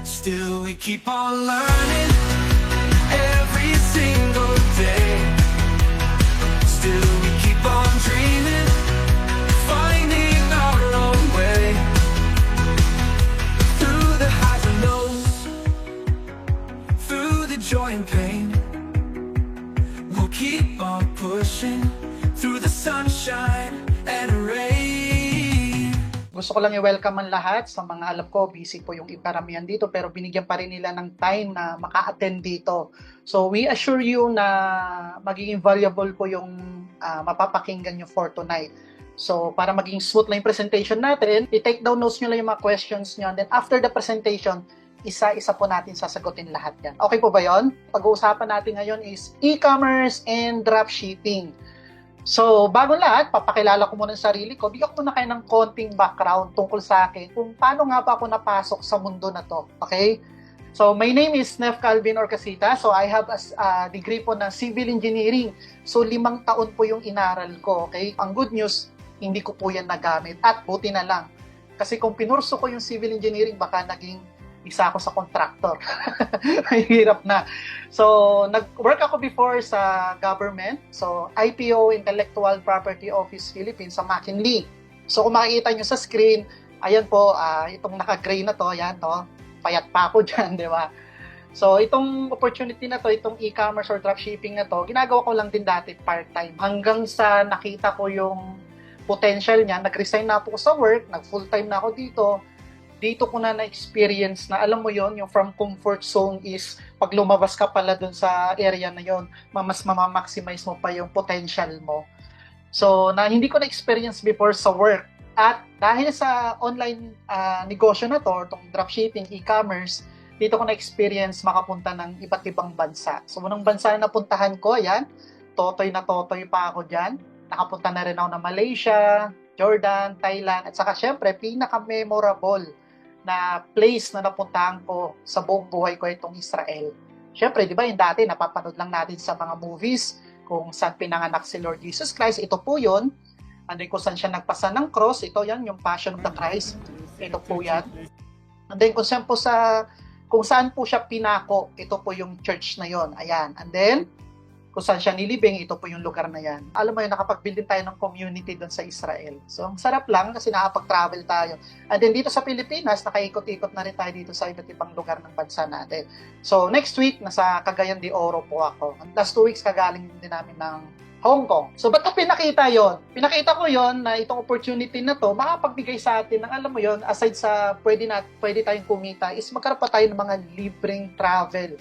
Still we keep on learning every single day. Still we keep on dreaming, finding our own way. Through the highs and lows, through the joy and pain, we'll keep on pushing through the sunshine and rain. Gusto ko lang i-welcome ang lahat sa mga alam ko, busy po yung iparamihan dito pero binigyan pa rin nila ng time na maka-attend dito. So we assure you na magiging valuable po yung mapapakinggan nyo for tonight. So para maging smooth lang yung presentation natin, i-take down notes nyo lang yung mga questions nyo and then after the presentation, isa-isa po natin sasagutin lahat yan. Okay po ba yon? Pag-uusapan natin ngayon is e-commerce and dropshipping. So, bago lahat, papakilala ko muna ang sarili ko. Bigyan ko muna kayo ng konting background tungkol sa akin kung paano nga ba ako napasok sa mundo na to. Okay? So, my name is Nef Calvin Orcasita. So, I have a degree po na Civil Engineering. So, 5 taon po yung inaral ko. Okay? Ang good news, hindi ko po yan nagamit. At buti na lang. Kasi kung pinurso ko yung Civil Engineering, baka naging isa ako sa contractor. May hirap na. So, nag-work ako before sa government. So, IPO, Intellectual Property Office Philippines sa McKinley. So, kung makikita nyo sa screen, ayan po, itong naka-gray na to, ayan to, payat pa ako dyan, di ba? So, itong opportunity na to, itong e-commerce or dropshipping na to, ginagawa ko lang din dati part-time. Hanggang sa nakita ko yung potential niya, nag-resign na ako sa work, nag-full-time na ako dito ko na na-experience na alam mo yon yung from comfort zone is pag lumabas ka pala dun sa area na yon, mas mamamaximize mo pa yung potential mo. So, na hindi ko na-experience before sa work. At dahil sa online negosyo na to, itong dropshipping, e-commerce, dito ko na-experience makapunta ng iba't ibang bansa. So, unang bansa na napuntahan ko, ayan, totoy na totoy pa ako dyan. Nakapunta na rin ako na Malaysia, Jordan, Thailand, at saka syempre, pinaka-memorable na place na napuntahan ko sa buong buhay ko itong Israel. Siyempre, di ba yung dati napapanood lang natin sa mga movies kung saan pinanganak si Lord Jesus Christ, ito po yun. And then kung saan siya nagpasa ng cross, ito yan, yung Passion of the Christ, ito po yan. And then kung saan po siya pinako, ito po yung church na yon. Ayan. And then, kung saan siya nilibing, ito po yung lugar na yan. Alam mo yun, nakapag-build din tayo ng community doon sa Israel. So, ang sarap lang kasi nakapag-travel tayo. And then dito sa Pilipinas, nakaikot-ikot na rin tayo dito sa iba't ibang lugar ng bansa natin. So, next week, nasa Cagayan de Oro po ako. Last 2 weeks, kagaling din namin ng Hong Kong. So, ba't ko pinakita yon? Pinakita ko yon na itong opportunity na to, makapagbigay sa atin ng, alam mo yon, aside sa pwede tayong kumita, is magkaroon pa tayo ng mga libreng travel.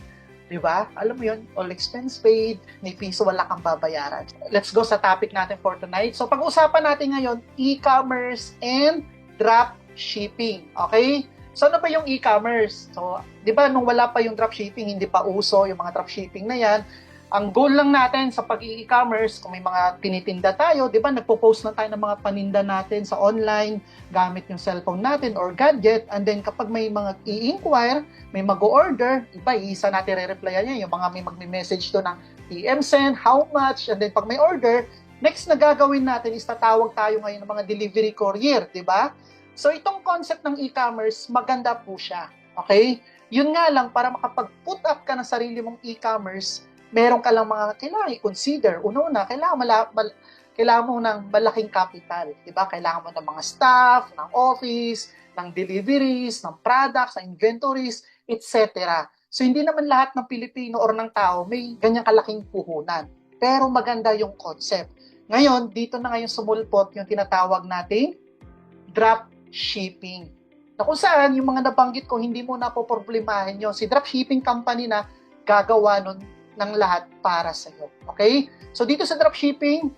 Diba? Alam mo yun, all expense paid, may piso wala kang babayaran. Let's go sa topic natin for tonight. So, pag-usapan natin ngayon, e-commerce and dropshipping. Okay? So, ano ba yung e-commerce? So, di ba, nung wala pa yung dropshipping, hindi pa uso yung mga dropshipping na yan, ang goal lang natin sa pag-e-commerce, kung may mga tinitinda tayo, di ba, nagpo-post na tayo ng mga paninda natin sa online, gamit yung cellphone natin or gadget, and then kapag may mga i-inquire, may mag-order, iba, isa natin re-replyan niya, yung mga may magme-message to ng PM send, how much, and then pag may order, next na gagawin natin is tatawag tayo ngayon ng mga delivery courier, di ba? So, itong concept ng e-commerce, maganda po siya, okay? Yun nga lang, para makapag-put up ka ng sarili mong e-commerce, meron ka lang mga kailangan i-consider. Una, kailangan mo ng malaking capital. Diba? Kailangan mo ng mga staff, ng office, ng deliveries, ng products, ng inventories, etc. So, hindi naman lahat ng Pilipino or ng tao may ganyang kalaking puhunan. Pero maganda yung concept. Ngayon, dito na ngayon sumulpot yung tinatawag nating dropshipping. Na kung saan, yung mga nabanggit ko, hindi mo na poproblemahin yun. Si dropshipping company na gagawa nun ng lahat para sa iyo. Okay? So, dito sa dropshipping,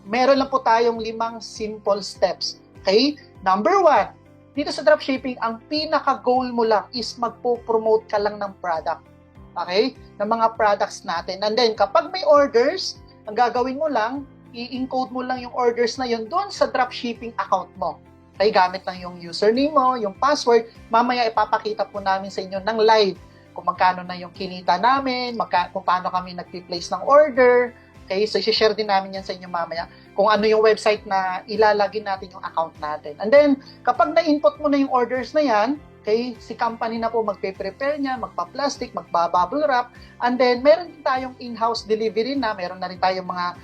meron lang po tayong 5 simple steps. Okay? Number 1, dito sa dropshipping, ang pinaka-goal mo lang is magpo-promote ka lang ng product. Okay? Ng mga products natin. And then, kapag may orders, ang gagawin mo lang, i-encode mo lang yung orders na yun doon sa dropshipping account mo. Okay? Gamit lang yung username mo, yung password. Mamaya ipapakita po namin sa inyo ng live kung magkano na yung kinita namin, kung paano kami nag-place ng order. Okay, so i-share din namin yan sa inyo mamaya kung ano yung website na ilalagin natin yung account natin. And then, kapag na-input mo na yung orders na yan, Okay? Si company na po magpe-prepare niya, magpa-plastic, magpa-bubble wrap, and then meron din tayong in-house delivery na, meron na rin tayong mga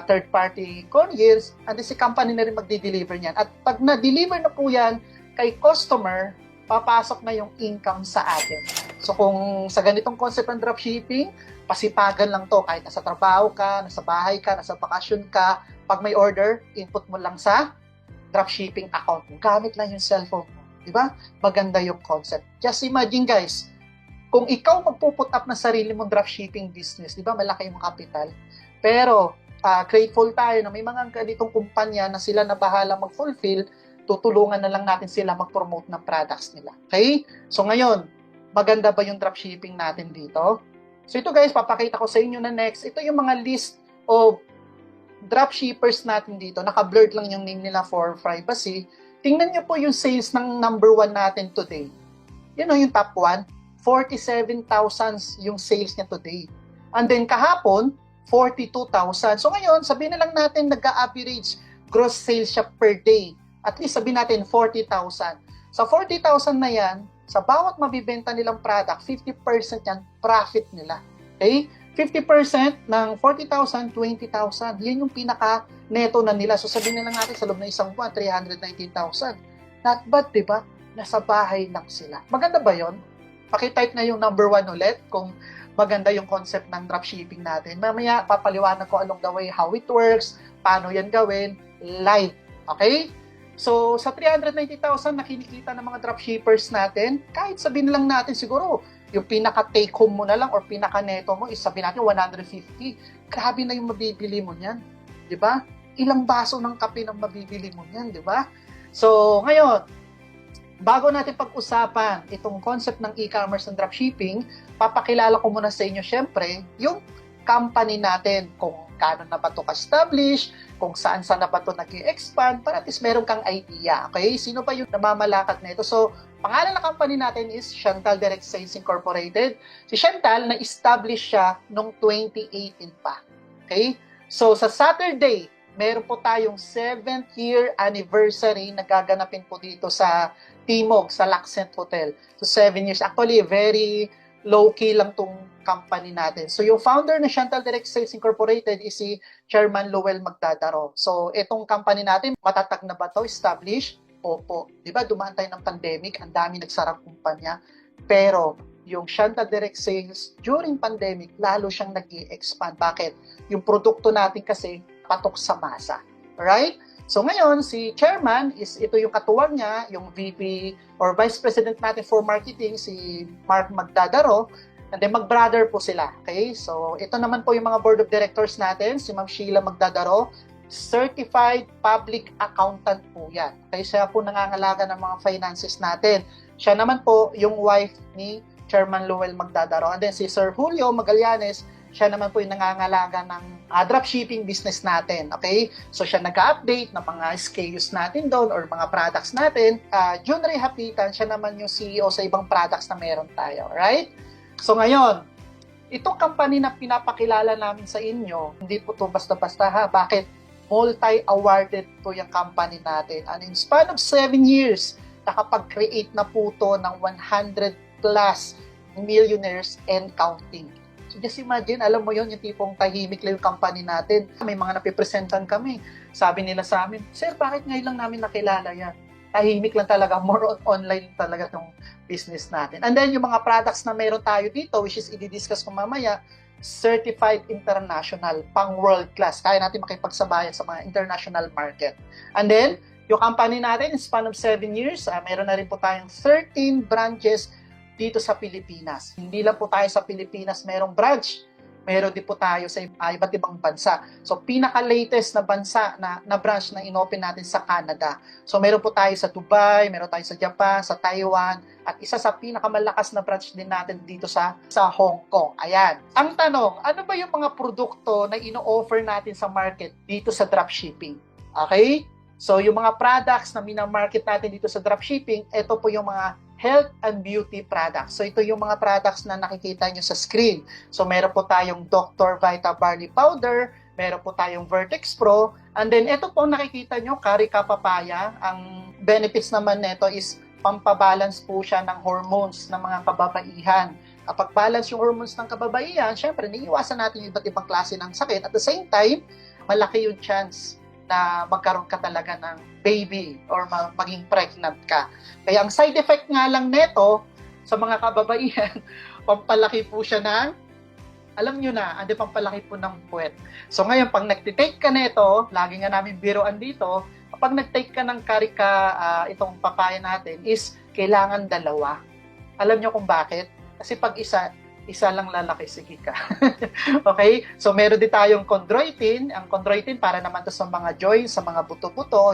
third-party couriers, and then si company na rin magdi-deliver niyan. At pag na-deliver na po yan kay customer, papasok na yung income sa atin. So kung sa ganitong concept ng dropshipping, pasipagan lang to, kahit nasa trabaho ka, nasa bahay ka, nasa bakasyon ka, pag may order, input mo lang sa dropshipping account mo. Gamit lang yung cellphone mo. Diba? Maganda yung concept. Just imagine guys, kung ikaw magpuput up ng sarili mong dropshipping business, diba? Malaki yung capital. Pero, grateful tayo na may mga ganitong kumpanya na sila na bahala mag-fulfill, tutulungan na lang natin sila mag-promote ng products nila. Okay? So ngayon, maganda ba yung dropshipping natin dito? So ito guys, papakita ko sa inyo na next. Ito yung mga list of dropshippers natin dito. Naka-blurred lang yung name nila for privacy. Tingnan nyo po yung sales ng number 1 natin today. Yun o, yung top 1. 47,000 yung sales niya today. And then kahapon, 42,000. So ngayon, sabihin na lang natin nag-average gross sales siya per day. At least sabihin natin 40,000. Sa 40,000 na yan, sa bawat mabibenta nilang product, 50% yan profit nila. Okay? 50% ng 40,000, 20,000. Yan yung pinaka-neto na nila. So sabihin na lang natin sa loob ng isang buwan, 319,000. Not bad, di ba? Nasa bahay lang sila. Maganda ba yon? Pakitype na yung number 1 ulit kung maganda yung concept ng dropshipping natin. Mamaya, papaliwanag ko along the way how it works, paano yan gawin, live. Okay? So, sa 390,000 na kinikita ng mga dropshippers natin, kahit sabihin lang natin siguro, yung pinaka-take home mo na lang or pinaka-neto mo is sabihin natin 150. Grabe na yung mabibili mo niyan. Di ba? Ilang baso ng kape ang mabibili mo niyan, di ba? So, ngayon, bago natin pag-usapan itong concept ng e-commerce and dropshipping, papakilala ko muna sa inyo syempre yung company natin, kung kano na ba ito ka-establish, kung saan na ba ito nag-i-expand, para at least meron kang idea. Okay? Sino ba yung namamalakad na ito? So, pangalan ng company natin is Chantal Direct Sales Incorporated. Si Chantal, na-establish siya noong 2018 pa. Okay? So, sa Saturday, meron po tayong 7th year anniversary na gaganapin po dito sa Timog, sa Laccent Hotel. So, 7 years. Actually, very low-key lang tong company natin. So, yung founder ng Chantal Direct Sales Incorporated is si Chairman Lowell Magdadaro. So, itong company natin, matatag na ba to? Established? Opo. Diba, dumaan tayo ng pandemic, ang dami nagsarang kumpanya. Pero, yung Chantal Direct Sales, during pandemic, lalo siyang nag-i-expand. Bakit? Yung produkto natin kasi, patok sa masa. Alright? So, ngayon, si Chairman, ito yung katuwang niya, yung VP or Vice President natin for Marketing, si Mark Magdadaro, and then mag-brother po sila. Okay? So, ito naman po yung mga board of directors natin, si Ma'am Sheila Magdadaro, Certified Public Accountant po yan. Okay? Siya po nangangalaga ng mga finances natin. Siya naman po yung wife ni Chairman Lowell Magdadaro. And then si Sir Julio Magallanes, siya naman po yung nangangalaga ng dropshipping business natin. Okay? So, siya nag-update ng mga SKUs natin doon or mga products natin. June Ray Hapitan, siya naman yung CEO sa ibang products na meron tayo. Right? So ngayon, itong company na pinapakilala namin sa inyo, hindi po to basta-basta ha. Bakit? Multi-awarded po yung company natin. And in span of 7 years, nakapag-create na po to ng 100 plus millionaires and counting. So just imagine, alam mo yon, yung tipong tahimik lang yung company natin. May mga napipresentan kami. Sabi nila sa amin, Sir, bakit ngayon lang namin nakilala yan? Tahimik lang talaga, more online talaga itong business natin. And then, yung mga products na meron tayo dito, which is i-discuss ko mamaya, certified international, pang world class. Kaya natin makipagsabayan sa mga international market. And then, yung company natin, in span of 7 years, meron na rin po tayong 13 branches dito sa Pilipinas. Hindi lang po tayo sa Pilipinas merong branch. Meron din po tayo sa iba't ibang bansa. So, pinaka-latest na bansa na branch na inopen natin sa Canada. So, meron po tayo sa Dubai, meron tayo sa Japan, sa Taiwan, at isa sa pinakamalakas na branch din natin dito sa Hong Kong. Ayan. Ang tanong, ano ba yung mga produkto na ino-offer natin sa market dito sa dropshipping? Okay? So, yung mga products na minamarket natin dito sa dropshipping, ito po yung mga health and beauty products. So, ito yung mga products na nakikita nyo sa screen. So, meron po tayong Dr. Vita Barley Powder, meron po tayong Vertex Pro, and then ito po nakikita nyo, Carica Papaya. Ang benefits naman nito is pampabalance po siya ng hormones ng mga kababaihan. Kapag balance yung hormones ng kababaihan, syempre, naiiwasan natin yung iba't ibang klase ng sakit. At the same time, malaki yung chance na magkaroon ka talaga ng baby or maging pregnant ka. Kaya ang side effect nga lang neto sa mga kababaihan, pampalaki po siya ng, alam nyo na, pampalaki po ng puwet. So ngayon, pag nagtitake ka neto, lagi nga namin biroan dito, kapag nagtake ka ng karika, itong papaya natin, is kailangan dalawa. Alam nyo kung bakit? Kasi pag isa lang lalaki, sige ka. Okay? So, meron din tayong chondroitin. Ang chondroitin para naman to sa mga joints, sa mga buto-buto,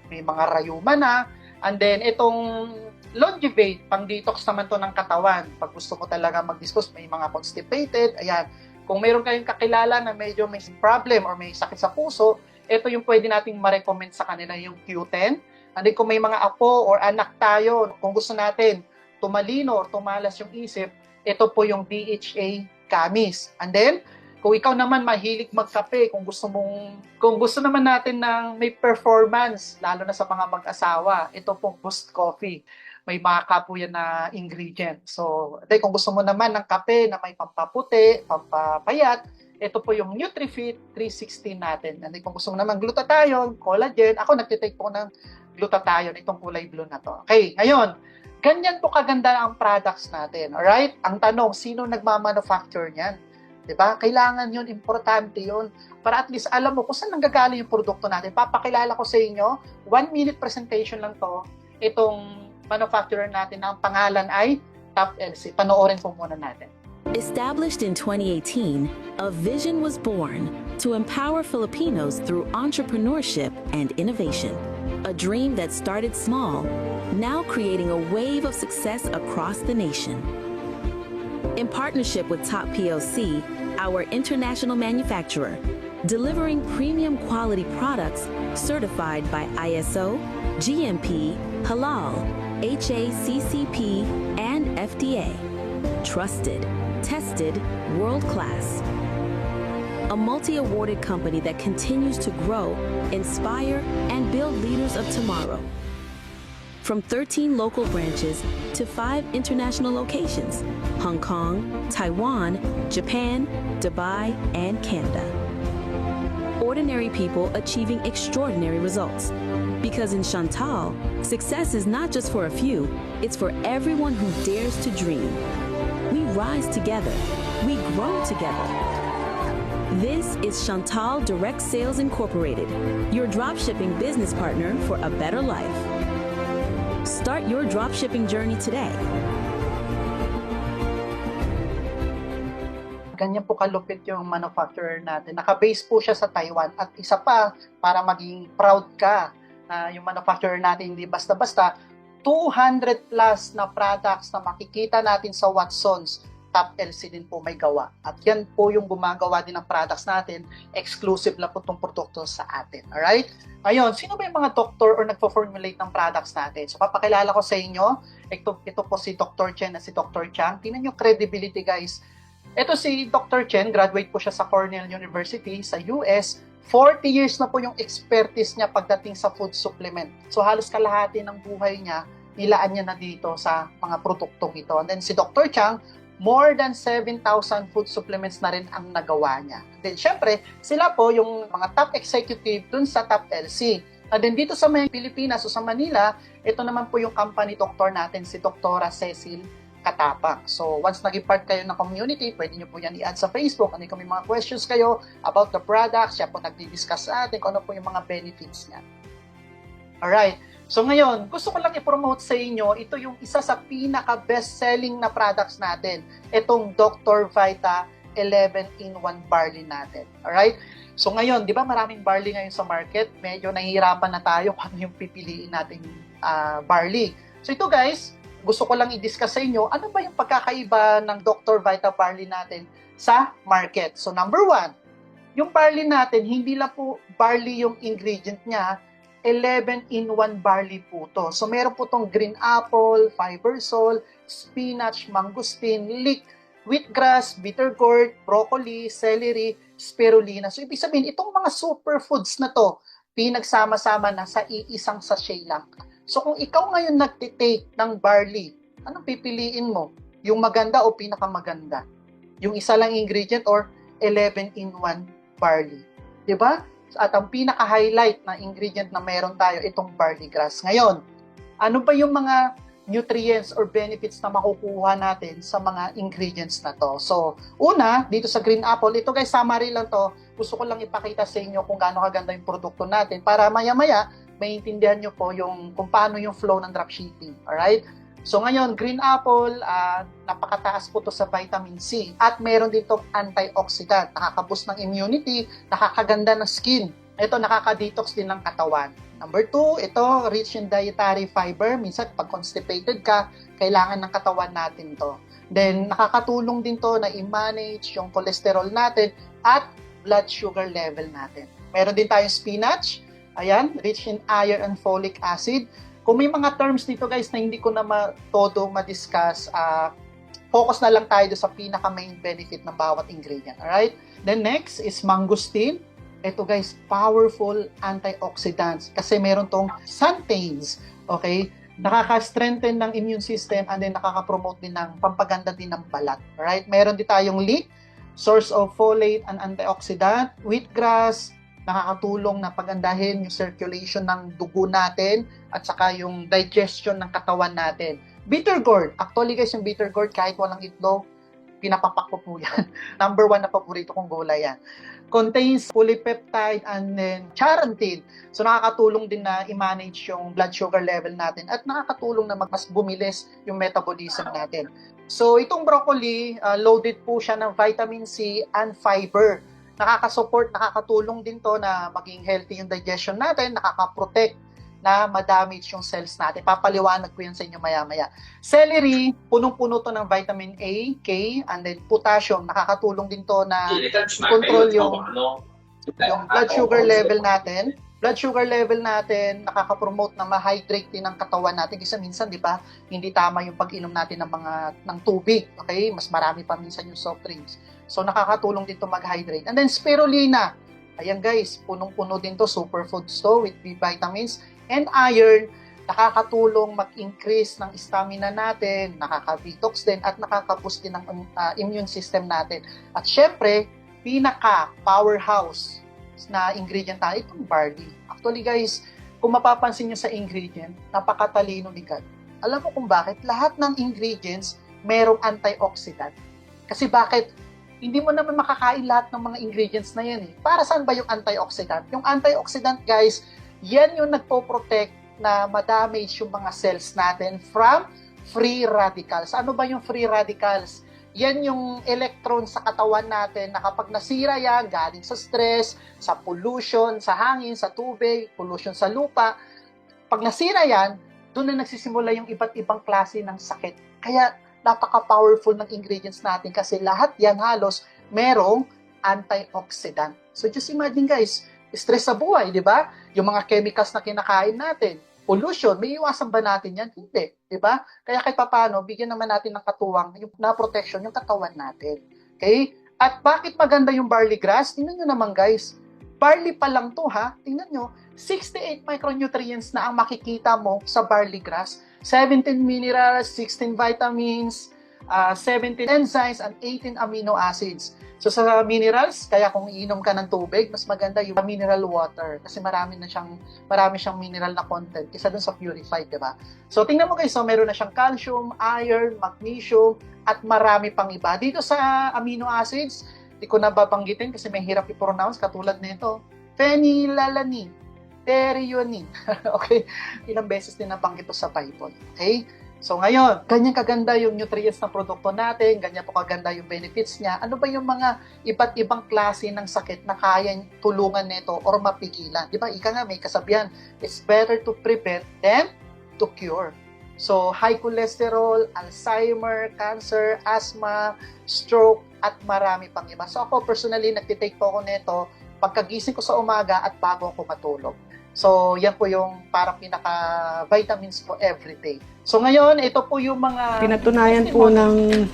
may mga rayuma na. And then, itong Longevate, pang-detox naman to ng katawan. Pag gusto mo talaga mag-discuss, may mga constipated, ayan. Kung meron kayong kakilala na medyo may problem or may sakit sa puso, ito yung pwede nating ma-recommend sa kanila, yung Q10. And then, kung may mga apo or anak tayo, kung gusto natin tumalino or tumalas yung isip, ito po yung DHA Gummies. And then, kung ikaw naman mahilig magkape, kung gusto naman natin ng may performance, lalo na sa mga mag-asawa, ito pong Boost Coffee. May maka po yan na ingredient. So, kung gusto mo naman ng kape na may pampaputi, pampapayat, ito po yung NutriFit 360 natin. And then, kung gusto mo naman glutathione, collagen, ako nagtitake po ng glutathione, itong kulay blue na to. Okay, ngayon, ganyan po kaganda ang products natin. Alright? Ang tanong, sino nagmamanufacture niyan? Diba? Kailangan yun, importante yun. Para at least alam mo kung saan nanggagaling yung produkto natin. Papakilala ko sa inyo, 1-minute presentation lang to. Itong manufacturer natin, ang pangalan ay Top LC. Panoorin po muna natin. Established in 2018, a vision was born to empower Filipinos through entrepreneurship and innovation. A dream that started small, now creating a wave of success across the nation. In partnership with Top PLC, our international manufacturer, delivering premium quality products certified by ISO, GMP, Halal, HACCP, and FDA. Trusted, tested, world-class. A multi-awarded company that continues to grow, inspire, and build leaders of tomorrow. From 13 local branches to 5 international locations, Hong Kong, Taiwan, Japan, Dubai, and Canada. Ordinary people achieving extraordinary results. Because in Chantal, success is not just for a few, it's for everyone who dares to dream. We rise together. We grow together. This is Chantal Direct Sales Incorporated, your dropshipping business partner for a better life. Start your dropshipping journey today. Ganyan po kalupit yung manufacturer natin. Naka-base po siya sa Taiwan. At isa pa, para maging proud ka na yung manufacturer natin hindi basta-basta, 200 plus na products na makikita natin sa Watsons, Top LC din po may gawa. At yan po yung gumagawa din ng products natin, exclusive lang po itong produkto sa atin. Alright? Ngayon, sino ba yung mga doktor or nagpo-formulate ng products natin? So, papakilala ko sa inyo, ito po si Dr. Chen at si Dr. Chang. Tingnan nyo credibility, guys. Ito si Dr. Chen, graduate po siya sa Cornell University sa US. 40 years na po yung expertise niya pagdating sa food supplement. So, halos kalahati ng buhay niya, nilaan niya na dito sa mga produktong ito. And then si Dr. Chang, more than 7,000 food supplements na rin ang nagawa niya. Then, syempre, sila po yung mga top executive dun sa Top LC. And then, dito sa Pilipinas o sa Manila, ito naman po yung company doctor natin, si Dr. Cecil Katapang. So, once naging part kayo ng community, pwede nyo po yan i-add sa Facebook. Kung may mga questions kayo about the products, siya po nagdi-discuss sa atin kung ano po yung mga benefits niya. Alright. So ngayon, gusto ko lang i-promote sa inyo, ito yung isa sa pinaka-best-selling na products natin. Itong Dr. Vita 11-in-1 barley natin. Alright? So ngayon, di ba maraming barley ngayon sa market? Medyo nahihirapan na tayo kung ano yung pipiliin nating barley. So ito guys, gusto ko lang i-discuss sa inyo, ano ba yung pagkakaiba ng Dr. Vita barley natin sa market? So number 1, yung barley natin, hindi lang po barley yung ingredient niya, 11-in-1 barley po to. So, meron po tong green apple, fibersol, spinach, mangosteen, leek, wheatgrass, bitter gourd, broccoli, celery, spirulina. So, ibig sabihin, itong mga superfoods na to, pinagsama-sama na sa iisang sachet lang. So kung ikaw ngayon nagtitake ng barley, anong pipiliin mo? Yung maganda o pinakamaganda? Yung isa lang ingredient or 11-in-1 barley? Diba? At ang pinaka-highlight na ingredient na meron tayo, itong barley grass. Ngayon, ano ba yung mga nutrients or benefits na makukuha natin sa mga ingredients na to? So, una, dito sa green apple, ito guys, summary lang to. Gusto ko lang ipakita sa inyo kung gaano kaganda yung produkto natin para maya-maya, maintindihan nyo po kung paano yung flow ng dropshipping. Alright? So ngayon, green apple, napakataas po to sa vitamin C. At meron dito antioxidant, nakakaboost ng immunity, nakakaganda ng skin. Ito, nakaka-detox din ng katawan. Number 2, ito, rich in dietary fiber. Minsan, pag constipated ka, kailangan ng katawan natin to. Then, nakakatulong din to na i-manage yung cholesterol natin at blood sugar level natin. Meron din tayong spinach. Ayan, rich in iron and folic acid. Kung may mga terms dito guys na hindi ko na todo ma-discuss, focus na lang tayo sa pinaka-main benefit ng bawat ingredient. Alright? Then next is mangosteen. Ito guys, powerful antioxidants kasi meron tong xanthanes, okay? Nakaka-strengthen ng immune system and then nakaka-promote din ng pampaganda din ng balat. Alright? Meron din tayong leek, source of folate and antioxidant. Wheatgrass, nakakatulong na pagandahin yung circulation ng dugo natin at saka yung digestion ng katawan natin. Bitter gourd, actually guys, yung bitter gourd kahit walang itlog, pinapapak ko po yan. Number 1 na paborito kong gulay yan. Contains polypeptide and then charantin. So nakakatulong din na i-manage yung blood sugar level natin at nakakatulong na mas bumilis yung metabolism natin. So itong broccoli, loaded po siya ng vitamin C and fiber. Nakaka-support, nakakatulong din to na maging healthy yung digestion natin, nakaka-protect na ma-damage yung cells natin. Papaliwanag ko yan sa inyo maya-maya. Celery, punong-puno to ng vitamin A, K, and then potassium. Nakakatulong din to na control yung blood sugar level natin. Blood sugar level natin, nakaka-promote na ma-hydrate din ang katawan natin. Kasi minsan, di ba, hindi tama yung pag-inom natin ng tubig. Okay? Mas marami pa minsan yung soft drinks. So, nakakatulong din to mag-hydrate. And then, spirulina. Ayan guys, punong-puno din to, superfoods to with B vitamins and iron. Nakakatulong mag-increase ng stamina natin, nakaka-detox din at nakaka-boost din ng immune system natin. At syempre, pinaka-powerhouse na ingredient tayo, itong barley. Actually guys, kung mapapansin nyo sa ingredient, napakatalino ni God. Alam mo kung bakit? Lahat ng ingredients merong antioxidant. Kasi bakit? Hindi mo naman makakain lahat ng mga ingredients na yan eh. Para saan ba yung antioxidant? Yung antioxidant guys, yan yung nagpo-protect na ma-damage yung mga cells natin from free radicals. Ano ba yung free radicals? Yan yung electron sa katawan natin na kapag nasira yan, galing sa stress, sa pollution, sa hangin, sa tubig, pollution sa lupa. Pag nasira yan, doon na nagsisimula yung iba't ibang klase ng sakit. Kaya napaka-powerful ng ingredients natin kasi lahat yan halos merong antioxidant. So just imagine guys, stress sa buhay, di ba? Yung mga chemicals na kinakain natin, pollution, may iwasan ba natin yan? Hindi, di ba? Kaya kahit paano, bigyan naman natin ng katuwang, yung na-protection, yung katawan natin. Okay? At bakit maganda yung barley grass? Tingnan nyo naman guys, barley pa lang to ha, tingnan nyo, 68 micronutrients na ang makikita mo sa barley grass, 17 minerals, 16 vitamins, 17 enzymes, and 18 amino acids. So sa minerals, kaya kung iinom ka ng tubig, mas maganda yung mineral water kasi marami siyang mineral na content kaysa dun sa purified, di ba? So tingnan mo guys, so meron na siyang calcium, iron, magnesium, at marami pang iba. Dito sa amino acids, di ko na babanggitin kasi may hirap i-pronounce katulad nito. Phenylalanine, threonine. Okay? Ilang beses din nabanggit ito sa Bible. Okay? So ngayon, ganyan kaganda yung nutrients ng produkto natin, ganyan po kaganda yung benefits niya. Ano ba yung mga iba't ibang klase ng sakit na kayang tulungan nito or mapigilan? Di ba? Ika nga, may kasabihan, it's better to prevent than to cure. So, high cholesterol, Alzheimer, cancer, asthma, stroke, at marami pang iba. So ako personally, nagtitake po ako nito pagkagising ko sa umaga at bago ako matulog. So, yan po yung parang pinaka-vitamins ko everyday. So, ngayon, ito po yung mga... Pinatunayan po ng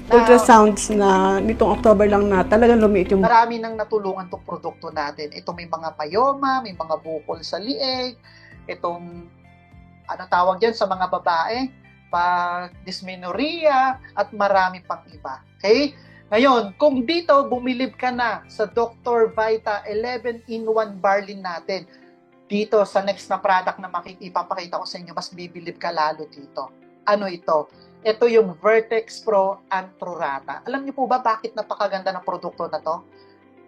ultrasounds na nitong October lang na talagang lumiit yung... Marami nang natulungan itong produkto natin. Ito may mga myoma, may mga bukol sa lieg, itong ano tawag yan sa mga babae? Dysmenorrhea, at marami pang iba. Okay? Ngayon, kung dito bumilib ka na sa Dr. Vita 11-in-1 Barley natin, dito sa next na product na ipapakita ko sa inyo, mas bibilib ka lalo dito. Ano ito? Ito yung Vertex Pro Antrorata. Alam niyo po ba bakit napakaganda ng produkto na to?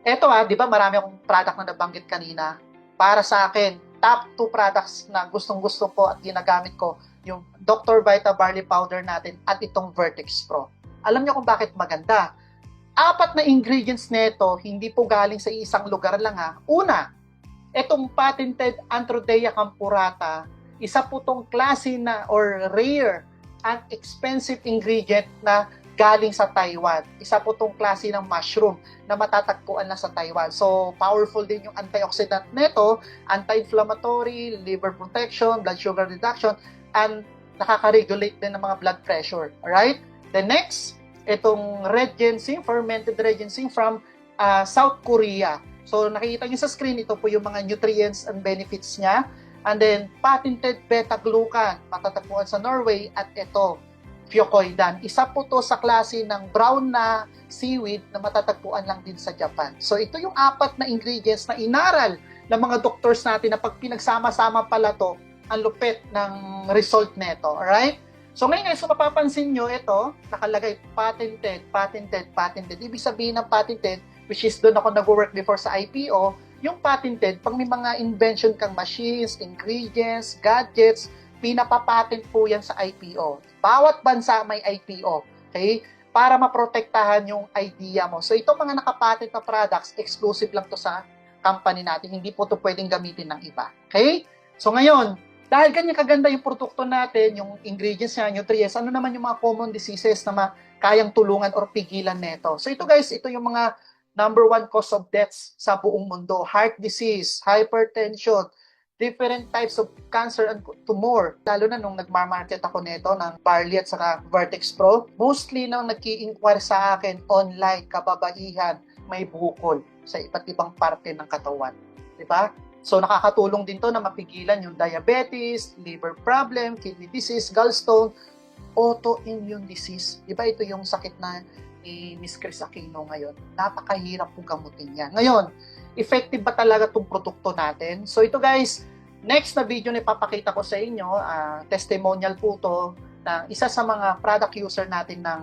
Ito di ba marami akong product na nabanggit kanina. Para sa akin, top 2 products na gustong-gusto ko at ginagamit ko, yung Dr. Vita Barley Powder natin at itong Vertex Pro. Alam niyo kung bakit maganda? 4 na ingredients nito, hindi po galing sa isang lugar lang Una, itong patented Anthrodea campurata, isa po tong klase na or rare and expensive ingredient na galing sa Taiwan. Isa po tong klase ng mushroom na matatagpuan na sa Taiwan. So, powerful din yung antioxidant nito, anti-inflammatory, liver protection, blood sugar reduction, and nakaka-regulate din ng mga blood pressure. Alright? The next, itong red ginseng, fermented red ginseng from South Korea. So, nakikita niyo sa screen, ito po yung mga nutrients and benefits niya. And then, patented beta-glucan, matatagpuan sa Norway, at ito, Fucoidan. Isa po to sa klase ng brown na seaweed na matatagpuan lang din sa Japan. So, ito yung 4 na ingredients na inaral ng mga doctors natin na pag pinagsama-sama pala to, ang lupit ng result neto. Alright? So, ngayon guys, kung mapapansin nyo, ito, nakalagay patented, patented, patented. Ibig sabihin ng patented, which is doon ako nag-work before sa IPO, yung patented, pag may mga invention kang machines, ingredients, gadgets, pinapapatent po yan sa IPO. Bawat bansa may IPO, okay? Para maprotektahan yung idea mo. So, itong mga nakapatent na products, exclusive lang to sa company natin. Hindi po to pwedeng gamitin ng iba, okay? So, ngayon, dahil ganyan kaganda yung produkto natin, yung ingredients niya, nutrients, ano naman yung mga common diseases na kayang tulungan or pigilan neto? So, ito guys, ito yung mga number 1 cause of deaths sa buong mundo. Heart disease, hypertension, different types of cancer and tumor. Lalo na nung nagmarmarket ako nito ng Barley at saka Vertex Pro, mostly nang nag-i-inquire sa akin online, kababaihan, may bukol sa iba't ibang parte ng katawan. Diba? So nakakatulong din to na mapigilan yung diabetes, liver problem, kidney disease, gallstone, autoimmune disease. Diba ito yung sakit na ni Miss Chris Aquino ngayon? Napakahirap po gamutin yan. Ngayon, effective ba talaga itong produkto natin? So ito guys, next na video na ipapakita ko sa inyo, testimonial po to na isa sa mga product user natin ng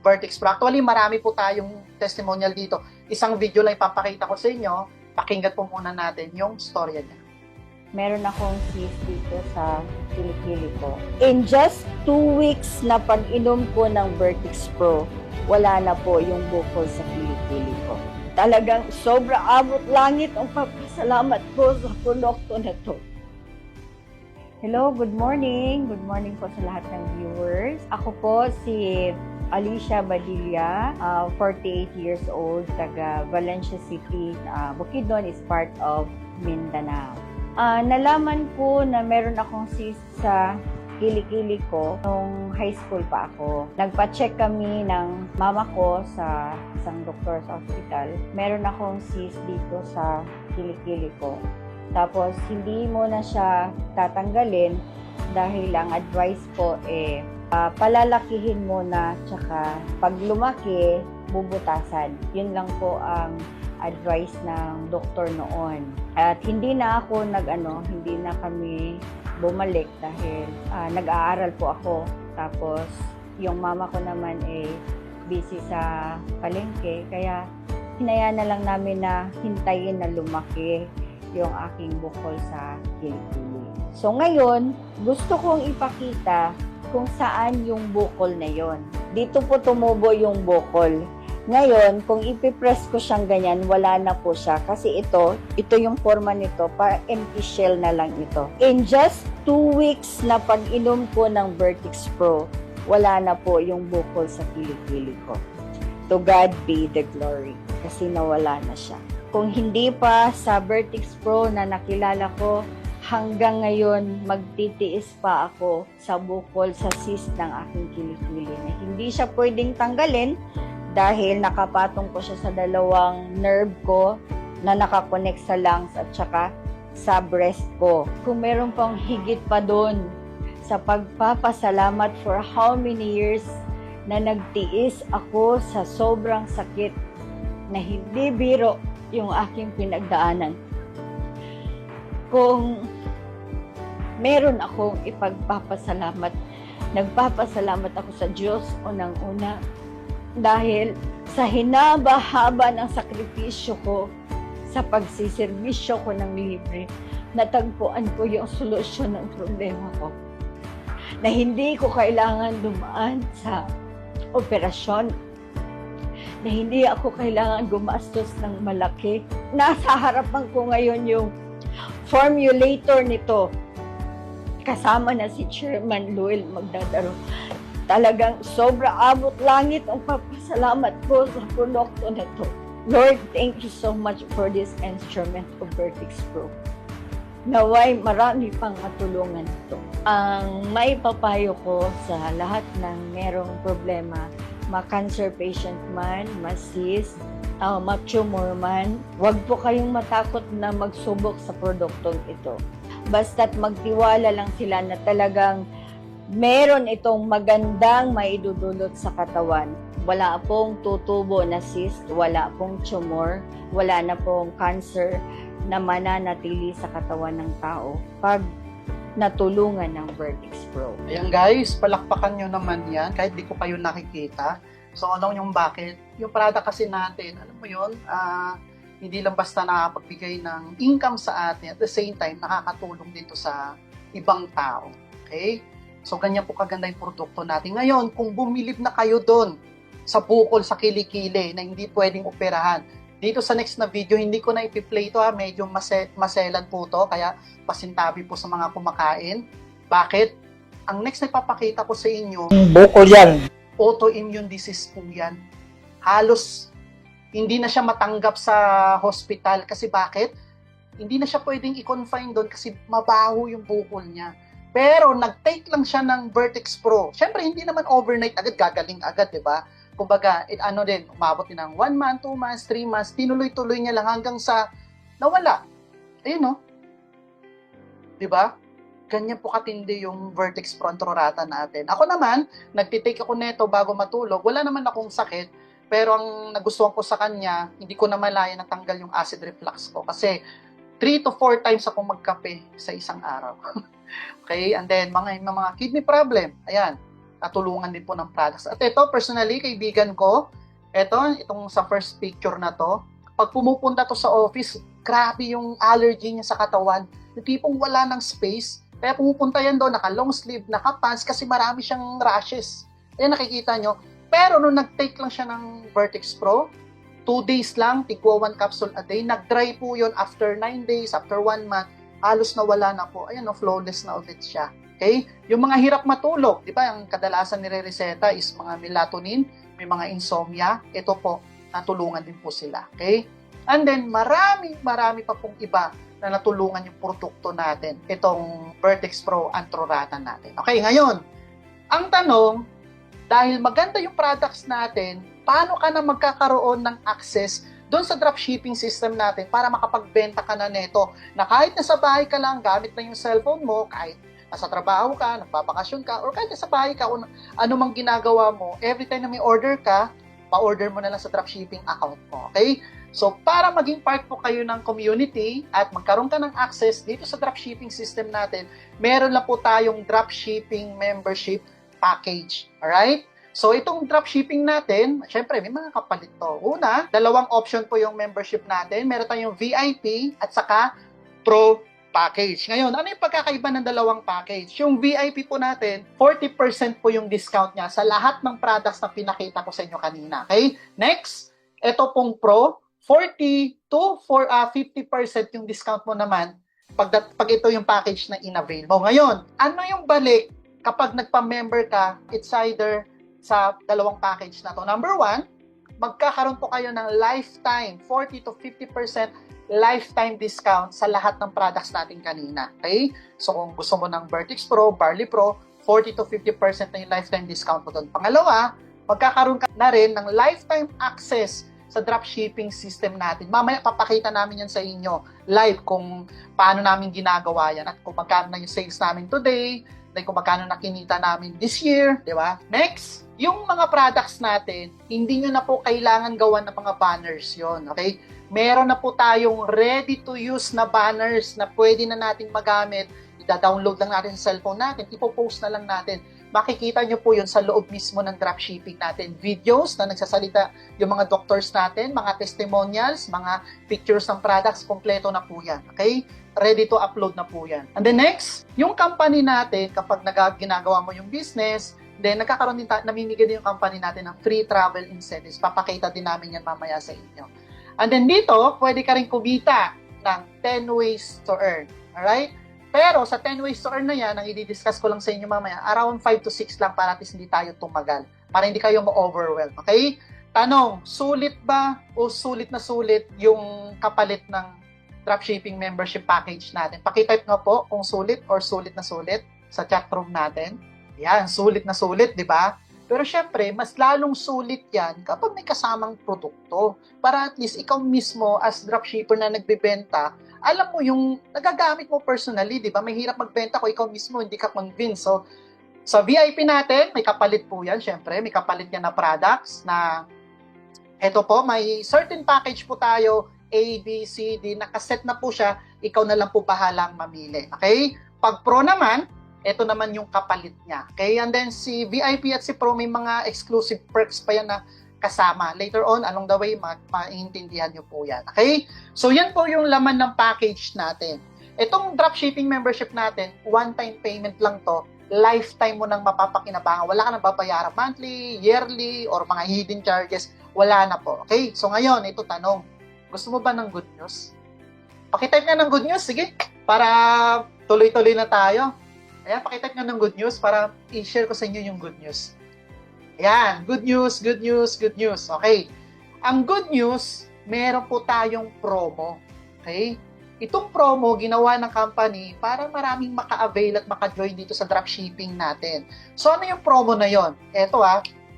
Vertex Pro. Actually, marami po tayong testimonial dito. Isang video lang ipapakita ko sa inyo. Pakinggan po muna natin yung storya niya. Meron akong cyst dito sa kilikili ko. In just 2 weeks na pag-inom ko ng Vertex Pro, wala na po yung bukol sa kilikili ko. Talagang sobra abot langit ang pagpasalamat ko sa produkto na to. Hello, good morning. Good morning po sa lahat ng viewers. Ako po si Alicia Badilla, 48 years old, taga Valencia City. Bukidnon is part of Mindanao. Nalaman ko na meron akong cyst sa kilikili ko nung high school pa ako. Nagpa-check kami ng mama ko sa isang doktor sa hospital. Meron akong cyst dito sa kilikili ko. Tapos, hindi mo na siya tatanggalin dahil ang advice ko palalakihin mo na, tsaka pag lumaki, bubutasan. Yun lang po ang advice ng doktor noon. At hindi na ako hindi na kami bumalik dahil nag-aaral po ako. Tapos, yung mama ko naman busy sa palengke, kaya hinayaan na lang namin na hintayin na lumaki yung aking bukol sa kilikili. So ngayon, gusto kong ipakita kung saan yung bukol na yon. Dito po tumubo yung bukol. Ngayon, kung ipipress ko siyang ganyan, wala na po siya. Kasi ito yung forma nito, para empty shell na lang ito. In just 2 weeks na pag-inom ko ng Vertex Pro, wala na po yung bukol sa kilikili ko. To God be the glory. Kasi nawala na siya. Kung hindi pa sa Vertex Pro na nakilala ko, hanggang ngayon magtitiis pa ako sa bukol sa cyst ng aking kilikili na hindi siya pwedeng tanggalin dahil nakapatong ko siya sa 2 nerve ko na nakakonect sa lungs at saka sa breast ko. Kung meron pang higit pa doon sa pagpapasalamat for how many years na nagtiis ako sa sobrang sakit na hindi biro yung aking pinagdaanan. Kung meron akong ipagpapasalamat, nagpapasalamat ako sa Diyos unang-una dahil sa hinaba-haba ng sakripisyo ko sa pagsiservisyo ko ng libre, natagpuan ko yung solusyon ng problema ko. Na hindi ko kailangan dumaan sa operasyon, na hindi ako kailangan gumastos ng malaki. Nasa harapan ko ngayon yung formulator nito. Kasama na si Chairman Luel Magdadaro. Talagang sobra abot langit ang papasalamat ko sa produkto na to. Lord, thank you so much for this instrument of Vertex Pro. Naway marami pang matulungan ito. Ang may papayo ko sa lahat ng merong problema, ma-cancer patient man, ma-cyst, ma-tumor man, huwag po kayong matakot na magsubok sa produktong ito. Basta't magtiwala lang sila na talagang meron itong magandang maidudulot sa katawan. Wala pong tutubo na cyst, wala pong tumor, wala na pong cancer na mananatili sa katawan ng tao pag natulungan ng Vertex Pro. Ayan guys, palakpakan nyo naman yan kahit di ko kayo nakikita. So ano yung bakit? Yung product kasi natin, alam mo yun, hindi lang basta nakapagbigay ng income sa atin, at the same time, nakakatulong dito sa ibang tao. Okay? So ganyan po kaganda yung produkto natin. Ngayon, kung bumilib na kayo doon sa bukol, sa kilikili na hindi pwedeng operahan, dito sa next na video, hindi ko na ipi-play ito, medyo maselan po to, kaya pasintabi po sa mga kumakain. Bakit? Ang next na ipapakita ko sa inyo, Bukol yan. autoimmune disease po yan. Halos hindi na siya matanggap sa hospital. Kasi bakit? Hindi na siya pwedeng i-confine doon kasi mabaho yung bukol niya. Pero nag-take lang siya ng Vertex Pro. Siyempre, hindi naman overnight agad, gagaling agad, di ba? Kumbaga, umabot din ng 1 month, 2 months, 3 months, tinuloy-tuloy niya lang hanggang sa nawala. Ayun, no? Di ba? Ganyan po katindi yung Vertex Pro Antrorata natin. Ako naman, nagtitake ako neto bago matulog. Wala naman akong sakit, pero ang nagustuhan ko sa kanya, hindi ko na malaya natanggal yung acid reflux ko. Kasi 3 to 4 times ako magkape sa isang araw. Okay? And then, mga kidney problem. Ayan. Natulungan din po ng products. At ito, personally, kaibigan ko, itong sa first picture na to, pag pumupunta to sa office, grabe yung allergy niya sa katawan. Yung tipong wala ng space. Kaya pumupunta yan doon, naka-long sleeve, naka-pants, kasi marami siyang rashes. Ayan, nakikita nyo. Pero nung nag-take lang siya ng Vertex Pro, 2 days lang, tigwa 1 capsule a day. Nag-dry po yun after 9 days, after 1 month, halos nawala na po. Ayan, flawless na ulit siya. Okay? Yung mga hirap matulog, di ba? Ang kadalasan nire-reseta is mga melatonin, may mga insomnia. Ito po, natulungan din po sila. Okay? And then, marami pa pong iba na natulungan yung produkto natin. Itong Vertex Pro Antrorata natin. Okay, ngayon, ang tanong, dahil maganda yung products natin, paano ka na magkakaroon ng access doon sa dropshipping system natin para makapagbenta ka na neto na kahit nasa bahay ka lang, gamit na yung cellphone mo, kahit nasa trabaho ka, nagbabakasyon ka, or kahit nasa bahay ka, kung ano mang ginagawa mo, every time na may order ka, pa-order mo na lang sa dropshipping account mo. Okay? So, para maging part po kayo ng community at magkaroon ka ng access dito sa dropshipping system natin, meron lang po tayong dropshipping membership package. Alright? So, itong dropshipping natin, syempre, may mga kapalit to. Una, 2 option po yung membership natin. Meron tayong VIP at saka Pro package. Ngayon, ano yung pagkakaiba ng 2 package? Yung VIP po natin, 40% po yung discount niya sa lahat ng products na pinakita ko sa inyo kanina. Okay? Next, ito pong Pro, 40 to 50% yung discount mo naman pag ito yung package na in-avail mo. Ngayon, ano yung balik kapag nagpa-member ka? It's either sa 2 package na to. Number 1, magkakaroon po kayo ng lifetime 40 to 50% lifetime discount sa lahat ng products natin kanina. Okay? So, kung gusto mo ng Vertex Pro, Barley Pro, 40 to 50% na yung lifetime discount mo doon. Pangalawa, magkakaroon ka na rin ng lifetime access sa dropshipping system natin. Mamaya papakita namin yan sa inyo live kung paano namin ginagawa yan at kung magkano na yung sales namin today, then kung magkano nakinita namin this year, di ba? Next, yung mga products natin, hindi nyo na po kailangan gawan ng mga banners yon, okay? Meron na po tayong ready-to-use na banners na pwede na nating magamit. Ida-download lang natin sa cellphone natin, ipopost na lang natin. Makikita nyo po yun sa loob mismo ng dropshipping natin. Videos na nagsasalita yung mga doctors natin, mga testimonials, mga pictures ng products, kompleto na po yan. Okay? Ready to upload na po yan. And then next, yung company natin, kapag ginagawa mo yung business, then nagkakaroon din namimigay din yung company natin ng free travel incentives. Papakita din namin yan mamaya sa inyo. And then dito, pwede ka rin kumita ng 10 ways to earn. Alright? Pero sa 10 ways to earn na yan, ang i-discuss ko lang sa inyo mamaya, around 5 to 6 lang para at least hindi tayo tumagal. Para hindi kayo ma-overwhelm. Okay? Tanong, sulit ba o sulit na sulit yung kapalit ng dropshipping membership package natin? Pakitype nga po kung sulit or sulit na sulit sa chat room natin. Yan, sulit na sulit, di ba? Pero syempre, mas lalong sulit yan kapag may kasamang produkto. Para at least ikaw mismo as dropshipper na nagbebenta, alam mo yung nagagamit mo personally, di ba? Mahirap magbenta kung ikaw mismo hindi ka convinced. So, sa VIP natin, may kapalit po yan, syempre. May kapalit yan na products na, eto po, may certain package po tayo, A, B, C, D, nakaset na po siya, ikaw na lang po bahalang mamili. Okay? Pag Pro naman, eto naman yung kapalit niya. Okay? And then si VIP at si Pro, may mga exclusive perks pa yan na kasama. Later on, along the way, maintindihan nyo po yan. Okay? So, yan po yung laman ng package natin. Itong dropshipping membership natin, one-time payment lang to, lifetime mo nang mapapakinabangan. Wala ka nang babayaran monthly, yearly, or mga hidden charges. Wala na po. Okay? So, ngayon, ito tanong. Gusto mo ba ng good news? Pakitype nga ng good news. Sige. Para tuloy-tuloy na tayo. Ayan, pakitype nga ng good news para i-share ko sa inyo yung good news. Ayan, good news, good news, good news. Okay. Ang good news, meron po tayong promo. Okay? Itong promo, ginawa ng company para maraming maka-avail at maka-join dito sa dropshipping natin. So, ano yung promo na yon? Eto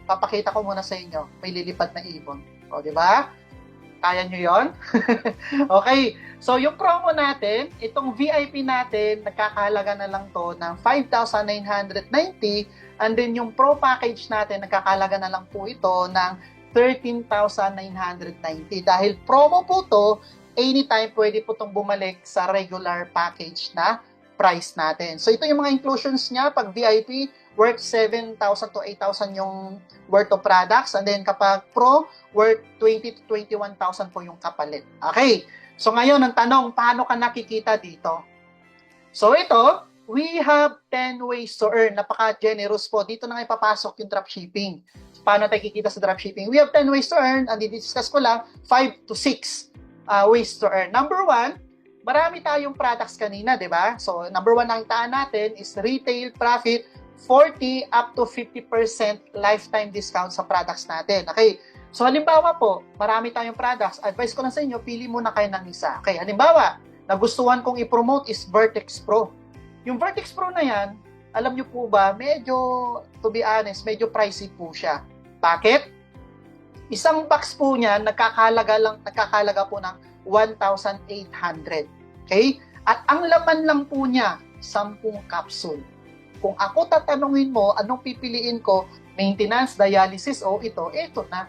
papakita ko muna sa inyo. May lilipad na ibon. O, di ba? Kaya nyo yon? Okay. So, yung promo natin, itong VIP natin, nagkakahalaga na lang to ng 5,990. And then, yung Pro package natin, nagkakahalaga na lang po ito ng 13,990. Dahil promo po to, anytime pwede po itong bumalik sa regular package na price natin. So, ito yung mga inclusions niya. Pag VIP, worth 7,000 to 8,000 yung worth of products. And then, kapag Pro, worth 20 to 21,000 po yung kapalit. Okay. So, ngayon, ang tanong, paano ka nakikita dito? So, ito, we have 10 ways to earn. Napaka-generous po. Dito na nga ipapasok yung dropshipping. Paano tayo kikita sa dropshipping? We have 10 ways to earn. And i-discuss ko lang 5 to 6 ways to earn. Number 1, marami tayong products kanina, di ba? So, number 1 na kitaan natin is retail profit 40 up to 50% lifetime discount sa products natin. Okay. So, halimbawa po, marami tayong products. Advice ko lang sa inyo, pili muna kayo ng isa. Okay. Halimbawa, nagustuhan kong i-promote is Vertex Pro. Yung Vertex Pro na yan, alam nyo po ba, medyo, to be honest, medyo pricey po siya. Bakit? Isang box po niya, nagkakahalaga po ng 1,800. Okay? At ang laman lang po niya, 10 capsule. Kung ako tatanungin mo, anong pipiliin ko, maintenance, dialysis, o ito na.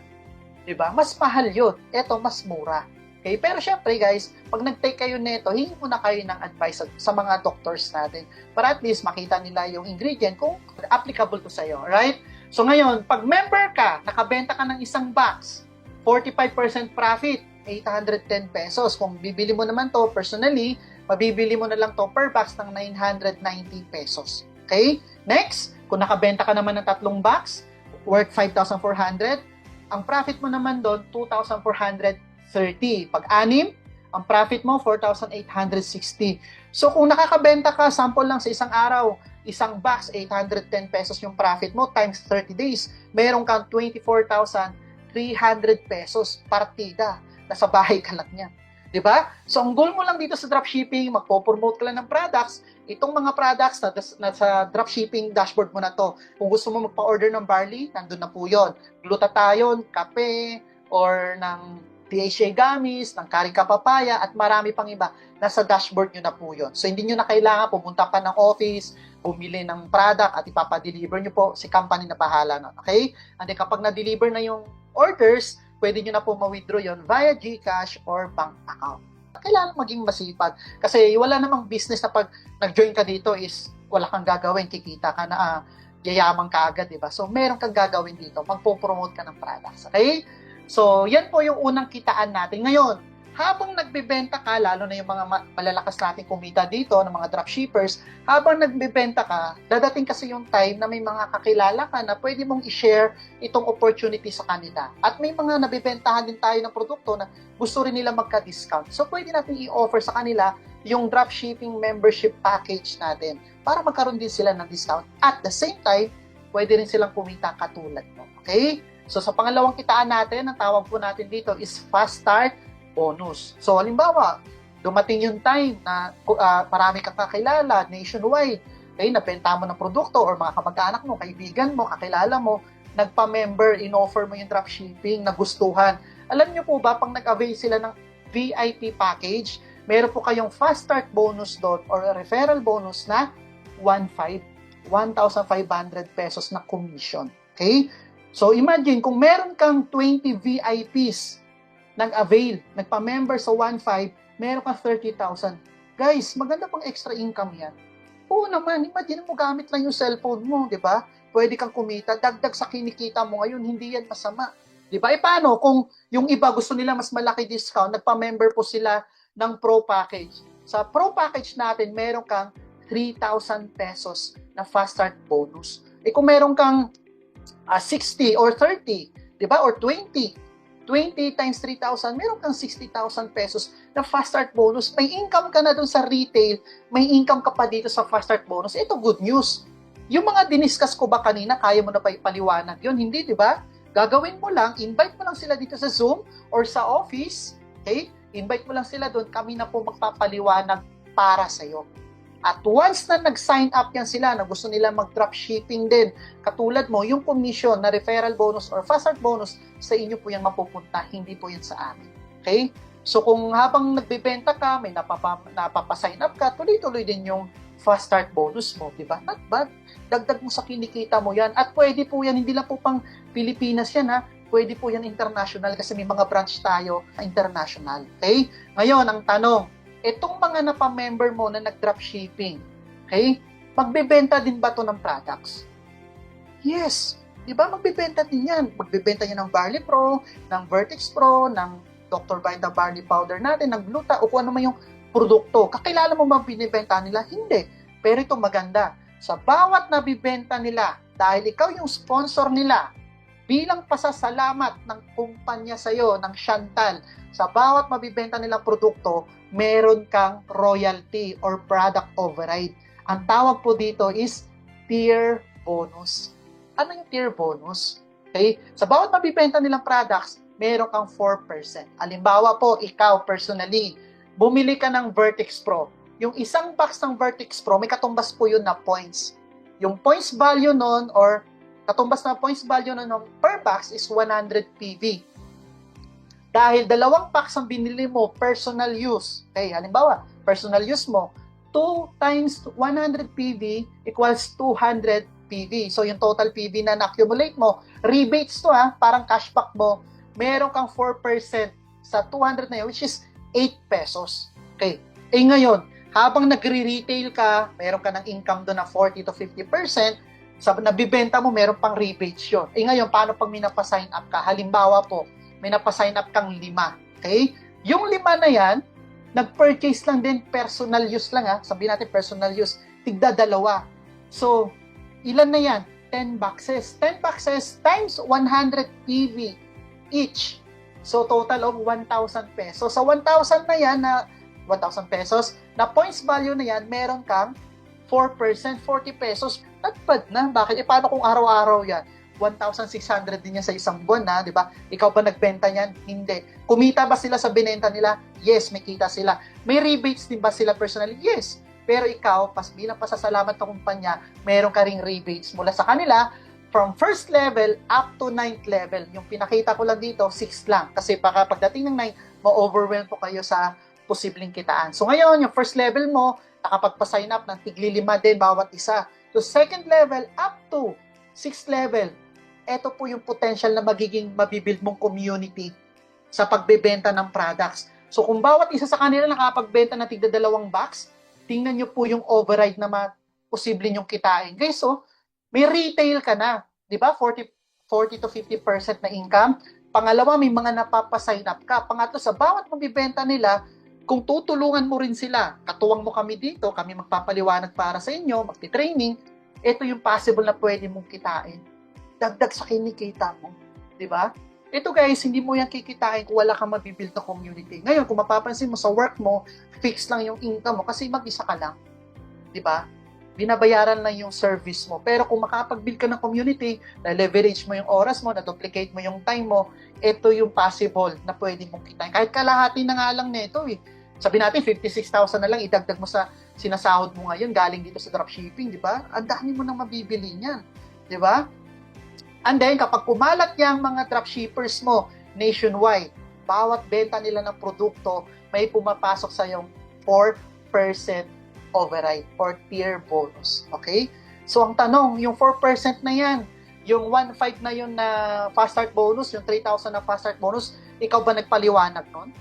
Diba? Mas mahal yun. Ito, mas mura. Okay? Pero syempre guys, pag nag-take kayo nito, hingi muna kayo ng advice sa mga doctors natin para at least makita nila yung ingredient kung applicable to sa'yo. Right? So ngayon, pag member ka, nakabenta ka ng isang box, 45% profit, 810 pesos. Kung bibili mo naman to personally, mabibili mo na lang to per box ng 990 pesos. Okay? Next, kung nakabenta ka naman ng 3 box, worth 5,400, ang profit mo naman doon, 2,430. Pag 6, ang profit mo, 4,860. So, kung nakakabenta ka, sample lang sa isang araw, isang box, 810 pesos yung profit mo, times 30 days, meron kang 24,300 pesos partida. Nasa bahay ka lang yan. Diba? So, ang goal mo lang dito sa dropshipping, magpo-promote ka lang ng products, itong mga products na sa dropshipping dashboard mo na to. Kung gusto mo magpa-order ng barley, nandun na po yun. Glutathione, kape, or ng DHA gummies, ng Carica papaya, at marami pang iba. Nasa dashboard nyo na po yun. So, hindi nyo na kailangan pumunta pa ng office, bumili ng product at ipapadeliver nyo po. Si company na bahala nun. Okay? And then, kapag na-deliver na yung orders, pwede nyo na po ma-withdraw yun via GCash or bank account. Kailangan maging masipag. Kasi wala namang business na pag nag-join ka dito is wala kang gagawin, kikita ka na yayaman ka agad, diba? So, meron kang gagawin dito. Magpo-promote ka ng products. Okay? So, yan po yung unang kitaan natin. Ngayon, habang nagbebenta ka, lalo na yung mga malalakas nating kumita dito, ng mga dropshippers, habang nagbebenta ka, dadating kasi yung time na may mga kakilala ka na pwede mong i-share itong opportunity sa kanila. At may mga nabibentahan din tayo ng produkto na gusto rin nila magka-discount. So, pwede natin i-offer sa kanila yung dropshipping membership package natin para magkaroon din sila ng discount. At the same time, pwede rin silang kumita katulad mo. Okay? So, sa pangalawang kitaan natin, ang tawag po natin dito is Fast Start Bonus. So, halimbawa, dumating yung time na marami kang kakilala nationwide, okay, nabenta mo ng produkto or mga kamag-anak mo, kaibigan mo, kakilala mo, nagpa-member, in-offer mo yung dropshipping, nagustuhan. Alam niyo po ba, pang nag-avail sila ng VIP package, meron po kayong Fast Start Bonus doon or referral bonus na 1,500 pesos na commission. Okay? So, imagine, kung meron kang 20 VIPs nag-avail, nagpa-member sa 1,500, meron kang 30,000. Guys, maganda pang extra income yan. Oo naman, imagine mo gamit lang yung cellphone mo, di ba? Pwede kang kumita, dagdag sa kinikita mo ngayon, hindi yan masama. Di ba? E paano kung yung iba gusto nila mas malaki discount, nagpa-member po sila ng Pro Package. Sa Pro Package natin, meron kang 3,000 pesos na Fast Start Bonus. E kung meron kang 60 or 30, di ba? Or 20 times 3,000, meron kang 60,000 pesos na Fast Start Bonus. May income ka na dun sa retail, may income ka pa dito sa Fast Start Bonus. Ito, good news. Yung mga diniscuss ko ba kanina, kaya mo na pa ipaliwanag yun? Hindi, di ba? Gagawin mo lang, invite mo lang sila dito sa Zoom or sa office, okay? Invite mo lang sila doon, kami na po magpapaliwanag para sa'yo. At once na nag-sign up yan sila, na gusto nila mag-dropshipping din, katulad mo, yung commission na referral bonus or fast start bonus, sa inyo po yan mapupunta, hindi po yan sa amin. Okay? So kung habang nagbebenta ka, may napapasign up ka, tuloy-tuloy din yung fast start bonus mo, di ba? Not bad. Dagdag mo sa kinikita mo yan. At pwede po yan, hindi lang po pang Pilipinas yan ha, pwede po yan international kasi may mga branch tayo international. Okay? Ngayon, ang tanong, itong mga napamember mo na nag-dropshipping, okay, magbebenta din ba to ng products? Yes. Di ba? Magbebenta din yan. Magbebenta yan ng Barley Pro, ng Vertex Pro, ng Dr. Vita Barley Powder natin, ng Gluta, o kung ano man yung produkto. Kakilala mo ba binibenta nila? Hindi. Pero ito maganda. Sa bawat nabibenta nila, dahil ikaw yung sponsor nila, bilang pasasalamat ng kumpanya sa'yo, ng Chantal, sa bawat mabibenta nilang produkto, meron kang royalty or product override. Ang tawag po dito is tier bonus. Ano yung tier bonus? Okay? Sa bawat mabibenta nilang products, meron kang 4%. Halimbawa po, ikaw personally, bumili ka ng Vertex Pro. Yung isang box ng Vertex Pro, may katumbas po yun na points. Yung points value nun or katumbas na points value nun per box is 100 PV. Dahil dalawang packs ang binili mo, personal use. Okay, halimbawa, personal use mo, 2 times 100 PV equals 200 PV. So, yung total PV na na-accumulate mo, rebates to parang cashback mo, meron kang 4% sa 200 na yun, which is 8 pesos. Okay. Eh ngayon, habang nagre-retail ka, meron ka ng income doon na 40 to 50%, sa nabibenta mo, meron pang rebates yun. Eh ngayon, paano pag may napasign up ka? Halimbawa po, may napasign up kang 5. Okay? Yung 5 na yan, nag-purchase lang din, personal use lang sabihin natin personal use, tigda 2. So, ilan na yan? 10 boxes. 10 boxes times 100 PV each. So, total of 1,000 pesos. Sa 1,000 na yan, na 1,000 pesos, na points value na yan, meron kang 4%, 40 pesos. Not bad na. Bakit? Paano kung araw-araw yan? 1,600 din yan sa isang buwan, di ba? Ikaw ba nagbenta niyan? Hindi. Kumita ba sila sa binenta nila? Yes, may kita sila. May rebates din ba sila personally? Yes. Pero ikaw, bilang pasasalamat ng kumpanya, meron ka ring rebates mula sa kanila from first level up to 9th level. Yung pinakita ko lang dito, 6 lang. Kasi baka pagdating ng 9, ma-overwhelm po kayo sa posibleng kitaan. So ngayon, yung first level mo, nakapagpa-sign up ng tigli-5 din bawat isa. So second level up to 6th level, ito po yung potential na magiging mabibuild mong community sa pagbebenta ng products. So kung bawat isa sa kanila nakapagbenta ng tigda 2 box, tingnan nyo po yung override na posible nyong kitain. Guys, so, may retail ka na, di ba? 40 to 50% na income. Pangalawa, may mga napapasign up ka. Pangatlo, sa bawat mabibenta nila, kung tutulungan mo rin sila, katuwang mo kami dito, kami magpapaliwanag para sa inyo, magti-training, ito yung possible na pwede mong kitain. Dagdag sa kinikita mo. Di ba? Ito guys, hindi mo yan kikitain kung wala kang mabibuild na community. Ngayon, kung mapapansin mo sa work mo, fix lang yung income mo kasi mag-isa ka lang. Di ba? Binabayaran lang yung service mo. Pero kung makapag-build ka ng community, na-leverage mo yung oras mo, na-duplicate mo yung time mo, ito yung possible na pwede mong kitain. Kahit kalahati na nga lang nito eh. Sabi natin, 56,000 na lang, idagdag mo sa sinasahod mo ngayon, galing dito sa dropshipping, di ba? Ang dami mo nang mabibili niyan. Di ba? And then, kapag kumalat yung mga dropshippers mo nationwide, bawat benta nila ng produkto, may pumapasok sa yung 4% override or tier bonus. Okay? So, ang tanong, yung 4% na yan, yung 1.5 na yun na fast start bonus, yung 3,000 na fast start bonus, ikaw ba nagpaliwanag nun?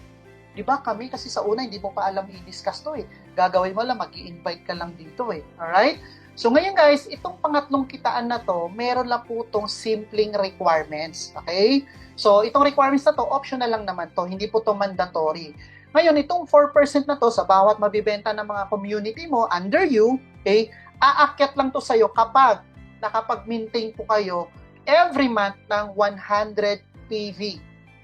Di ba kami kasi sa una, hindi mo pa alam i-discuss to eh. Gagawin mo lang, mag-i-invite ka lang dito eh. Alright? So ngayon guys, itong pangatlong kitaan na to, meron lang po itong simpleng requirements. Okay? So itong requirements na to, optional lang naman to. Hindi po to mandatory. Ngayon, itong 4% na to sa bawat mabibenta ng mga community mo under you, okay, aakyat lang to sa'yo kapag nakapag-maintain po kayo every month ng 100 PV.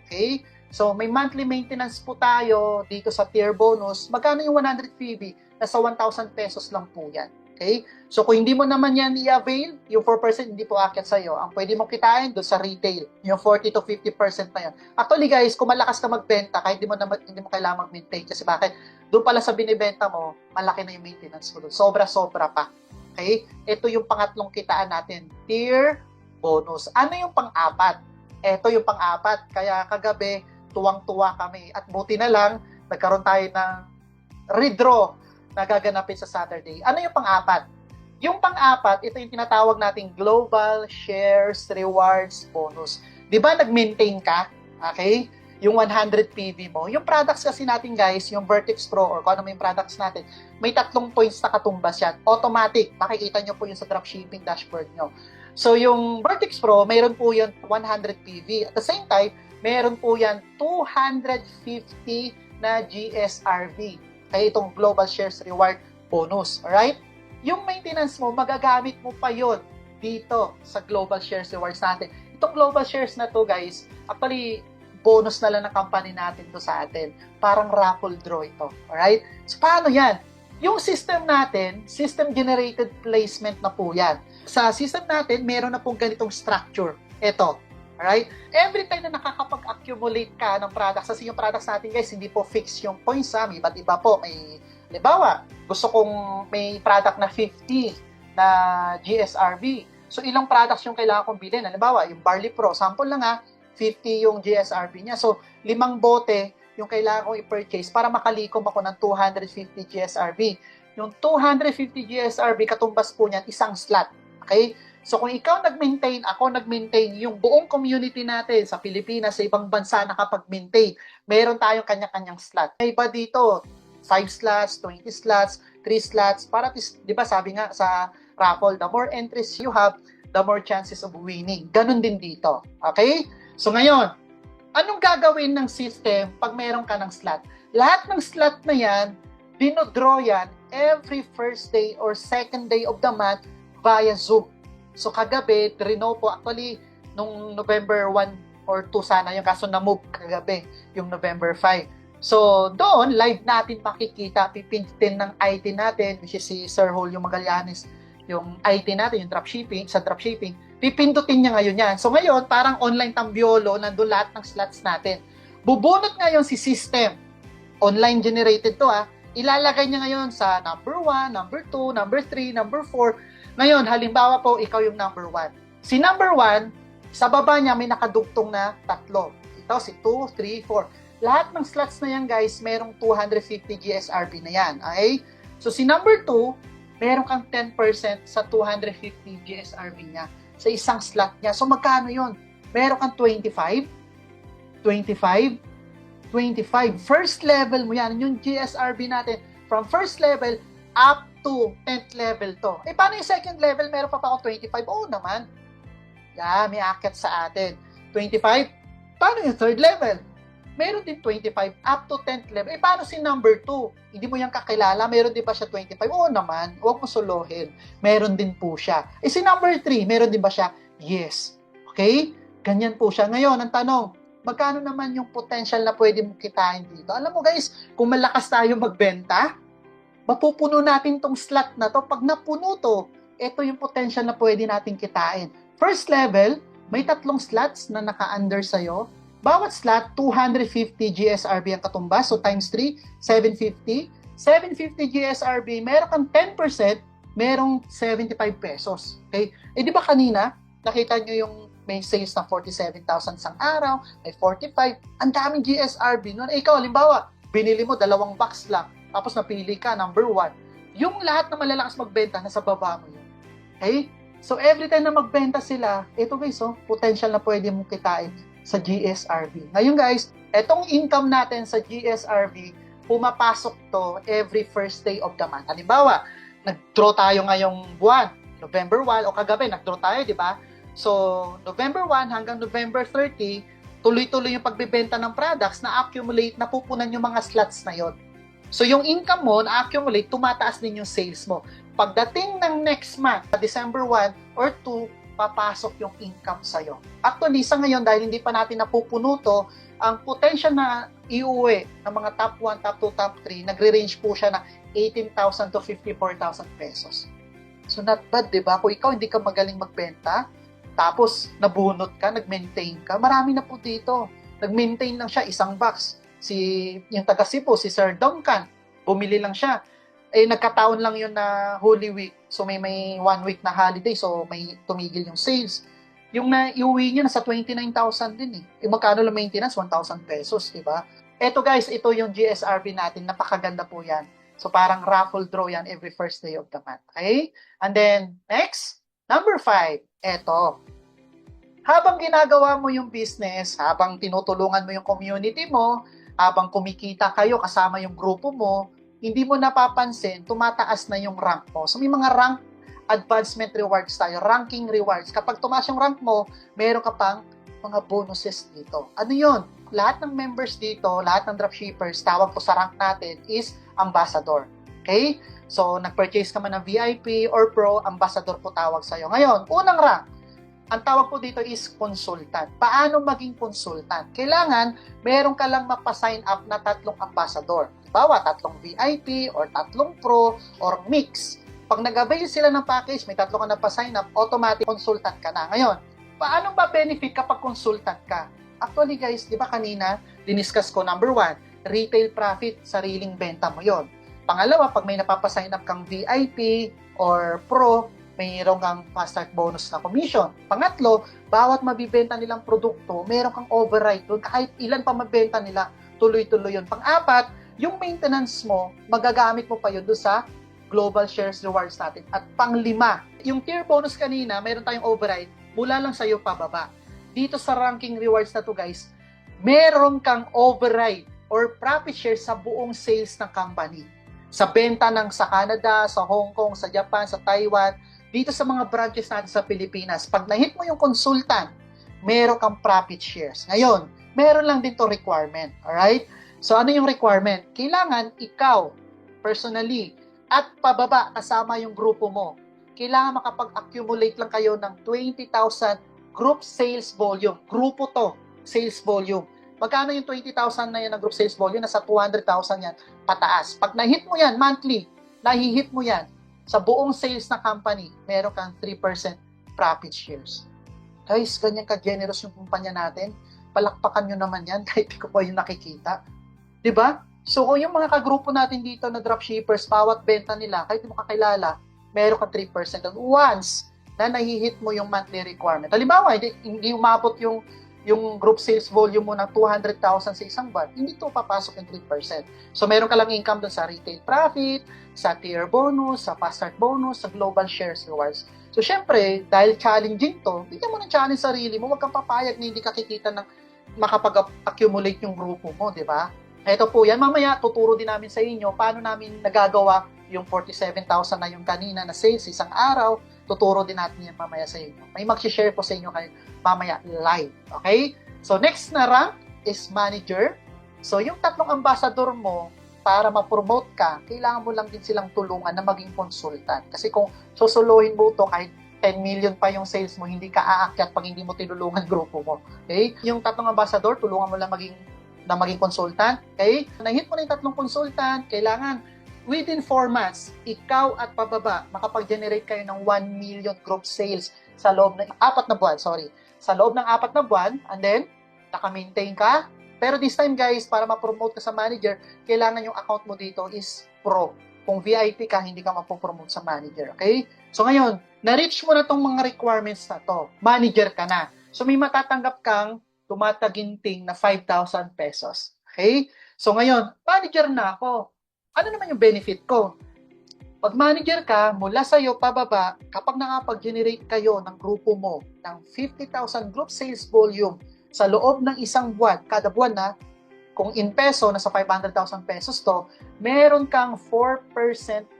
Okay? So, may monthly maintenance po tayo dito sa tier bonus. Magkano yung 100 PV? Nasa 1,000 pesos lang po yan. Okay? So, kung hindi mo naman yan i-avail, yung 4% hindi po aakyat sa'yo. Ang pwede mong kitain doon sa retail, yung 40 to 50% na yan. Actually guys, kung malakas ka magbenta, kahit hindi mo kailangan mag-maintain. Kasi bakit? Doon pala sa binibenta mo, malaki na yung maintenance mo doon. Sobra-sobra pa. Okay? Ito yung pangatlong kitaan natin. Tier bonus. Ano yung pang-apat? Ito yung pang-apat. Kaya kagabi, tuwang-tuwa kami. At buti na lang, nagkaroon tayo ng redraw na gaganapin sa Saturday. Ano yung pang-apat? Yung pang-apat, ito yung tinatawag nating Global Shares Rewards Bonus. Di ba nag-maintain ka? Okay? Yung 100 PV mo. Yung products kasi natin guys, yung Vertex Pro or kung ano yung products natin, may 3 points na katumbas yan. Automatic. Makikita nyo po yung sa dropshipping dashboard nyo. So yung Vertex Pro, mayroon po yun 100 PV. At the same time, mayroon po yan 250 na GSRV. Kaya itong Global Shares Reward Bonus. Alright? Yung maintenance mo, magagamit mo pa yon dito sa Global Shares Rewards natin. Itong Global Shares na to guys, actually, bonus na lang ng company natin to sa atin. Parang raffle draw ito. Alright? So, paano yan? Yung system natin, system-generated placement na po yan. Sa system natin, meron na pong ganitong structure. Ito. Alright? Every time na nakakapag-accumulate ka ng products, kasi yung products natin guys, hindi po fix yung points ha. May iba't iba po. May, halimbawa, gusto kong may product na 50 na GSRV. So, ilang products yung kailangan kong bilhin. Halimbawa, yung Barley Pro, sample lang ha, 50 yung GSRV niya. So, 5 bote yung kailangan kong i-purchase para makalikom ako ng 250 GSRV. Yung 250 GSRV, katumbas po niyan, isang slot. Okay? So, kung ikaw nag-maintain, ako nag-maintain, yung buong community natin sa Pilipinas, sa ibang bansa nakapag-maintain, meron tayong kanya-kanyang slot. May iba dito, 5 slots, 20 slots, 3 slots, para, di ba sabi nga sa raffle, the more entries you have, the more chances of winning. Ganun din dito. Okay? So, ngayon, anong gagawin ng system pag meron ka ng slot? Lahat ng slot na yan, dinodraw yan every first day or second day of the month via Zoom. So, kagabi, trino po, actually, nung November 1 or 2 sana, yung kaso na-move kagabi, yung November 5. So, doon, live natin makikita, pipindutin ng IT natin, which is si Sir Julio Magallanes, yung IT natin, yung dropshipping, sa dropshipping, pipindutin niya ngayon yan. So, ngayon, parang online tambiolo, nandun lahat ng slots natin. Bubunot ngayon si system. Online generated to, ilalagay niya ngayon sa number 1, number 2, number 3, number 4. Ngayon, halimbawa po, ikaw yung number 1. Si number 1, sa baba niya may nakadugtong na tatlo. Ito si 2, 3, 4. Lahat ng slots na yan guys, merong 250 GSRB na yan. Okay? So si number 2, meron kang 10% sa 250 GSRB niya sa isang slot niya. So magkano yon? Meron kang 25, 25, 25. First level mo yan. Yung GSRB natin, from first level up to 10th level to. Eh, paano yung second level? Meron pa ako 25? Oo naman. Yeah, may akit sa atin. 25? Paano yung third level? Meron din 25 up to 10th level. Eh, paano si number 2? Hindi mo yan kakilala. Meron din ba siya 25? Oo naman. Huwag mo suluhin. Meron din po siya. Eh, si number 3, meron din ba siya? Yes. Okay? Ganyan po siya. Ngayon, ang tanong, magkano naman yung potential na pwede mong kitain dito? Alam mo guys, kung malakas tayo magbenta, mapupuno natin tong slot na to. Pag napuno to, ito yung potential na pwede natin kitain. First level, may 3 slots na naka-under sa'yo. Bawat slot, 250 GSRB ang katumbas. So times 3, 750. 750 GSRB, meron kang 10%, merong 75 pesos. Okay? Eh di ba kanina, nakita nyo yung may sales na 47,000 isang araw, may 45, ang daming GSRB nun. Eh ikaw, halimbawa, binili mo 2 box lang, tapos napili ka, number 1. Yung lahat na malalakas magbenta, nasa baba mo yun. Okay? So, every time na magbenta sila, ito guys, potential na pwede mong kitain sa GSRB. Ngayon guys, etong income natin sa GSRB, pumapasok to every first day of the month. Halimbawa, nag-draw tayo ngayong buwan, November 1, o kagabi, nag-draw tayo, di ba? So, November 1 hanggang November 30, tuloy-tuloy yung pagbebenta ng products na accumulate, napupunan yung mga slots na yon. So, yung income mo na-accumulate, tumataas din yung sales mo. Pagdating ng next month, December 1 or 2, papasok yung income sa'yo. Actually, sa ngayon, dahil hindi pa natin napupuno to, ang potential na iuwi ng mga top 1, top 2, top 3, nagre-range po siya na 18,000 to 54,000 pesos. So, not bad, di ba? Kung ikaw hindi ka magaling magbenta, tapos nabunot ka, nag-maintain ka, marami na po dito. Nag-maintain lang siya, 1 box. Yung taga Cebu, si Sir Duncan, bumili lang siya. Eh, nagkataon lang yun na Holy Week. So, may 1 week na holiday. So, may tumigil yung sales. Yung na-iuwi niya, nasa 29,000 din eh. E, magkano lang maintenance? 1,000 pesos, di ba? Eto guys, ito yung GSRB natin. Napakaganda po yan. So, parang raffle draw yan every first day of the month. Okay? And then, next, number 5. Eto. Habang ginagawa mo yung business, habang tinutulungan mo yung community mo, habang kumikita kayo kasama yung grupo mo, hindi mo napapansin, tumataas na yung rank mo. So may mga rank advancement rewards tayo, ranking rewards. Kapag tumaas yung rank mo, meron ka pang mga bonuses dito. Ano yun? Lahat ng members dito, lahat ng dropshippers, tawag po sa rank natin is ambassador. Okay? So, nag-purchase ka man ng VIP or Pro, ambassador po tawag sa'yo. Ngayon, unang rank, ang tawag po dito is consultant. Paano maging consultant? Kailangan, meron ka lang mapasign up na 3 ambassador. Bawa, 3 VIP or 3 Pro or mix. Pag nag-avail sila ng package, may 3 ka na pa-sign up, automatic consultant ka na. Ngayon, paano ba benefit kapag consultant ka? Actually guys, di ba kanina, diniscuss ko number 1, retail profit, sariling benta mo yon. Pangalawa, pag may napapasign up kang VIP or Pro, mayroon kang fast start bonus na commission. Pangatlo, bawat mabibenta nilang produkto, meron kang override doon. Kahit ilan pa mabenta nila, tuloy-tuloy yun. Pang-apat, yung maintenance mo, magagamit mo pa yun doon sa global shares rewards natin. At pang-5, yung tier bonus kanina, meron tayong override, mula lang sa'yo pababa. Dito sa ranking rewards na to guys, meron kang override or profit share sa buong sales ng company. Sa benta ng sa Canada, sa Hong Kong, sa Japan, sa Taiwan, dito sa mga branches natin sa Pilipinas, pag na-hit mo yung consultant, meron kang profit shares. Ngayon, meron lang din to requirement. Alright? So, ano yung requirement? Kailangan ikaw, personally, at pababa kasama yung grupo mo, kailangan makapag-accumulate lang kayo ng 20,000 group sales volume. Grupo to, sales volume. Magkano yung 20,000 na yan na group sales volume? Nasa 200,000 yan, pataas. Pag na-hit mo yan, monthly, nahi-hit mo yan, sa buong sales na company, meron kang 3% profit shares. Guys, ganyan ka-generous yung kumpanya natin. Palakpakan nyo naman yan kahit di ko pa yung nakikita. Diba? So, kung yung mga kagrupo natin dito na dropshippers, bawat benta nila, kahit di mo kakilala, meron kang 3%. And once na nahihit mo yung monthly requirement. Halimbawa, hindi umabot yung group sales volume mo ng 200,000 sa isang buwan, hindi to papasok yung 3%. So, meron ka lang income dun sa retail profit, sa tier bonus, sa fast start bonus, sa global shares rewards. So, syempre, dahil challenging to, bigyan mo ng challenge sarili mo, huwag kang papayag na hindi ka kikita ng makapag-accumulate yung grupo mo, di ba? Ito po yan. Mamaya, tuturo din namin sa inyo paano namin nagagawa yung 47,000 na yung kanina na sales isang araw. Tuturo din natin yan mamaya sa inyo. May mag-share po sa inyo kayo mamaya live. Okay? So, next na rank is manager. So, yung tatlong ambassador mo, para ma-promote ka, kailangan mo lang din silang tulungan na maging consultant. Kasi kung susuluhin mo to kahit 10 million pa yung sales mo, hindi ka aakyat pag hindi mo tinulungan grupo mo. Okay? Yung tatlong ambassador, tulungan mo lang maging consultant. Okay? Nahit mo na yung tatlong consultant, kailangan within 4 months, ikaw at pababa, makapag-generate kayo ng 1 million group sales sa loob ng 4 na buwan, sa loob ng 4 na buwan, and then, naka-maintain ka. Pero this time guys, para ma-promote ka sa manager, kailangan yung account mo dito is pro. Kung VIP ka, hindi ka mapopromote sa manager. Okay? So ngayon, na-reach mo na tong mga requirements na to. Manager ka na. So may matatanggap kang tumataginting na 5,000 pesos. Okay? So ngayon, manager na ako. Ano naman yung benefit ko? Pag manager ka, mula sa'yo pababa, kapag nakapag-generate kayo ng grupo mo ng 50,000 group sales volume sa loob ng isang buwan, kada buwan na, kung in peso, nasa 500,000 pesos to, meron kang 4%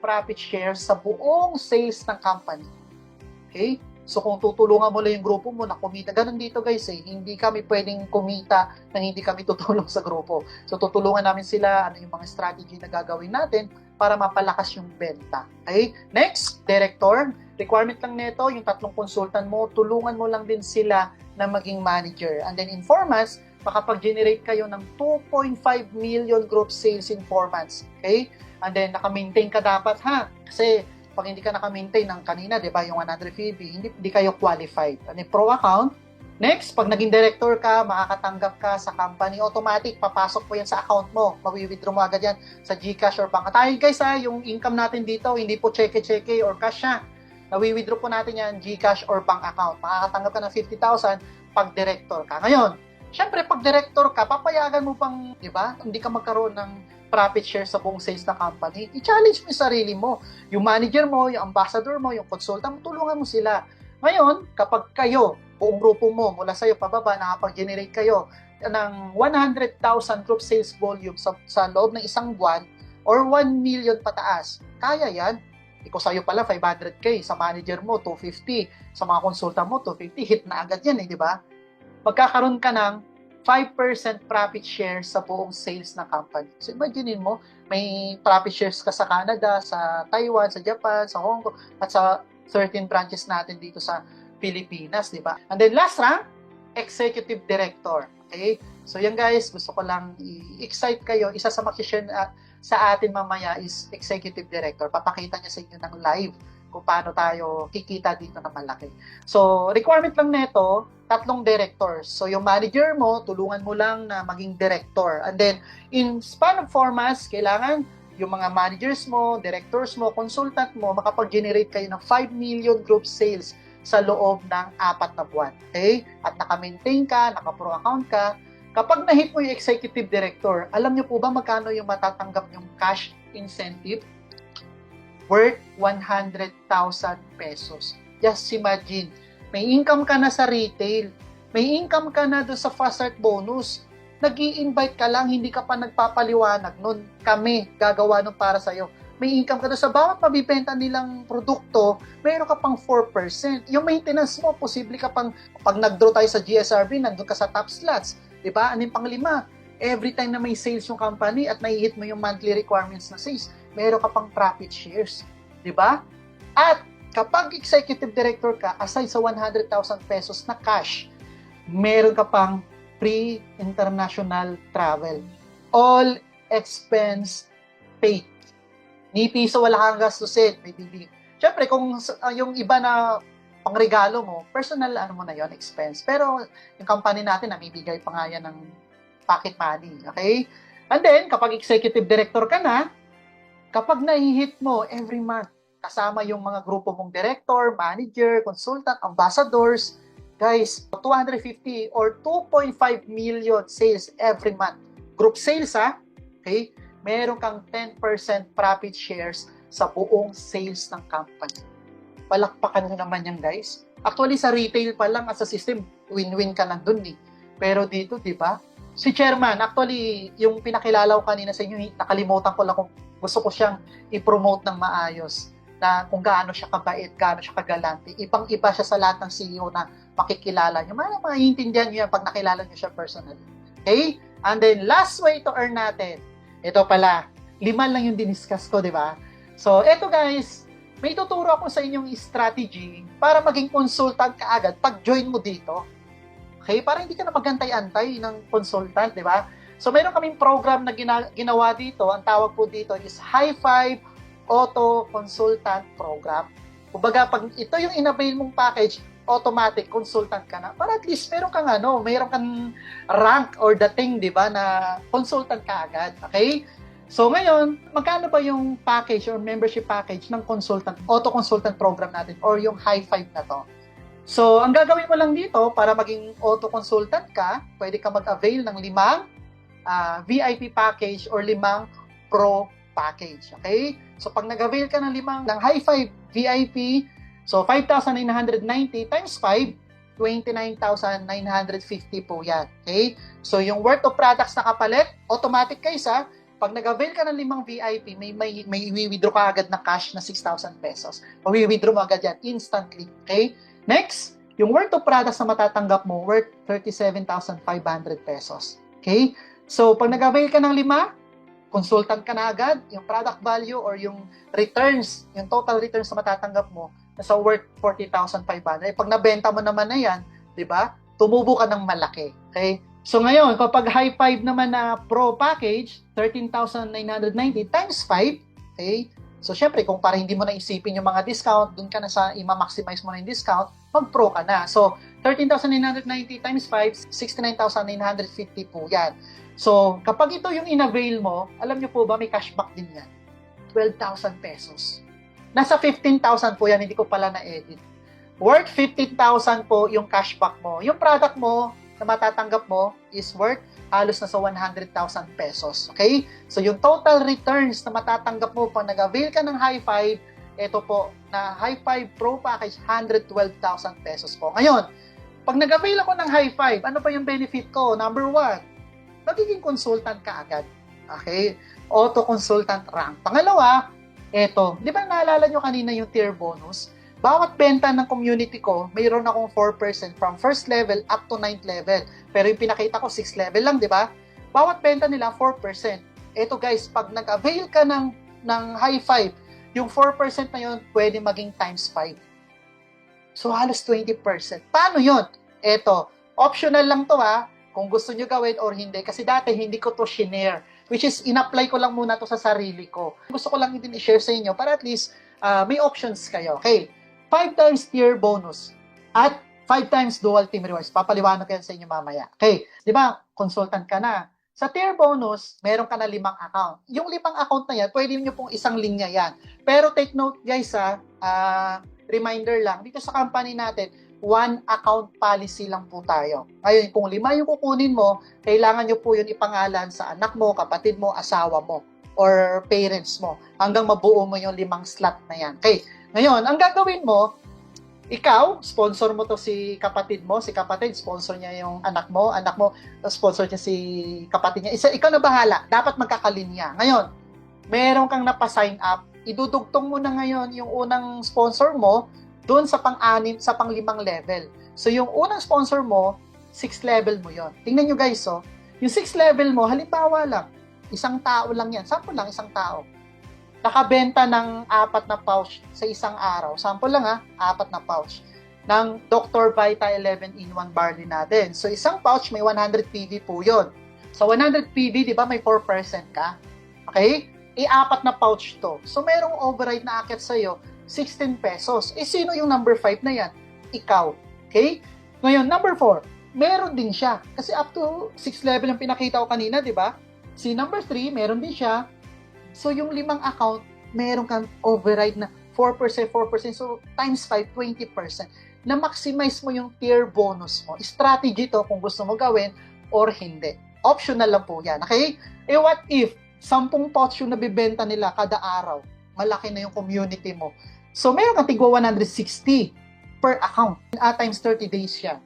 profit share sa buong sales ng company. Okay? So kung tutulungan mo lang yung grupo mo na kumita, ganun dito guys hindi kami pwedeng kumita nang hindi kami tutulong sa grupo. So tutulungan namin sila, ano yung mga strategy na gagawin natin para mapalakas yung benta. Okay? Next, director. Requirement lang nito, yung tatlong consultant mo, tulungan mo lang din sila na maging manager. And then in 4 months, makapag-generate kayo ng 2.5 million group sales in 4 months. Okay? And then naka-maintain ka dapat ha. Kasi pag hindi ka naka-maintain ng kanina, di ba, yung 150, hindi kayo qualified. And then pro account. Next, pag naging director ka, makakatanggap ka sa company, automatic, papasok po yan sa account mo. Mawi-withdraw mo agad yan sa GCash or bank. At ayun guys yung income natin dito, hindi po cheque-cheque or cash ha. Nawi-withdraw po natin yan GCash or bank account. Makakatanggap ka ng 50,000 pag director ka. Ngayon, syempre pag director ka, papayagan mo pang, di ba, hindi ka magkaroon ng profit share sa buong sales na company. I-challenge mo yung sarili mo. Yung manager mo, yung ambassador mo, yung consultant mo, tulungan mo sila. Ngayon, kapag kayo, buong grupo mo, mula sa'yo pababa, nakapag-generate kayo ng 100,000 group sales volume sa loob ng isang buwan or 1 million pataas, kaya yan. Ikaw sa'yo pala 500k, sa manager mo 250, sa mga konsulta mo 250, hit na agad yan di ba? Magkakaroon ka ng 5% profit share sa buong sales ng company. So imagine mo, may profit shares ka sa Canada, sa Taiwan, sa Japan, sa Hong Kong, at sa 13 branches natin dito sa Pilipinas, di ba? And then last rank, executive director. Okay? So yan guys, gusto ko lang i-excite kayo. Isa sa makishare sa atin mamaya is executive director. Papakita niya sa inyo ng live kung paano tayo kikita dito na malaki. So, requirement lang nito, 3 directors. So, yung manager mo, tulungan mo lang na maging director. And then, in span of 4 months, kailangan yung mga managers mo, directors mo, consultant mo, makapag-generate kayo ng 5 million group sales sa loob ng 4 na buwan. Okay? At naka-maintain ka, naka-pro account ka. Kapag na-hit mo yung executive director, alam niyo po ba magkano yung matatanggap yung cash incentive? Worth 100,000 pesos. Just imagine, may income ka na sa retail, may income ka na doon sa fast start bonus, nag-i-invite ka lang, hindi ka pa nagpapaliwanag nun, kami gagawa nun para sa'yo. May income ka doon sa bawat mabibenta nilang produkto, mayroon ka pang 4%. Yung maintenance mo, posible ka pang, pag nag-draw tayo sa GSRB, nandun ka sa top slots. Diba? Ano yung pang-5? Every time na may sales yung company at nai-hit mo yung monthly requirements na sales, meron ka pang profit shares. Diba? At kapag executive director ka, aside sa 100,000 pesos na cash, meron ka pang free international travel. All expense paid. Ni piso wala kang gastusin. May bibig. Siyempre, kung yung iba na pangregalo mo, personal mo na yon expense. Pero yung company natin, namibigay pa nga yan ng pocket money. Okay? And then, kapag executive director ka na, kapag nai-hit mo every month, kasama yung mga grupo mong director, manager, consultant, ambassadors. Guys, 250 or 2.5 million sales every month. Group sales okay? Meron kang 10% profit shares sa buong sales ng company. Palakpakan nyo naman yan, guys. Actually, sa retail pa lang, as a system, win-win ka lang dun eh. Pero dito, di ba? Si Chairman, actually, yung pinakilala ko kanina sa inyo, nakalimutan ko lang kung gusto ko siyang i-promote ng maayos na kung gaano siya kabait, gaano siya kagalante. Ibang-iba siya sa lahat ng CEO na makikilala nyo. Maiintindihan nyo yan pag nakilala nyo siya personally. Okay? And then, last way to earn natin. Ito pala, 5 lang yung diniscuss ko, di ba? So, ito guys, may tuturo ako sa inyong strategy para maging consultant ka agad pag join mo dito. Okay? Para hindi ka na magantay-antay ng consultant, di ba? So, meron kaming program na ginawa dito. Ang tawag po dito is High Five Auto Consultant Program. Kumbaga, pag ito yung in-avail mong package, automatic consultant ka na. Para at least meron kang rank or dating, di ba, na consultant ka agad. Okay? So, ngayon, magkano ba yung package or membership package ng consultant, auto consultant program natin or yung High Five na to? So, ang gagawin mo lang dito para maging auto consultant ka, pwede ka mag-avail ng 5 VIP package or 5 Pro package. Okay? So, pag nag-avail ka ng 5 ng High Five VIP, so 5,990 times 5, 29,950 po yan. Okay? So, yung worth of products na kapalit, automatic guys pag nag-avail ka ng 5 VIP, may i-withdraw ka agad na cash na 6,000 pesos. I-withdraw mo agad yan instantly. Okay? Next, yung worth of products na matatanggap mo, worth 37,500 pesos. Okay? So, pag nag-avail ka ng 5, consultant ka na agad, yung product value or yung returns, yung total returns na matatanggap mo, nasa worth 40,500. Pag nabenta mo naman na yan, di ba? Tumubo ka ng malaki. Okay? So, ngayon, kapag High Five naman na Pro package, 13,990 times 5, okay? So, syempre, kung para hindi mo na isipin yung mga discount, dun ka na sa i-maximize mo na yung discount, mag-pro ka na. So, 13,990 times 5, 69,950 po yan. So, kapag ito yung in-avail mo, alam nyo po ba, may cashback din yan. 12,000 pesos. Nasa 15,000 po yan, hindi ko pala na-edit. Worth 15,000 po yung cashback mo. Yung product mo na matatanggap mo is worth halos nasa 100,000 pesos. Okay? So, yung total returns na matatanggap mo pag nag-avail ka ng High Five, ito po, na High Five Pro Package, 112,000 pesos po. Ngayon, pag nag-avail ako ng High Five, ano pa yung benefit ko? Number 1, magiging consultant ka agad. Okay? Auto consultant rank. Pangalawa, eto, di ba naalala nyo kanina yung tier bonus? Bawat benta ng community ko, mayroon akong 4% from first level up to 9th level. Pero yung pinakita ko, 6th level lang, di ba? Bawat benta nila, 4%. Eto guys, pag nag-avail ka ng High Five, yung 4% na yun, pwede maging times 5. So, halos 20%. Paano yun? Eto, optional lang to kung gusto nyo gawin or hindi. Kasi dati, hindi ko to shinare. Which is, in-apply ko lang muna to sa sarili ko. Gusto ko lang din i-share sa inyo para at least may options kayo. Okay, 5 times tier bonus at 5 times dual team rewards. Papaliwanag ko yan sa inyo mamaya. Okay, di ba, consultant ka na. Sa tier bonus, meron ka na 5 account. Yung 5 account na yan, pwede nyo pong isang linya yan. Pero take note guys reminder lang, dito sa company natin, 1 account policy lang po tayo. Ngayon, kung 5 yung kukunin mo, kailangan nyo po yun ipangalan sa anak mo, kapatid mo, asawa mo, or parents mo, hanggang mabuo mo yung 5 slot na yan. Okay, ngayon, ang gagawin mo, ikaw, sponsor mo to si kapatid mo, si kapatid, sponsor niya yung anak mo, sponsor niya si kapatid niya. Ikaw na bahala, dapat magkakalinya. Ngayon, meron kang napasign up, idudugtong mo na ngayon yung unang sponsor mo doon sa pang-6, sa pang-5 level. So, yung unang sponsor mo, 6th level mo yon. Tingnan nyo guys, yung 6th level mo, halimbawa lang, isang tao lang yan. Sample lang, isang tao. Nakabenta ng 4 na pouch sa isang araw. Sample lang 4 na pouch ng Dr. Vita 11-in-1 barley natin. So, isang pouch may 100 PV po yun. So, 100 PV, di ba, may 4% ka? Okay? 4 na pouch to. So, merong override na akit sa'yo, 16 pesos. Sino yung number 5 na yan? Ikaw. Okay? Ngayon, number 4, meron din siya. Kasi up to 6 level yung pinakita ko kanina, di ba? Si number 3, meron din siya. So, yung 5 account, meron kang override na 4%, 4%. So, times 5, 20%. Na-maximize mo yung tier bonus mo. Strategy to kung gusto mo gawin or hindi. Optional lang po yan. Okay? Eh, what if 10 pots yung nabibenta nila kada araw? Malaki na yung community mo. So, meron kang tigwa 160 per account. Times 30 days yan.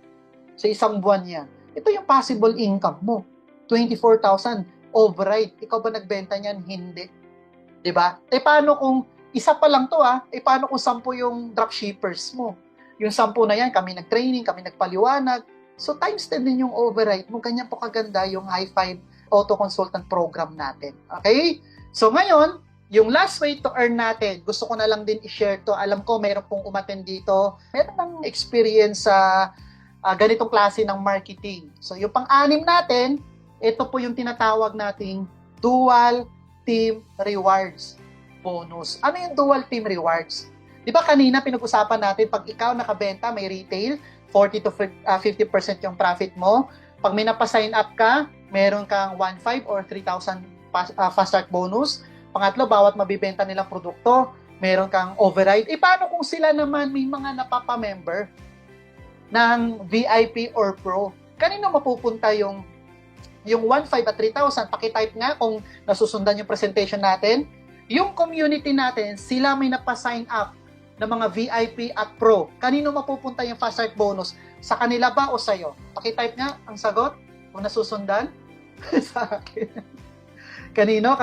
Sa isang buwan yan. Ito yung possible income mo. 24,000 override. Ikaw ba nagbenta niyan? Hindi. Diba? Eh, paano kung isa pa lang to eh, paano kung 10 yung dropshippers mo? Yung 10 na yan, kami nag-training, kami nagpaliwanag. So, times 10 din yung override mo. Ganyan po kaganda yung High Five Auto Consultant Program natin. Okay? So, ngayon, yung last way to earn natin, gusto ko na lang din i-share to. Alam ko, mayroon pong umattend dito. Meron ng experience sa ganitong klase ng marketing. So, yung pang-anim natin, ito po yung tinatawag nating Dual Team Rewards bonus. Ano yung Dual Team Rewards? Di ba kanina pinag-usapan natin, pag ikaw nakabenta, may retail, 40 to 50% yung profit mo. Pag may napasign up ka, meron kang 1,500 or 3,000 fast start bonus. Pangatlo, bawat mabibenta nilang produkto, meron kang override. Eh, paano kung sila naman may mga napapa-member ng VIP or Pro? Kanino mapupunta yung 1,500 at 3,000? Pakitype nga kung nasusundan yung presentation natin. Yung community natin, sila may napasign up ng mga VIP at Pro. Kanino mapupunta yung fast start bonus? Sa kanila ba o sa'yo? Pakitype nga ang sagot kung nasusundan. Sa akin. Kanino?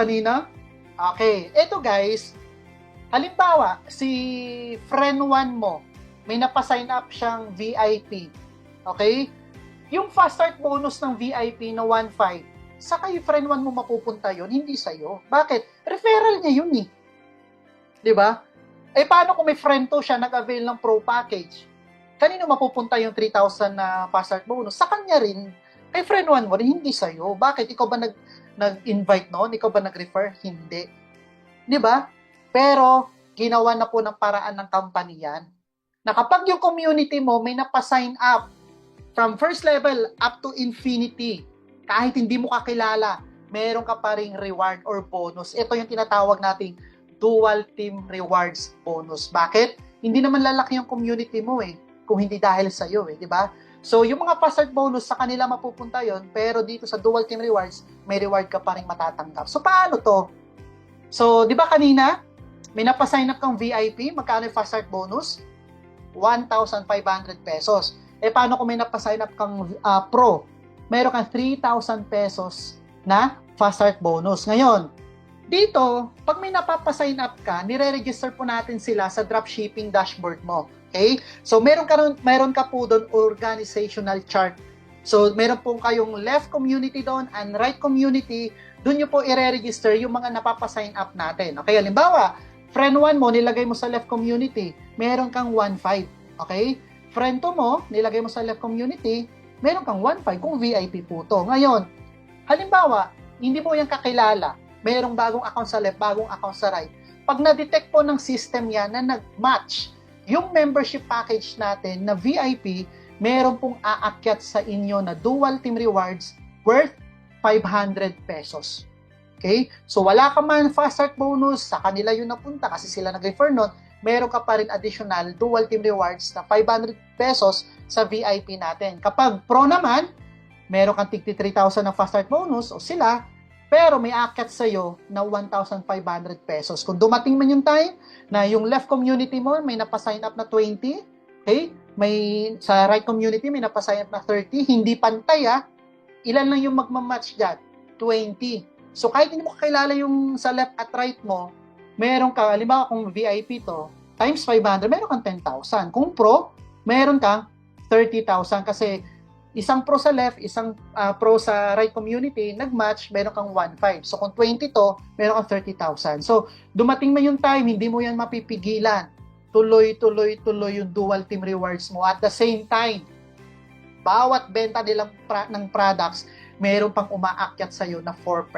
Okay. Ito guys, halimbawa, si friend 1 mo, may napasign up siyang VIP. Okay? Yung fast start bonus ng VIP na 1,500, sa kay friend 1 mo mapupunta yon, hindi sa'yo. Bakit? Referral niya yun eh. Di ba? Eh, paano kung may friend 2 siya nag-avail ng Pro package? Kanino mapupunta yung 3,000 na fast start bonus? Sa kanya rin. Kay friend 1 mo rin, hindi sa'yo. Bakit? Ikaw ba nag-invite noon? Ikaw ba nag-refer? Hindi. Di ba? Pero, ginawa na po ng paraan ng company yan. Na kapag yung community mo may napasign up from first level up to infinity, kahit hindi mo kakilala, meron ka pa ring reward or bonus. Ito yung tinatawag nating Dual Team Rewards bonus. Bakit? Hindi naman lalaki yung community mo kung hindi dahil sa'yo di ba? So, yung mga fast start bonus, sa kanila mapupunta yon, pero dito sa Dual Team Rewards, may reward ka pa rin matatanggap. So, paano to? So, di ba kanina, may napasign up kang VIP, magkano yung fast start bonus? 1,500 pesos. Eh, paano kung may napasign up kang Pro? Meron kang 3,000 pesos na fast start bonus. Ngayon, dito, pag may napapasign up ka, nire-register po natin sila sa dropshipping dashboard mo. Okay? So, meron ka po doon organizational chart. So, meron po kayong left community doon and right community. Doon nyo po i-register yung mga napapasign up natin. Okay? Halimbawa, friend 1 mo, nilagay mo sa left community, meron kang 1,500. Okay? Friend 2 mo, nilagay mo sa left community, meron kang 1,500 kung VIP po to. Ngayon, halimbawa, hindi mo yan kakilala, merong bagong account sa left, bagong account sa right. Pag na-detect po ng system yan na nag-match yung membership package natin na VIP, meron pong aakyat sa inyo na Dual Team Rewards worth 500 pesos. Okay? So, wala ka man fast start bonus, sa kanila yun napunta kasi sila nag-refer nun, meron ka pa rin additional Dual Team Rewards na 500 pesos sa VIP natin. Kapag Pro naman, meron kang tigti 3,000 na fast start bonus o sila, pero may aakyat sa'yo na 1,500 pesos. Kung dumating man yung time na yung left community mo may napasign up na 20, okay? May sa right community may napasign up na 30, hindi pantay ilan lang yung magmamatch dyan? 20. So kahit hindi mo kakilala yung sa left at right mo, meron ka, halimbawa kung VIP to, times 500, meron kang 10,000. Kung Pro, meron kang 30,000 kasi isang Pro sa left, isang Pro sa right community, nag-match, meron kang 1,500. So kung 20 to, meron kang 30,000. So dumating man yung time, hindi mo yan mapipigilan. Tuloy yung Dual Team Rewards mo. At the same time, bawat benta nilang ng products, meron pang umaakyat sa'yo na 4%.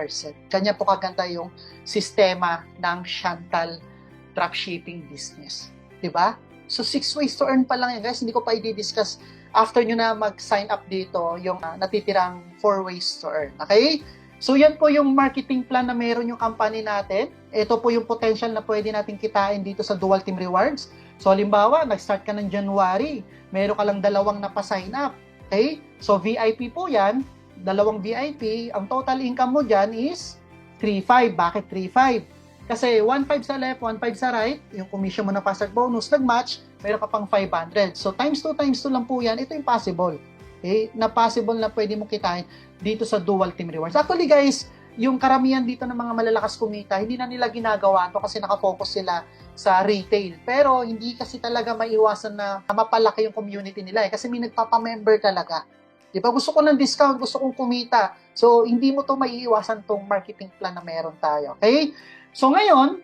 Kanya po kaganda yung sistema ng Chantal dropshipping business. Diba? So, 6 ways to earn pa lang yan, guys. Hindi ko pa i-discuss after nyo na mag-sign up dito yung natitirang 4 ways to earn. Okay? So, yan po yung marketing plan na meron yung company natin. ito po yung potential na pwede natin kitain dito sa Dual Team Rewards. So, halimbawa, nag-start ka ng January, meron ka lang 2 na pa-sign up. Okay? So, VIP po yan, 2 VIP, ang total income mo dyan is 3.5. Bakit 3.5? Kasi 1.5 sa left, 1.5 sa right, yung commission mo na fast start bonus, nag-match, meron ka pang 500. So, times 2 lang po yan, ito yung possible. Okay? Na possible na pwede mo kitain dito sa Dual Team Rewards. Actually, guys, yung karamihan dito ng mga malalakas kumita, hindi na nila ginagawa to kasi nakafocus sila sa retail. Pero hindi kasi talaga maiwasan na mapalaki yung community nila kasi may nagpapamember talaga. Di ba? Gusto ko ng discount, gusto kong kumita. So, hindi mo to maiiwasan tong marketing plan na meron tayo. Okay? So, ngayon,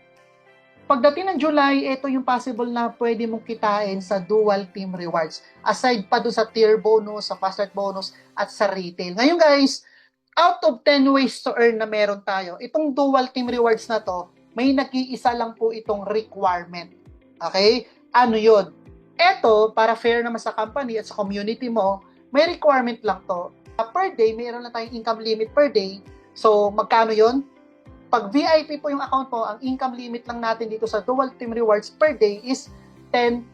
pagdating ng July, ito yung possible na pwede mong kitain sa Dual Team Rewards. Aside pa doon sa tier bonus, sa fast start bonus, at sa retail. Ngayon, guys, out of 10 ways to earn na meron tayo, itong Dual Team Rewards na to, may nag-iisa lang po itong requirement. Okay? Ano yun? Ito, para fair naman sa company at sa community mo, may requirement lang to. Per day, mayroon na tayong income limit per day. So, magkano yun? Pag VIP po yung account mo, ang income limit lang natin dito sa Dual Team Rewards per day is 10,000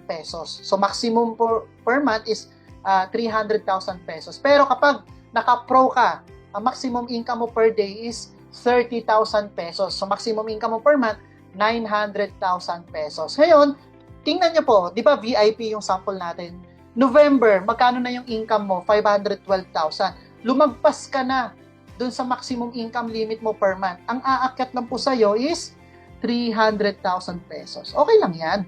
pesos. So, maximum per month is 300,000 pesos. Pero kapag naka-pro ka, ang maximum income mo per day is 30,000 pesos. So, maximum income mo per month, 900,000 pesos. Ngayon, tingnan nyo po, di ba VIP yung sample natin? November, magkano na yung income mo? 512,000. Lumagpas ka na dun sa maximum income limit mo per month. Ang aakyat lang po sa'yo is 300,000 pesos. Okay lang yan.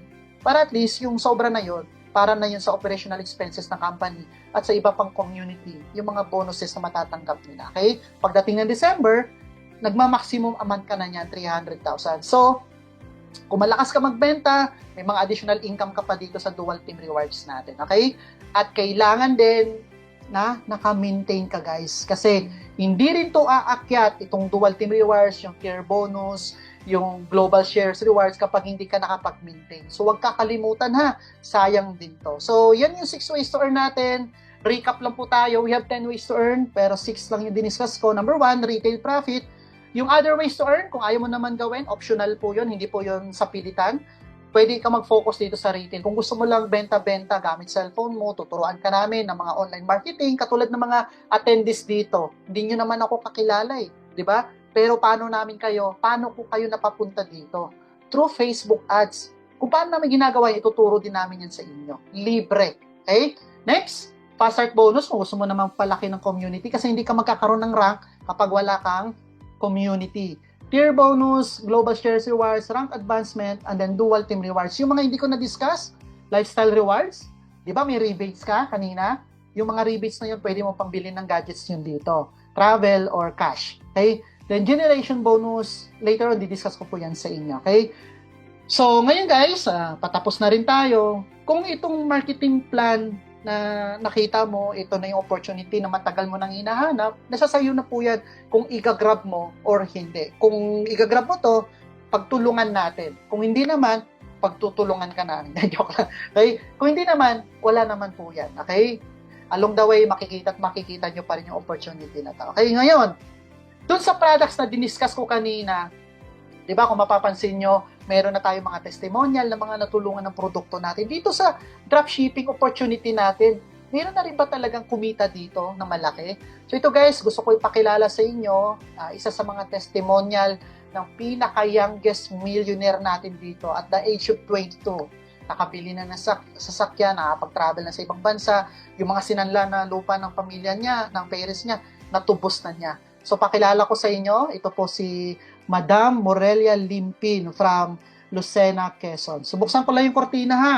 Para at least yung sobra na yun, para na yun sa operational expenses ng company at sa iba pang community, yung mga bonuses na matatanggap nila. Okay? Pagdating ng December, nagma-maximum amount ka na niyan, 300,000. So, kung malakas ka magbenta, may mga additional income ka pa dito sa Dual Team Rewards natin. Okay? At kailangan din na naka-maintain ka, guys. Kasi hindi rin to aakyat itong Dual Team Rewards, yung tier bonus, yung global shares rewards kapag hindi ka nakapag-maintain. So, huwag kakalimutan ha. Sayang din to. So, yan yung 6 ways to earn natin. Recap lang po tayo. We have 10 ways to earn, pero 6 lang yung diniscuss ko. Number 1, retail profit. Yung other ways to earn, kung ayaw mo naman gawin, optional po yun. Hindi po yun sa pilitan. Pwede ka mag-focus dito sa retail. Kung gusto mo lang benta-benta gamit cellphone mo, tuturuan ka namin ng mga online marketing, katulad ng mga attendees dito. Hindi nyo naman ako kakilala eh. Di ba? Pero paano ko kayo napapunta dito? Through Facebook ads. Kung paano namin ginagawa yan, ituturo din namin yan sa inyo. Libre. Okay? Next, fast start bonus. Kung gusto mo naman palaki ng community kasi hindi ka magkakaroon ng rank kapag wala kang community. Tier bonus, global shares rewards, rank advancement, and then Dual Team Rewards. Yung mga hindi ko na-discuss, lifestyle rewards. Di ba may rebates ka kanina? Yung mga rebates na yun, pwede mo pang bilhin ng gadgets yun dito. Travel or cash. Okay? Then, generation bonus, later on, di-discuss ko po yan sa inyo. Okay? So, ngayon guys, patapos na rin tayo. Kung itong marketing plan na nakita mo, ito na yung opportunity na matagal mo nang hinahanap, nasa sayo na po yan kung i-grab mo or hindi. Kung i-grab mo to, pagtulungan natin. Kung hindi naman, pagtutulungan ka namin. Joke lang. Okay? Kung hindi naman, wala naman po yan. Okay? Along the way, makikita nyo pa rin yung opportunity na to. Okay? Ngayon, doon sa products na diniscuss ko kanina, di ba kung mapapansin nyo, meron na tayong mga testimonial na mga natulungan ng produkto natin. Dito sa dropshipping opportunity natin, meron na rin ba talagang kumita dito na malaki? So ito guys, gusto ko ipakilala sa inyo, isa sa mga testimonial ng pinaka-youngest millionaire natin dito at the age of 22. Nakabili na ng sasakyan, nakapag-travel na sa ibang bansa, yung mga sinanla na lupa ng pamilya niya, ng parents niya, natubos na niya. So, pakilala ko sa inyo, ito po si Madam Morelia Limpin from Lucena, Quezon. So, buksan ko lang yung kortina ha.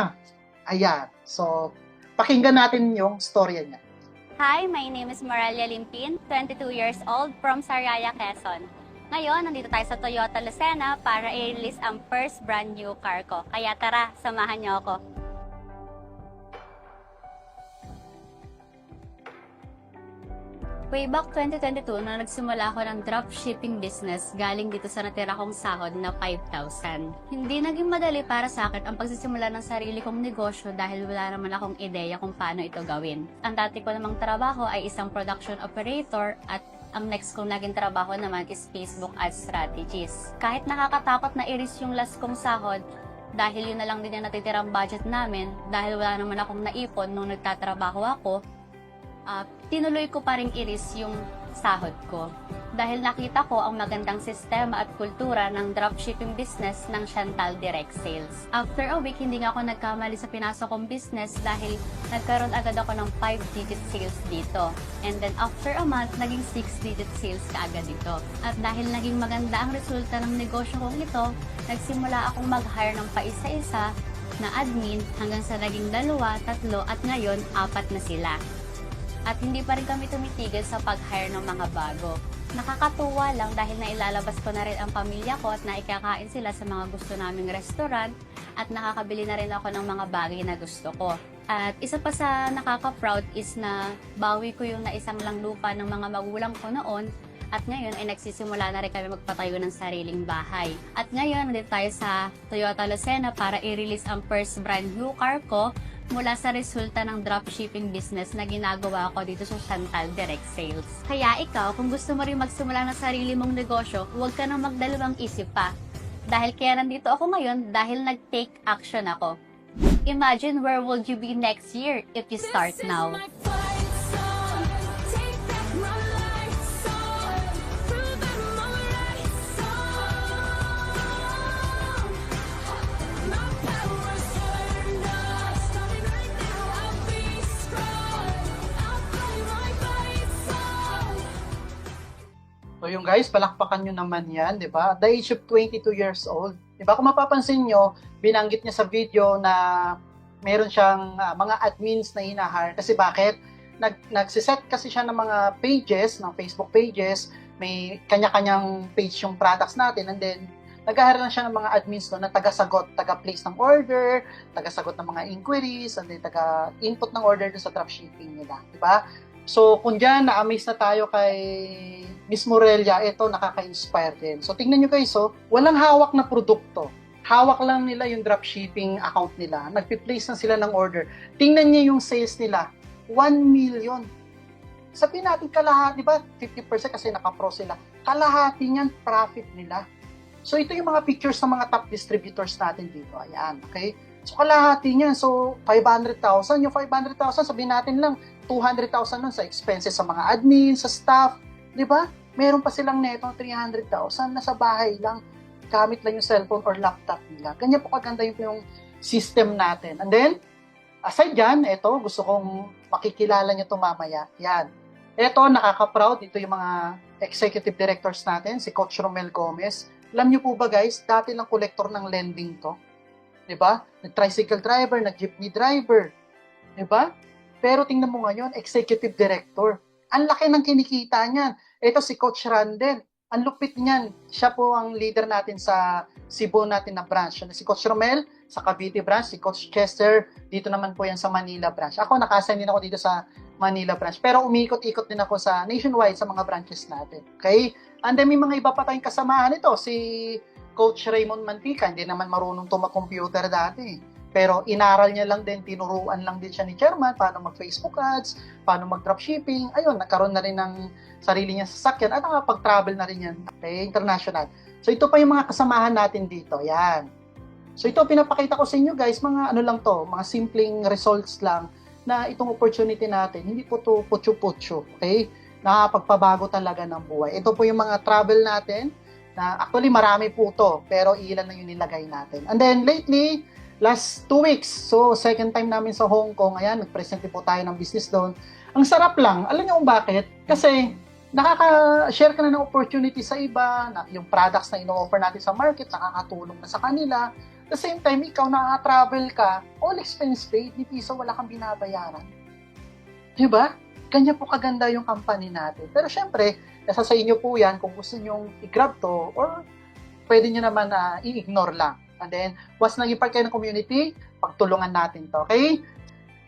Ayan. So, pakinggan natin yung storya niya. Hi, my name is Morelia Limpin, 22 years old from Sariaya, Quezon. Ngayon, nandito tayo sa Toyota Lucena para i-release ang first brand new car ko. Kaya tara, samahan niyo ako. Way back 2022, nung nagsimula ako ng dropshipping business, galing dito sa natira kong sahod na 5,000. Hindi naging madali para sa akin ang pagsisimula ng sarili kong negosyo dahil wala naman akong ideya kung paano ito gawin. Ang dati ko namang trabaho ay isang production operator at Ang next kong naging trabaho naman is Facebook Ads Strategies. Kahit nakakatakot na i-reach yung last kong sahod, dahil yun na lang din yung natitirang budget namin, dahil wala naman akong naipon nung nagtatrabaho ako, tinuloy ko pa rin i-reach yung sahod ko. Dahil nakita ko ang magandang sistema at kultura ng dropshipping business ng Chantal Direct Sales. After a week, hindi nga ako nagkamali sa pinasok kong business dahil nagkaroon agad ako ng 5-digit sales dito. And then after a month, naging 6-digit sales kaagad dito. At dahil naging maganda ang resulta ng negosyo kong ito, nagsimula akong mag-hire ng paisa-isa na admin hanggang sa naging 2, 3 at ngayon 4 na sila. At hindi pa rin kami tumitigil sa pag-hire ng mga bago. Nakakatuwa lang dahil nailalabas ko na rin ang pamilya ko at naikakain sila sa mga gusto naming restaurant at nakakabili na rin ako ng mga bagay na gusto ko. At isa pa sa nakaka-proud is na bawi ko yung naisang lang lupa ng mga magulang ko noon at ngayon ay nagsisimula na rin kami magpatayo ng sariling bahay. At ngayon, nandito tayo sa Toyota Lucena para i-release ang first brand new car ko mula sa resulta ng dropshipping business na ginagawa ko dito sa Chantal Direct Sales. Kaya ikaw, kung gusto mo rin magsimula ng sarili mong negosyo, huwag ka nang magdalawang isip pa. Dahil kaya nandito ako ngayon dahil nag-take action ako. Imagine where would you be next year if you start now. So yung guys, palakpakan nyo naman yan, di ba? At the age of 22 years old, di ba? Kung mapapansin nyo, binanggit niya sa video na meron siyang mga admins na hinahire. Kasi bakit? Nagsiset kasi siya ng mga pages, ng Facebook pages, may kanya-kanyang page yung products natin, and then nag-hire lang siya ng mga admins doon na taga-sagot, taga-place ng order, taga-sagot ng mga inquiries, and then taga-input ng order doon sa dropshipping nila, di ba? So, kung dyan, na-amaze na tayo kay Miss Morelia, ito nakaka-inspire din. So, tingnan nyo guys, walang hawak na produkto. Hawak lang nila yung dropshipping account nila. Nagpi-place na sila ng order. Tingnan nyo yung sales nila. 1 million. Sabihin natin kalahati, di ba? 50% kasi naka-pro sila. Kalahati niyan, profit nila. So, ito yung mga pictures ng mga top distributors natin dito. Ayan, okay? So, kalahati niyan. So, 500,000. Yung 500,000, sabihin natin lang, 200,000 nun sa expenses sa mga admin, sa staff. Di ba? Meron pa silang netong 300,000 na sa bahay lang. Gamit lang yung cellphone or laptop nila. Ganyan po kaganda yung system natin. And then, aside dyan, ito, gusto kong makikilala nyo ito mamaya. Yan. Ito, nakaka-proud. Ito yung mga executive directors natin, si Coach Romel Gomez. Alam nyo po ba guys, dati lang collector ng lending to. Diba? Nag-tricycle driver, nag-jeepney driver. Diba? Pero tingnan mo ngayon, executive director. Ang laki ng kinikita niyan. Ito si Coach Randel. Ang lupit niyan. Siya po ang leader natin sa Cebu natin na branch. Si Coach Romel sa Cavite branch, si Coach Chester, dito naman po yan sa Manila branch. Ako, nakasign din ako dito sa Manila branch. Pero umikot-ikot din ako sa nationwide sa mga branches natin. Okay? And then may mga iba pa tayong kasamahan ito. Si Coach Raymond Mantica, hindi naman marunong computer dati. Pero inaral niya lang din, tinuruan lang din siya ni Chairman paano mag-Facebook ads, paano mag-dropshipping. Ayun, nagkaroon na rin ng sarili niya sasakyan at nakapag-travel na rin yan. Okay, international. So ito pa yung mga kasamahan natin dito. Yan. So ito, pinapakita ko sa inyo guys, mga ano lang to, mga simpleng results lang na itong opportunity natin. Hindi po to putyo-putyo. Okay? Nakapagpabago talaga ng buhay. Ito po yung mga travel natin na actually marami po to, pero ilan lang yung nilagay natin. And then lately, last 2 weeks, so second time namin sa Hong Kong, ayan, nag-present po tayo ng business doon. Ang sarap lang, alam niyo kung bakit? Kasi nakaka-share ka na ng opportunity sa iba, na yung products na ino-offer natin sa market, nakakatulong na sa kanila. At the same time, ikaw nakaka-travel ka, all expense paid, ni piso wala kang binabayaran. Diba? Kanya po kaganda yung company natin. Pero syempre, nasa sa inyo po yan kung gusto nyong i-grab to or pwede nyo naman i-ignore lang. And then, once naging part kayo ng community, pagtulungan natin to, okay?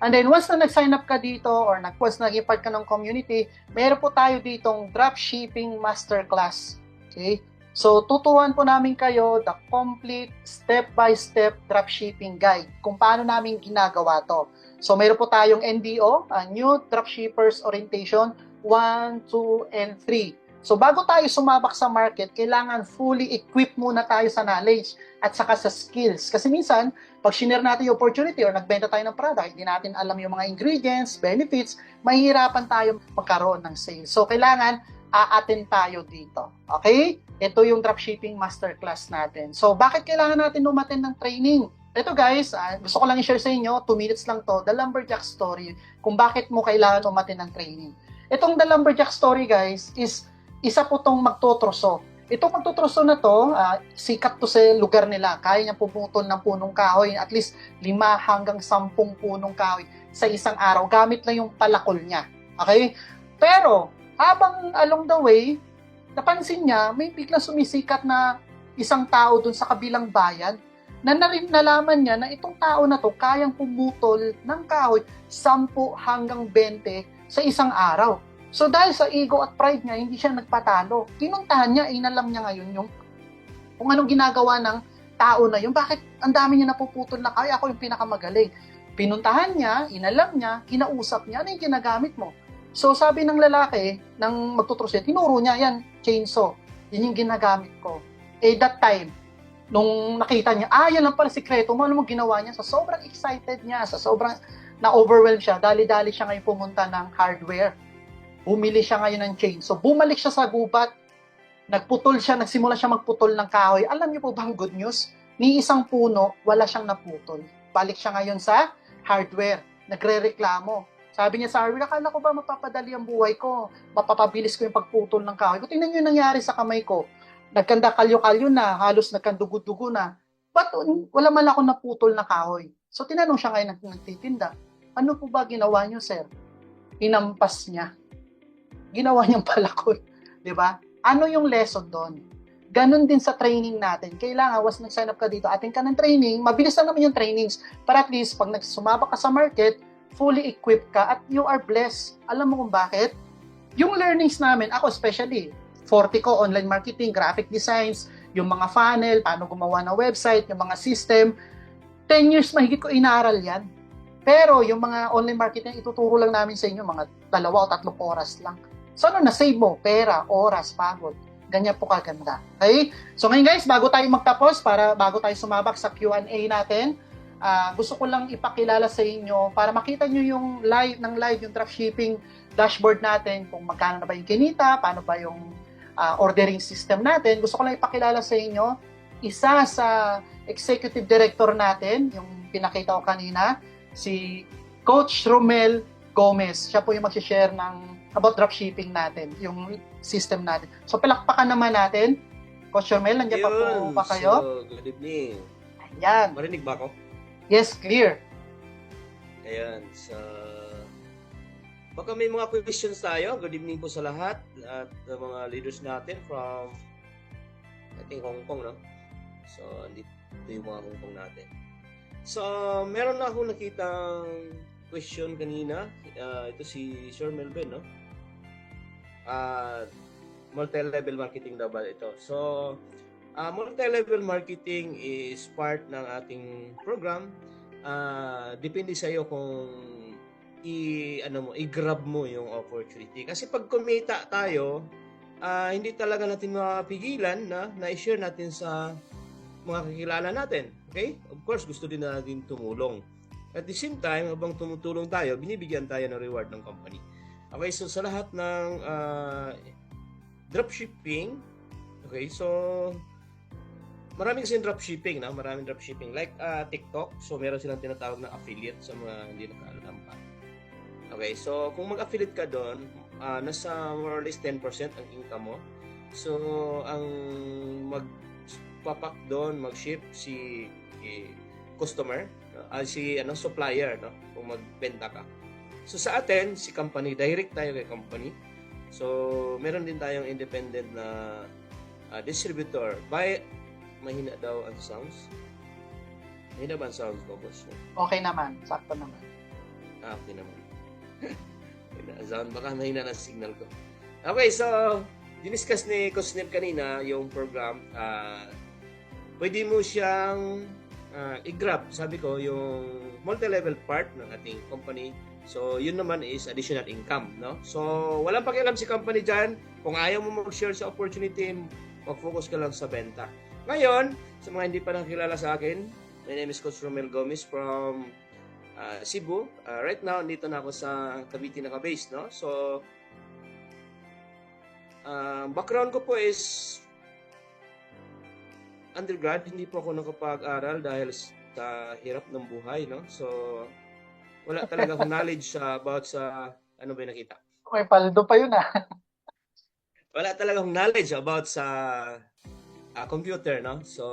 And then, once na nag-sign up ka dito or once naging part ka ng community, meron po tayo ditong dropshipping masterclass. Okay? So, tuturuan po namin kayo the complete step-by-step dropshipping guide kung paano namin ginagawa to. So, meron po tayong NDO, New Dropshippers Orientation 1, 2, and 3. So bago tayo sumabak sa market, kailangan fully equipped muna tayo sa knowledge at saka sa skills. Kasi minsan, pag shinare natin yung opportunity or nagbenta tayo ng product, hindi natin alam yung mga ingredients, benefits, mahihirapan tayo magkaroon ng sales. So kailangan a-attend tayo dito. Okay? Ito yung dropshipping masterclass natin. So bakit kailangan natin umattend ng training? Ito guys, gusto ko lang i-share sa inyo, 2 minutes lang to, the lumberjack story, kung bakit mo kailangan umattend ng training. Itong the lumberjack story guys is isa po tong magtotroso. Itong magtotroso na to, sikat to sa lugar nila. Kaya niya pumutol ng punong kahoy, at least 5 hanggang 10 punong kahoy sa isang araw. Gamit lang yung palakol niya. Okay? Pero, habang along the way, napansin niya, may biglang sumisikat na isang tao dun sa kabilang bayan na nalaman niya na itong tao na to kayang pumutol ng kahoy 10 hanggang 20 sa isang araw. So dahil sa ego at pride niya, hindi siya nagpatalo. Pinuntahan niya, inalam niya ngayon yung kung anong ginagawa ng tao na yun. Bakit ang dami niya napuputol na kahoy? Ako yung pinakamagaling. Pinuntahan niya, inalam niya, kinausap niya, ano yung ginagamit mo? So sabi ng lalaki, ng magtutrusya, tinuro niya, yan, chainsaw. Yan yung ginagamit ko. That time, nung nakita niya, yan lang pala sikreto mo, ano mo ginawa niya? Sa sobrang excited niya, sa sobrang na-overwhelm siya, dali-dali siya ngayon pumunta ng hardware. Bumili siya ngayon ng chainsaw. Bumalik siya sa gubat, nagputol siya, nagsimula siya magputol ng kahoy. Alam niyo po bang good news? Ni isang puno, wala siyang naputol. Balik siya ngayon sa hardware, nagre-reklamo. Sabi niya sa hardware, akala ko ba mapapadali ang buhay ko? Mapapabilis ko yung pagputol ng kahoy. Kung tingnan niyo yung nangyari sa kamay ko, nagkanda kalyo-kalyo na, halos nagkandugo-dugo na. But wala man ako naputol na kahoy. So tinanong siya ngayon nagtitinda, ano po ba ginawa niyo, sir? Inampas niya. Ginawa niyang palakol. Diba? Ano yung lesson doon? Ganon din sa training natin. Kailangan, once nag-sign up ka dito, atin ka ng training, mabilis lang naman yung trainings. Para at least, pag nagsumabak ka sa market, fully equipped ka at you are blessed. Alam mo kung bakit? Yung learnings namin, ako especially, 40 ko, online marketing, graphic designs, yung mga funnel, paano gumawa ng website, yung mga system, 10 years mahigit ko inaaral yan. Pero yung mga online marketing, ituturo lang namin sa inyo, mga 2 o 3 oras lang. So ano na-save mo? Pera, oras, pagod. Ganyan po kaganda. Okay? So ngayon guys, bago tayo magtapos, bago tayo sumabak sa Q&A natin, gusto ko lang ipakilala sa inyo para makita nyo yung live yung dropshipping dashboard natin, kung magkano na ba yung kinita, paano ba yung ordering system natin. Gusto ko lang ipakilala sa inyo, isa sa executive director natin, yung pinakita ko kanina, si Coach Romel Gomez. Siya po yung mag-share about dropshipping natin, yung system natin. So, palakpakan naman natin. Coach Romel, nandiyan pa po ba kayo? So, good evening. Ayan. Marinig ba ako? Yes, clear. Ayan. So, baka may mga questions tayo. Good evening po sa lahat at mga leaders natin from, I think, Hong Kong, no? So, dito yung mga Hong Kong natin. So, meron na akong nakitang question kanina. Ito si Sir Melvin, no? Multi-level marketing daw ba ito? So, multi-level marketing is part ng ating program. Depende sa iyo kung i-grab mo yung opportunity. Kasi pag kumita tayo, hindi talaga natin mapigilan na i-share natin sa mga kakilala natin. Okay? Of course, gusto din natin tumulong. At the same time, habang tumutulong tayo, binibigyan tayo ng reward ng company. Okay, so sa lahat ng dropshipping, okay, so maraming kasing dropshipping, na maraming dropshipping like TikTok, so meron silang tinatawag na affiliate sa mga hindi nakaalam pa. Okay, so kung mag-affiliate ka doon, nasa more or less 10% ang income mo. So ang magpapak doon, mag-ship si customer, si supplier, no, kung magbenta ka. So sa atin, si company, direct tayo kay company. So meron din tayong independent na distributor. Mahina daw ang sounds. Mahina ba ang sounds ko, boss? Okay naman, sakto naman. Okay naman. Sound, baka mahina na signal ko. Okay, so diniscuss ni Kusnip kanina yung program. Pwede mo siyang i-grab, sabi ko, yung multi-level part ng ating company So, yun naman is additional income, no? So, walang pakialam si company dyan. Kung ayaw mo mag-share sa opportunity, mag-focus ka lang sa benta. Ngayon, sa mga hindi pa nakilala sa akin, my name is Coach Romel Gomez from Cebu. Right now, dito na ako sa Cavite naka-base, no? So, background ko po is undergrad. Hindi po ako nakapag-aral dahil sa hirap ng buhay, no? So, wala talaga akong knowledge about sa ano ba yung nakita. May paldo pa yun ah. Wala talaga akong knowledge about sa computer, no? So,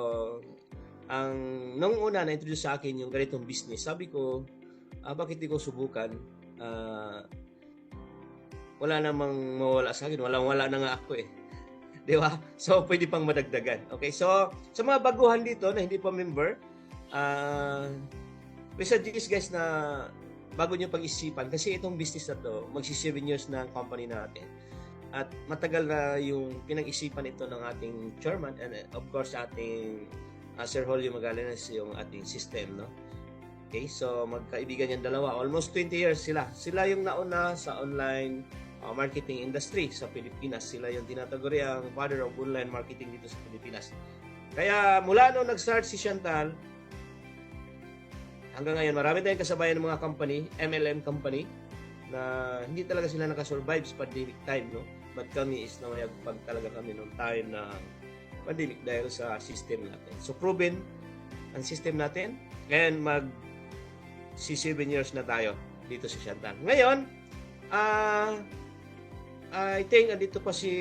nung una na-introduce sa akin yung ganitong business, sabi ko, bakit di ko subukan? Wala namang mawala sa akin. Wala na nga ako eh. Di ba? So, pwede pang madagdagan. Okay, so, sa mga baguhan dito na hindi pa member, we suggest guys na bago nyo pag-isipan, kasi itong business na to, magsi 7 years na ang company natin. At matagal na yung pinag-isipan ito ng ating chairman and of course ating Sir Julio Magallanes, yung ating system, no? Okay, so magkaibigan yung dalawa. Almost 20 years sila. Sila yung nauna sa online marketing industry sa Pilipinas. Sila yung tinataguri ang father of online marketing dito sa Pilipinas. Kaya mula nung nag-start si Chantal, hanggang ngayon, marami tayong kasabayan ng mga company, MLM company, na hindi talaga sila nakasurvive sa pandemic time, no? But kami is namayagpag talaga kami nung time na pandemic dahil sa system natin. So, proven ang system natin. And si 7 years na tayo dito sa Chantal. Ngayon, I think dito pa si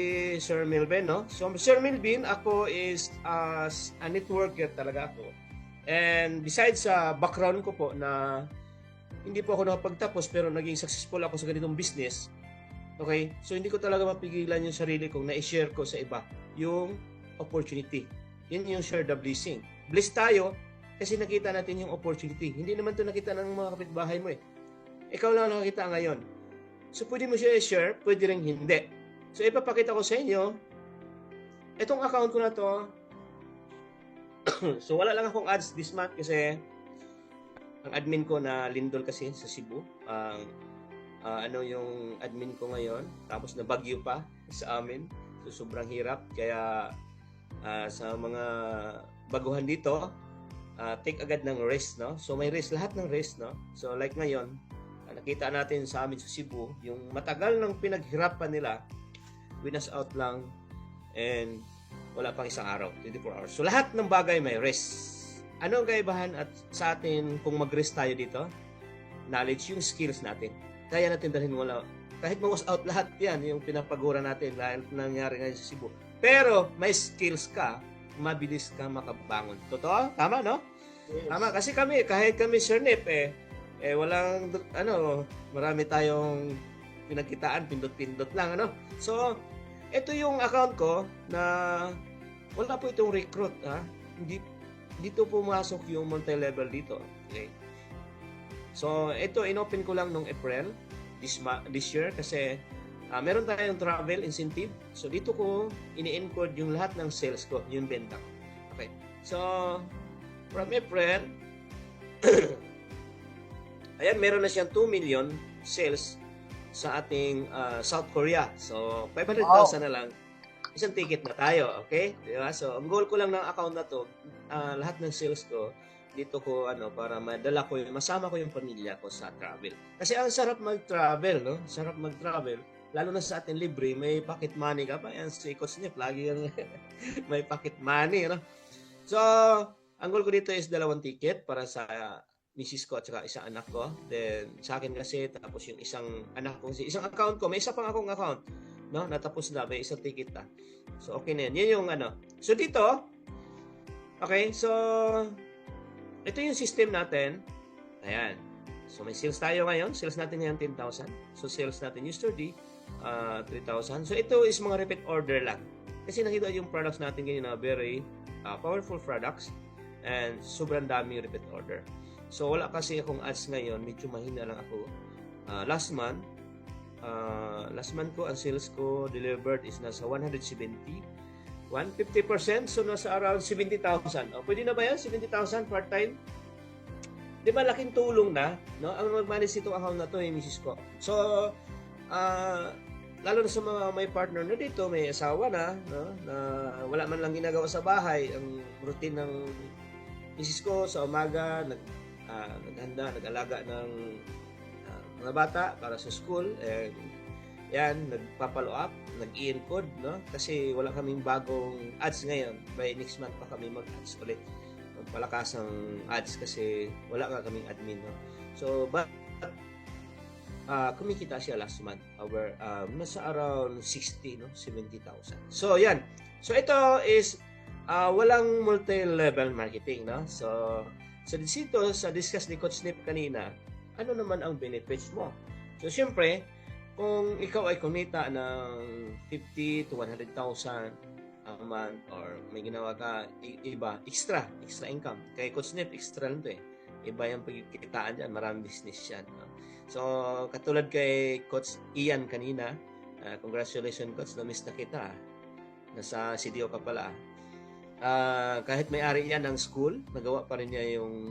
Sir Melvin, no? So, Sir Melvin, ako is a networker talaga ako. And besides sa background ko po na hindi po ako nakapagtapos pero naging successful ako sa ganitong business, okay? So hindi ko talaga mapigilan yung sarili kong na-share ko sa iba yung opportunity. Yun yung share the blessing. Bless tayo kasi nakita natin yung opportunity. Hindi naman to nakita ng mga kapitbahay mo eh. Ikaw lang nakakita ngayon. So pwede mo siya i-share, pwede rin hindi. So ipapakita ko sa inyo, itong account ko na to, so wala lang akong ads this month kasi ang admin ko na lindol kasi sa Cebu. Yung admin ko ngayon, tapos na bagyo pa sa amin. So sobrang hirap. Kaya sa mga baguhan dito, take agad ng rest, no? So may rest, lahat ng rest, no? So like ngayon, nakita natin sa amin sa Cebu, yung matagal ng pinaghirapan nila, winas out lang and wala pang isang araw, 24 hours. So lahat ng bagay may rest. Ano ang kaibahan at sa atin kung mag-rest tayo dito? Knowledge, yung skills natin. Kaya natin dalhin wala. Kahit mag-was out lahat yan, yung pinapagura natin dahil nangyari ngayon sa Cebu. Pero may skills ka, mabilis ka makabangon. Totoo? Tama, no? Yes. Tama, kasi kahit kami Sir Nip, walang, marami tayong pinagkitaan, pindot-pindot lang, ano? So, ito yung account ko na wala po itong recruit, ha? Dito pumasok yung multi-level dito. Okay. So, ito inopen ko lang nung April this year kasi meron tayong travel incentive. So, dito ko ini-encode yung lahat ng sales ko, yung benta ko. Okay. So, from April, ayan, meron na siyang 2 million sales sa ating South Korea. So, 500,000 na lang. Isang ticket na tayo, okay? Diba? So, ang goal ko lang ng account na to, lahat ng sales ko, dito ko, para madala ko masama ko yung pamilya ko sa travel. Kasi ang sarap mag-travel, no? Sarap mag-travel. Lalo na sa atin libre, may pocket money ka pa. Yan, si Coach niya, lagi yung may pocket money, no? So, ang goal ko dito is 2 ticket para sa misis ko at saka isang anak ko. Then, sa akin kasi, tapos yung isang anak ko, isang account ko, may isa pang akong account, no? Natapos na, may isang ticket na. So, okay na yan. Yan yung So, dito, okay, so, ito yung system natin. Ayan. So, may sales tayo ngayon. Sales natin ngayon 10,000. So, sales natin yesterday, 3,000. So, ito is mga repeat order lang. Kasi nakita yung products natin ganyan na very powerful products and sobrang daming repeat order. So, wala kasi akong ads ngayon. Medyo mahina lang ako. Last month ko, ang sales ko delivered is nasa 170. 150%. So, nasa around 70,000. O, pwede na ba yan? 70,000 part-time? di ba laking tulong na, no? Ang mag-manage itong account na to ay misis ko. So, lalo na sa mga may partner na dito, may asawa na, no? Na wala man lang ginagawa sa bahay, ang routine ng misis ko sa umaga, naghanda, nag-alaga ng mga bata para sa school, and yan, nagpa-follow up, nag-i-encode, no? Kasi wala kaming bagong ads ngayon. By next month pa kami mag-ads ulit. Palakas ang ads kasi wala nga kaming admin, no? So, but kumikita siya last month over nasa around 60, no? 70,000. So, yan. So, ito is walang multi-level marketing, no? So dito, sa discuss ni Coach Nip kanina, ano naman ang benefits mo? So, syempre, kung ikaw ay kumita ng 50 to 100,000 a month or may ginawa ka iba, extra income. Kay Coach Nip, extra lang to eh. Iba yung pagkikitaan dyan, maraming business yan. No? So, katulad kay Coach Ian kanina, congratulations Coach, na-miss na kita. Nasa CDO ka pala. Kahit may-ari yan ng school, nagawa pa rin niya yung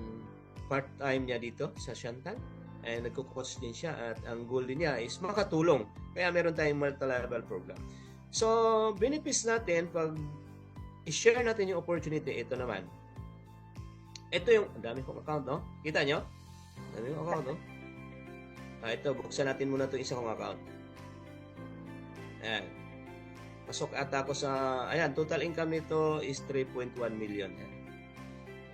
part-time niya dito sa Chantal. And nagko-coach din siya at ang goal din niya is makatulong. Kaya meron tayong multi-level program. So, benefits natin pag i-share natin yung opportunity, ito naman. Ito yung, ang dami kong account, no? Kita nyo? Ang dami kong account, no? Ito, buksan natin muna ito isa kong account. Ayan. Pasok ata ako sa, ayan, total income nito is 3.1 million.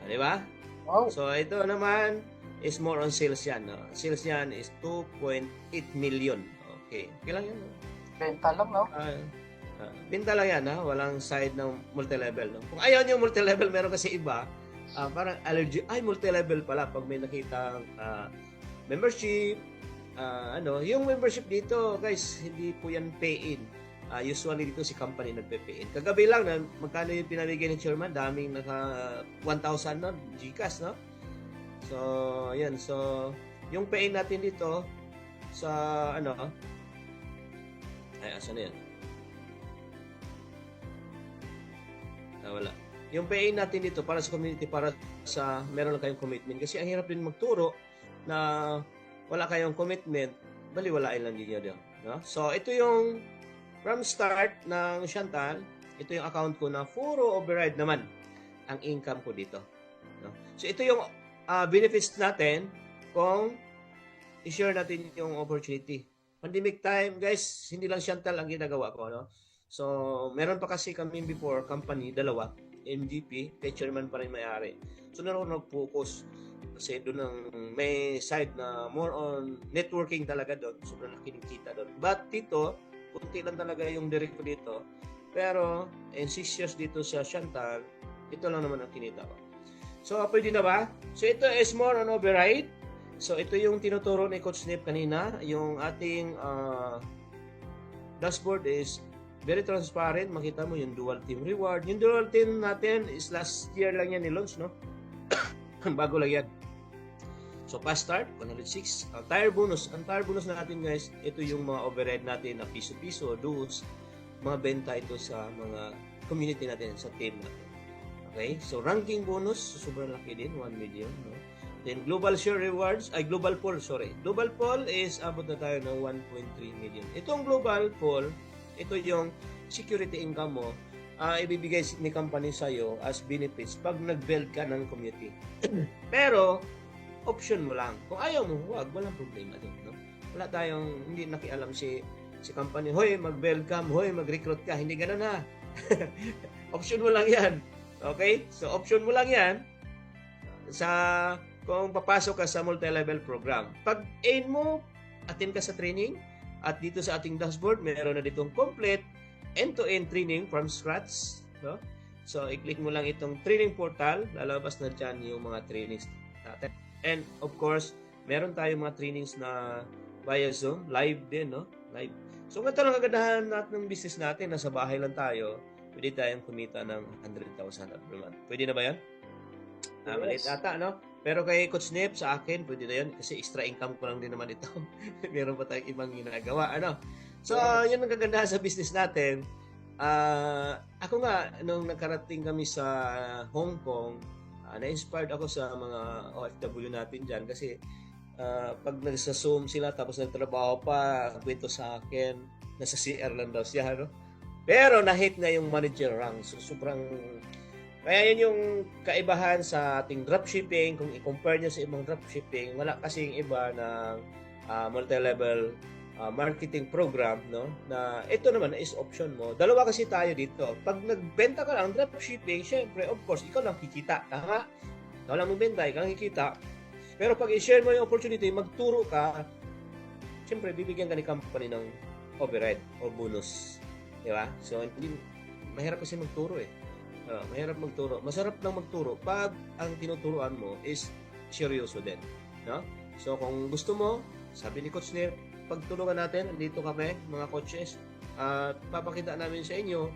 Di ba? Wow. So, ito naman is more on sales yan. No? Sales yan is 2.8 million. Okay. Okay lang yan. No? Benta lang, no? Benta lang yan. Ha? Walang side ng multi-level. No? Kung ayaw nyo multi-level, meron kasi iba. Parang allergy. Ay, multi-level pala pag may nakita membership. Yung membership dito, guys, hindi po yan pay-in. Usually dito si company nagpe-pay-in. Kagabi lang, magkano yung pinamigay ng chairman? Daming naka 1,000 no? GCash, no? So, yan. So, yung pay natin dito sa, asan na yan? Wala. Yung pay natin dito para sa community, para sa, meron lang kayong commitment. Kasi ang hirap din magturo na wala kayong commitment, baliwalain lang din yun. No? So, ito yung from start ng Chantal, ito yung account ko na puro override naman ang income ko dito. No? So, ito yung benefits natin kung i-share natin yung opportunity. Pandemic time, guys, hindi lang Chantal ang ginagawa ko. No? So, meron pa kasi kami before, company, dalawa, MGP, kay chairman pa rin may-ari. So, naroon nag-focus kasi doon ang may side na more on networking talaga doon. Sobrang laki ng kita doon. But dito, kunti lang talaga yung direct ko dito. Pero, in 6 years dito sa Chantal, ito lang naman ang kinita ko. So, pwede na ba? So, ito is more on override. So, ito yung tinuturo ni Coach Nip kanina. Yung ating dashboard is very transparent. Makita mo yung dual team reward. Yung dual team natin is last year lang yan ni-launch, no? Bago lang yan. So, fast start, 106. Ang tire bonus. Ang tire bonus natin, guys, ito yung mga override natin na piso-piso, duos, mga benta ito sa mga community natin, sa team natin. Okay? So, ranking bonus, sobrang laki din, 1 million. No? Then, global share rewards, global poll, sorry. Global poll is abot na tayo ng 1.3 million. Itong global poll, ito yung security income mo, ibibigay ni company sa'yo as benefits pag nag-build ka ng community. Pero, option mo lang. Kung ayaw mo, huwag, walang problema din. No? Wala tayong, hindi nakialam si company, hoy, mag-welcome, hoy, mag-recruit ka. Hindi ganun ha. Option mo lang yan. Okay? So, option mo lang yan kung papasok ka sa multi-level program. Pag aim mo, attend ka sa training, at dito sa ating dashboard, meron na ditong complete end-to-end training from scratch. No? So, i-click mo lang itong training portal, lalabas na dyan yung mga trainings natin. And, of course, meron tayong mga trainings na via Zoom, live din, no? Live. So, ito lang kagandahan natin ng business natin, nasa bahay lang tayo, pwede tayong kumita ng 100,000 per month. Pwede na ba yan? Yes. Maliit ata, no? Pero kay Coach Nip, sa akin, pwede na yan kasi extra income ko lang din naman ito. Meron pa tayong ibang ginagawa, ano? So, yun ang kagandahan sa business natin. Ako nga, nung nakarating kami sa Hong Kong, Na-inspired ako sa mga OFW natin dyan kasi pag nagsa-Zoom sila tapos nagtrabaho pa, kwento sa akin, nasa CR lang daw siya, no? Pero na-hit na yung manager rank. So, sobrang... Kaya yun yung kaibahan sa ating dropshipping. Kung i-compare nyo sa ibang dropshipping, wala kasing iba ng multi-level marketing program, no? Na ito naman is option mo. Dalawa kasi tayo dito. Pag nagbenta ka lang dropshipping, syempre, of course, ikaw lang kikita. Tama? Ikaw lang magbenta, ikaw lang kikita. Pero pag i-share mo yung opportunity, magturo ka, syempre, bibigyan ka ni company ng override or bonus. Di ba? So, hindi, mahirap kasi magturo eh. Mahirap magturo. Masarap lang magturo pag ang tinuturuan mo is seryoso din. No? So, kung gusto mo, sabi ni Coach Nir, pagtulungan natin, andito kami, mga coaches, at papakita namin sa inyo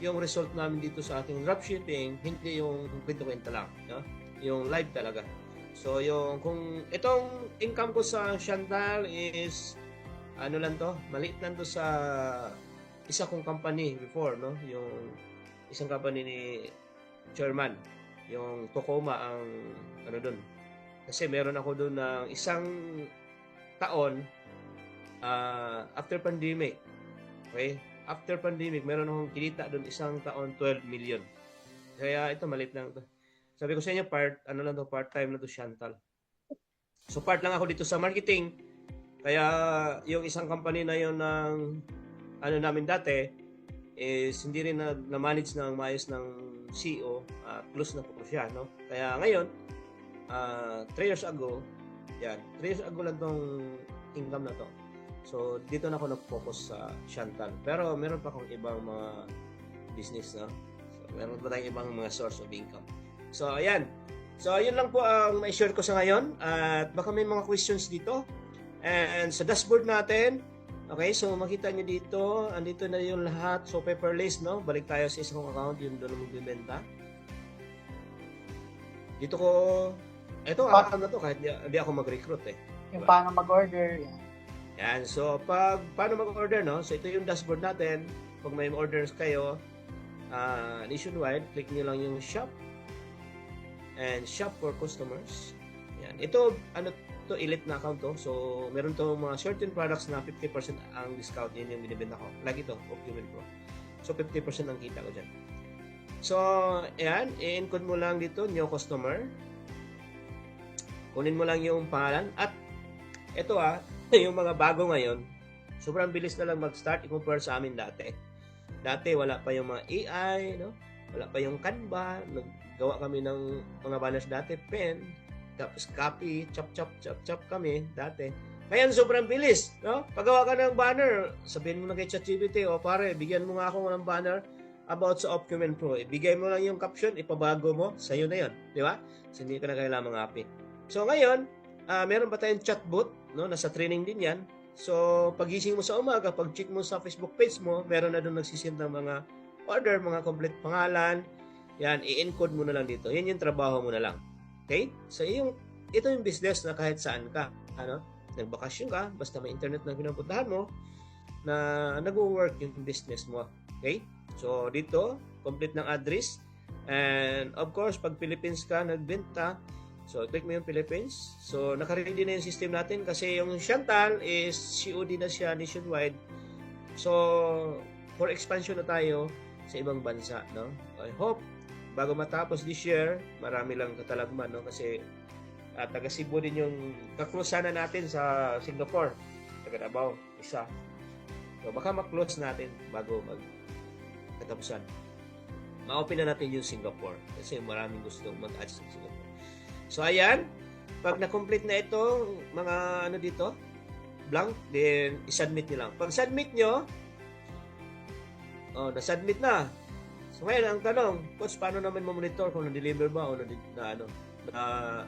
yung result namin dito sa ating dropshipping, hindi yung kwento-kwento lang. No? Yung live talaga. So, yung kung itong income ko sa Chantal is ano lang to, maliit lang to sa isa kong company before, no? Yung isang company ni Chairman, yung Tacoma ang ano doon. Kasi meron ako doon ng isang taon after pandemic. Okay? After pandemic, meron akong kinita doon isang taon 12 million. Kaya ito maliit lang to. Sabi ko sa inyo, part-time na to Chantal. So part lang ako dito sa marketing. Kaya yung isang company na yon ng ano namin dati is hindi rin na-manage ng maayos ng CEO. Close na po siya, no? Kaya ngayon, 3 years ago, 3 years ago lang tong income na to. So dito na ako nag-focus sa Chantal. Pero meron pa akong ibang mga business, no? So meron pa tayong ibang mga source of income. So, ayan. So, yun lang po ang ma-share ko sa ngayon. At baka may mga questions dito. And sa dashboard natin, okay, so makita nyo dito, andito na yung lahat. So, paperless, no? Balik tayo sa isang account, yung doon magbibenta. Dito ko, ito, account na to, kahit di ako mag-recruit eh. Yung paano mag-order. Yan. So, paano mag-order, no? So, ito yung dashboard natin. Pag may orders kayo, nationwide, click nyo lang yung shop. And shop for customers. Yan. Ito, to elite na account to. So, meron to mga certain products na 50% ang discount. Yan yung binibenta ko. Like ito, Ocumen Pro. So, 50% ang kita ko dyan. So, yan. I-encode mo lang dito, new customer. Kunin mo lang yung pangalan. At, ito yung mga bago ngayon, sobrang bilis na lang mag-start i-compare sa amin dati. Dati, wala pa yung mga AI, no? Wala pa yung Canva, gawa kami ng mga banners dati, pen, tapos copy, chop kami dati. Ngayon, sobrang bilis, no? Paggawa ka ng banner, sabihin mo na kay ChatGPT, pare, bigyan mo nga ako ng banner about sa Ocumen Pro. Ibigay mo lang yung caption, ipabago mo, sa'yo na yun, di ba? So, hindi ka na kailangan mga copy. So, ngayon, meron pa tayong chatbot, no? Nasa training din yan. So, pagising mo sa umaga, pag-check mo sa Facebook page mo, meron na doon nagsisend ng mga order, mga complete pangalan. Yan, i-encode mo na lang dito. Yan yung trabaho mo na lang. Okay? So, ito yung business na kahit saan ka. Ano? Nagbakasyon ka, basta may internet na pinupuntahan mo, na nag-work yung business mo. Okay? So, dito, complete ng address. And, of course, pag Philippines ka, nagbenta, so, click mo yung Philippines. So, naka-ready na yung system natin kasi yung Chantal is COD na siya nationwide. So, for expansion na tayo sa ibang bansa, no? I hope bago matapos this year, marami lang katalagman, no? Kasi taga Cebu din yung kaklusan na natin sa Singapore. Taga Davao, isa. So, baka ma-close natin bago magkatapusan. Ma-open na natin yung Singapore kasi maraming gustong mag-add sa Singapore. So, ayan. Pag na-complete na ito, mga ano dito, blank, then i-submit nyo lang. Pag submit nyo, na-submit na. So ngayon, ang tanong, Coach, paano naman ma-monitor kung na-deliver ba o na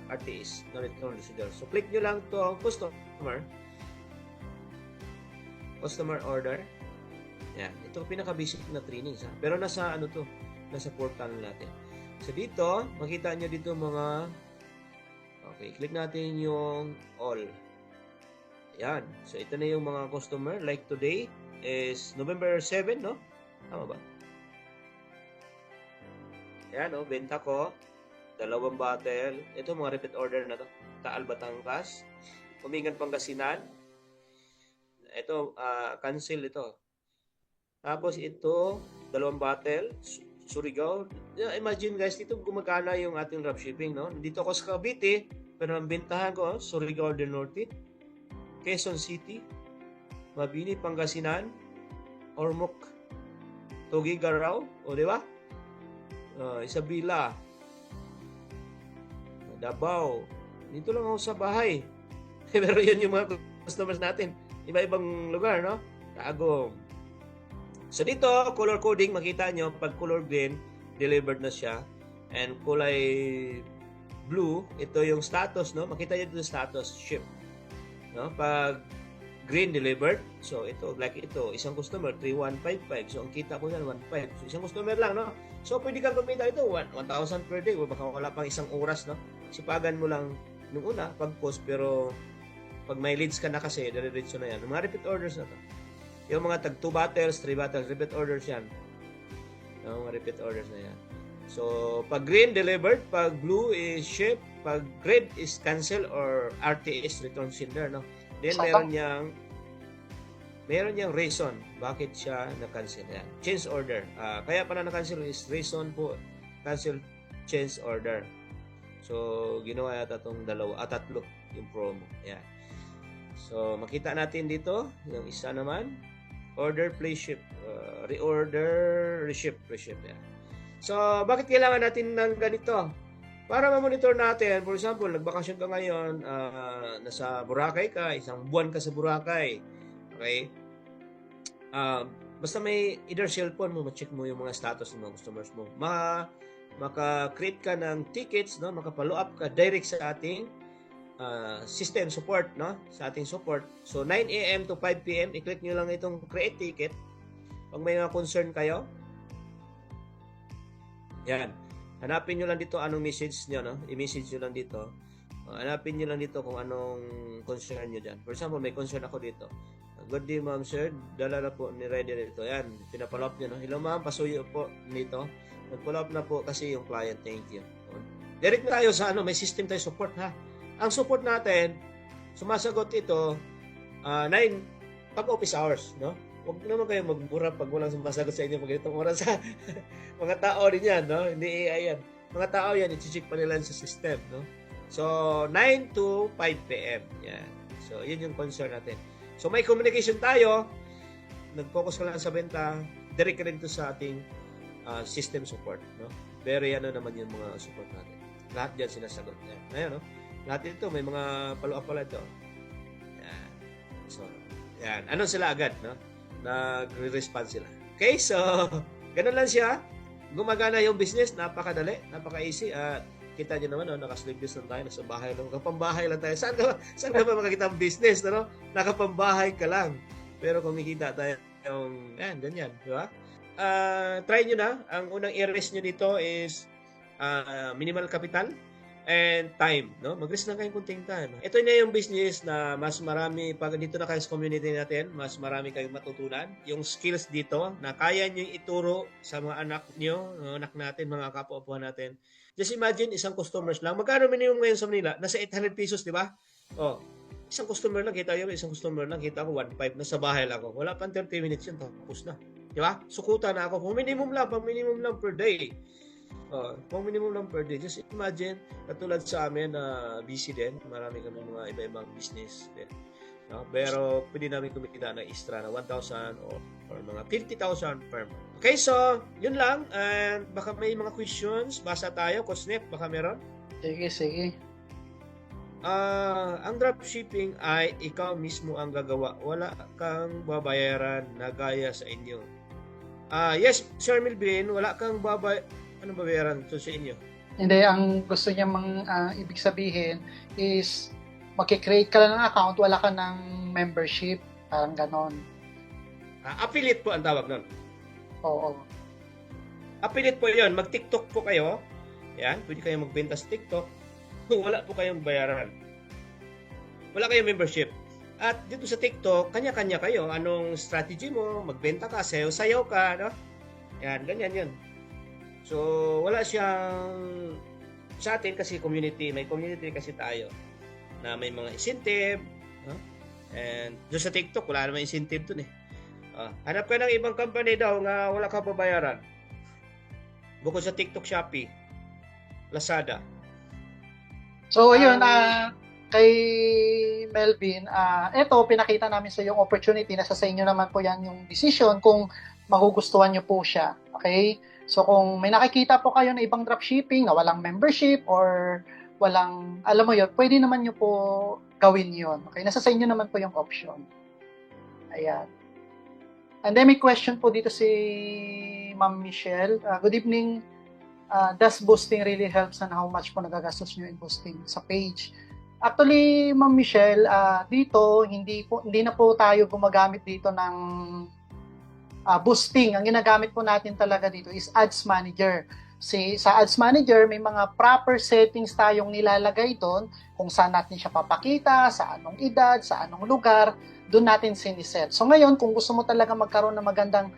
RTS, na-return receiver? So click nyo lang to customer order. Yan. Ito pinaka-basic na training. Pero nasa nasa portal natin. So dito, makita nyo dito mga, okay, click natin yung all. Yan. So ito na yung mga customer. Like today is November 7, no? Tama ba? Ayan, benta ko. 2 bottle. Ito mga repeat order na to. Taal Batangas, Humingan Pangasinan. Ito cancel ito. Tapos ito 2 bottle Surigao. Imagine guys, dito gumagana yung ating dropshipping, no? Dito ako sa Cavite, pero ang bintahan ko Surigao del Norte, Quezon City, Mabini, Pangasinan, Ormoc, Tuguegarao, o di ba? Isabela, Davao. Dito lang ako sa bahay. Pero yun yung mga customers natin. Iba-ibang lugar, no? Tagum. So dito, color coding, makita nyo, pag color green, delivered na siya. And kulay blue, ito yung status, no? Makita nyo dito status, ship. No? Pag green, delivered. So ito, like ito, isang customer, 3,155. So ang kita ko yan, 1,500. So isang customer lang, no? So pwede kang kumita ito, 1,000 per day. O baka wala pang isang oras, no? Sipagan mo lang nung una, pag-post, pero pag may leads ka na kasi, dire-diretso na yan. Yung mga repeat orders na to. Yung mga tag 2 bottles, 3 bottles, repeat orders yan. Yung mga repeat orders na yan. So, pag green, delivered. Pag blue is ship. Pag red is cancel or RTS, return sender, no? Then, meron niyang reason bakit siya na-cancel. Yan. Change order. Kaya pala na-cancel is reason po, cancel, change order. So, ginawa yata itong 2, 3 yung promo. Yan. So, makita natin dito, yung isa naman, order, place, ship, reorder, reship. Yan. So, bakit kailangan natin ng ganito? Para ma-monitor natin, for example, nagbakasyon ka ngayon, nasa Boracay ka, isang buwan ka sa Boracay. Okay? Basta may either cellphone mo, ma-check mo yung mga status ng mga customers mo. Maka-create ka ng tickets, no? Maka-follow up ka direct sa ating system support, no? Sa ating support. So 9 AM to 5 PM, i-click niyo lang itong create ticket. Pag may mga concern kayo, yan. Hanapin niyo lang dito anong message niyo, no? I-message niyo lang dito. Hanapin niyo lang dito kung anong concern niyo diyan. For example, may concern ako dito. Good day, ma'am, sir. Dala na po ni ready dito. Yan, pinapollow up niyo, no? Hello, ma'am, pasuyo po nito. Nag-follow up na po kasi yung client. Thank you. Direct na tayo sa may system tayo support, ha? Ang support natin, sumasagot ito 9 pag office hours, no? Huwag naman kayo magbura pag walang sumasagot sa inyo pag itong oras, ha? Mga tao din yan, no? Hindi AI yan. Mga tao yan, i-check pa nila sa system, no? So, 9 to 5 PM. Yan. So, yun yung concern natin. So, may communication tayo. Nag-focus ka lang sa benta. Direct rin to sa ating system support, no? Very naman yung mga support natin. Lahat dyan sinasagot. Yan. Ayan, no? Lahat ito, may mga follow-up pala ito. Yan. So, yan. Ano sila agad, no? Nagre-respond sila. Okay, so, ganun lang siya. Gumagana yung business. Napakadali. Napaka-easy. At kita nyo naman, no? Nakasleeveless lang tayo. Nasa bahay lang. Nakapambahay lang tayo. Saan ka ba makakita ang business, no? Nakapambahay ka lang. Pero kumikita tayo yung, yan, ganyan. Di ba? Try nyo na. Ang unang i-rest nyo dito is minimal capital and time, no? Mag-risk lang kayong kunting time. Ito na yung business na mas marami, pag dito na kayo sa community natin, mas marami kayong matutunan. Yung skills dito na kaya nyo ituro sa mga anak nyo, anak natin, mga kapwa natin. Just imagine, isang customers lang. Magkano minimum ngayon sa Manila? Nasa 800 pesos, di ba? Oh, isang customer lang, kita yun, isang customer lang, kita ko 1.5, nasa bahay lang ako. Wala pang 30 minutes yun, tapos na. Di ba? Sukutan na ako. Pang minimum lang per day. Pang minimum lang per day. Just imagine, katulad sa amin na busy din. Marami kami mga iba-ibang business din. No? Pero pwede namin kumikita ng extra na 1,000 or mga 50,000 per month. Okay, so yun lang. And baka may mga questions. Basa tayo. Coach Nep, baka meron? Sige. Ang dropshipping ay ikaw mismo ang gagawa. Wala kang babayaran na gaya sa inyo. Yes, Sir Milvin, wala kang anong babayaran to sa inyo? Hindi, ang gusto niya ibig sabihin is makikreate ka lang ng account, wala ka ng membership, parang ganon. Affiliate po ang tawag nun. Oo. Affiliate po yun. Mag-TikTok po kayo. Yan, pwede kayo magbenta sa TikTok. Wala po kayong bayaran. Wala kayong membership. At dito sa TikTok, kanya-kanya kayo. Anong strategy mo? Magbenta ka, sayaw-sayaw ka, no? Yan, ganyan yun. So, wala siyang sa atin kasi may community kasi tayo na may mga incentive, no? And doon sa TikTok, wala naman incentive dun eh. Hanap ka ng ibang company daw nga wala ka pabayaran. Bukod sa TikTok, Shopee, Lazada. So, ayun, kay Melvin, eto, pinakita namin sa yung opportunity, nasa sa inyo naman po yan yung decision kung magugustuhan nyo po siya. Okay? So, kung may nakikita po kayo na ibang dropshipping na walang membership or walang, alam mo yun, pwede naman nyo po gawin yun. Okay? Nasa sa inyo naman po yung option. Ayan. And then may question po dito si Ma'am Michelle. Good evening. Does boosting really helps and how much po nagagastos nyo in boosting sa page? Actually, Ma'am Michelle, dito, hindi na po tayo gumagamit dito ng boosting. Ang ginagamit po natin talaga dito is Ads Manager. Sa Ads Manager, may mga proper settings tayong nilalagay doon kung saan natin siya papakita, sa anong edad, sa anong lugar, doon natin siniset. So ngayon, kung gusto mo talaga magkaroon ng magandang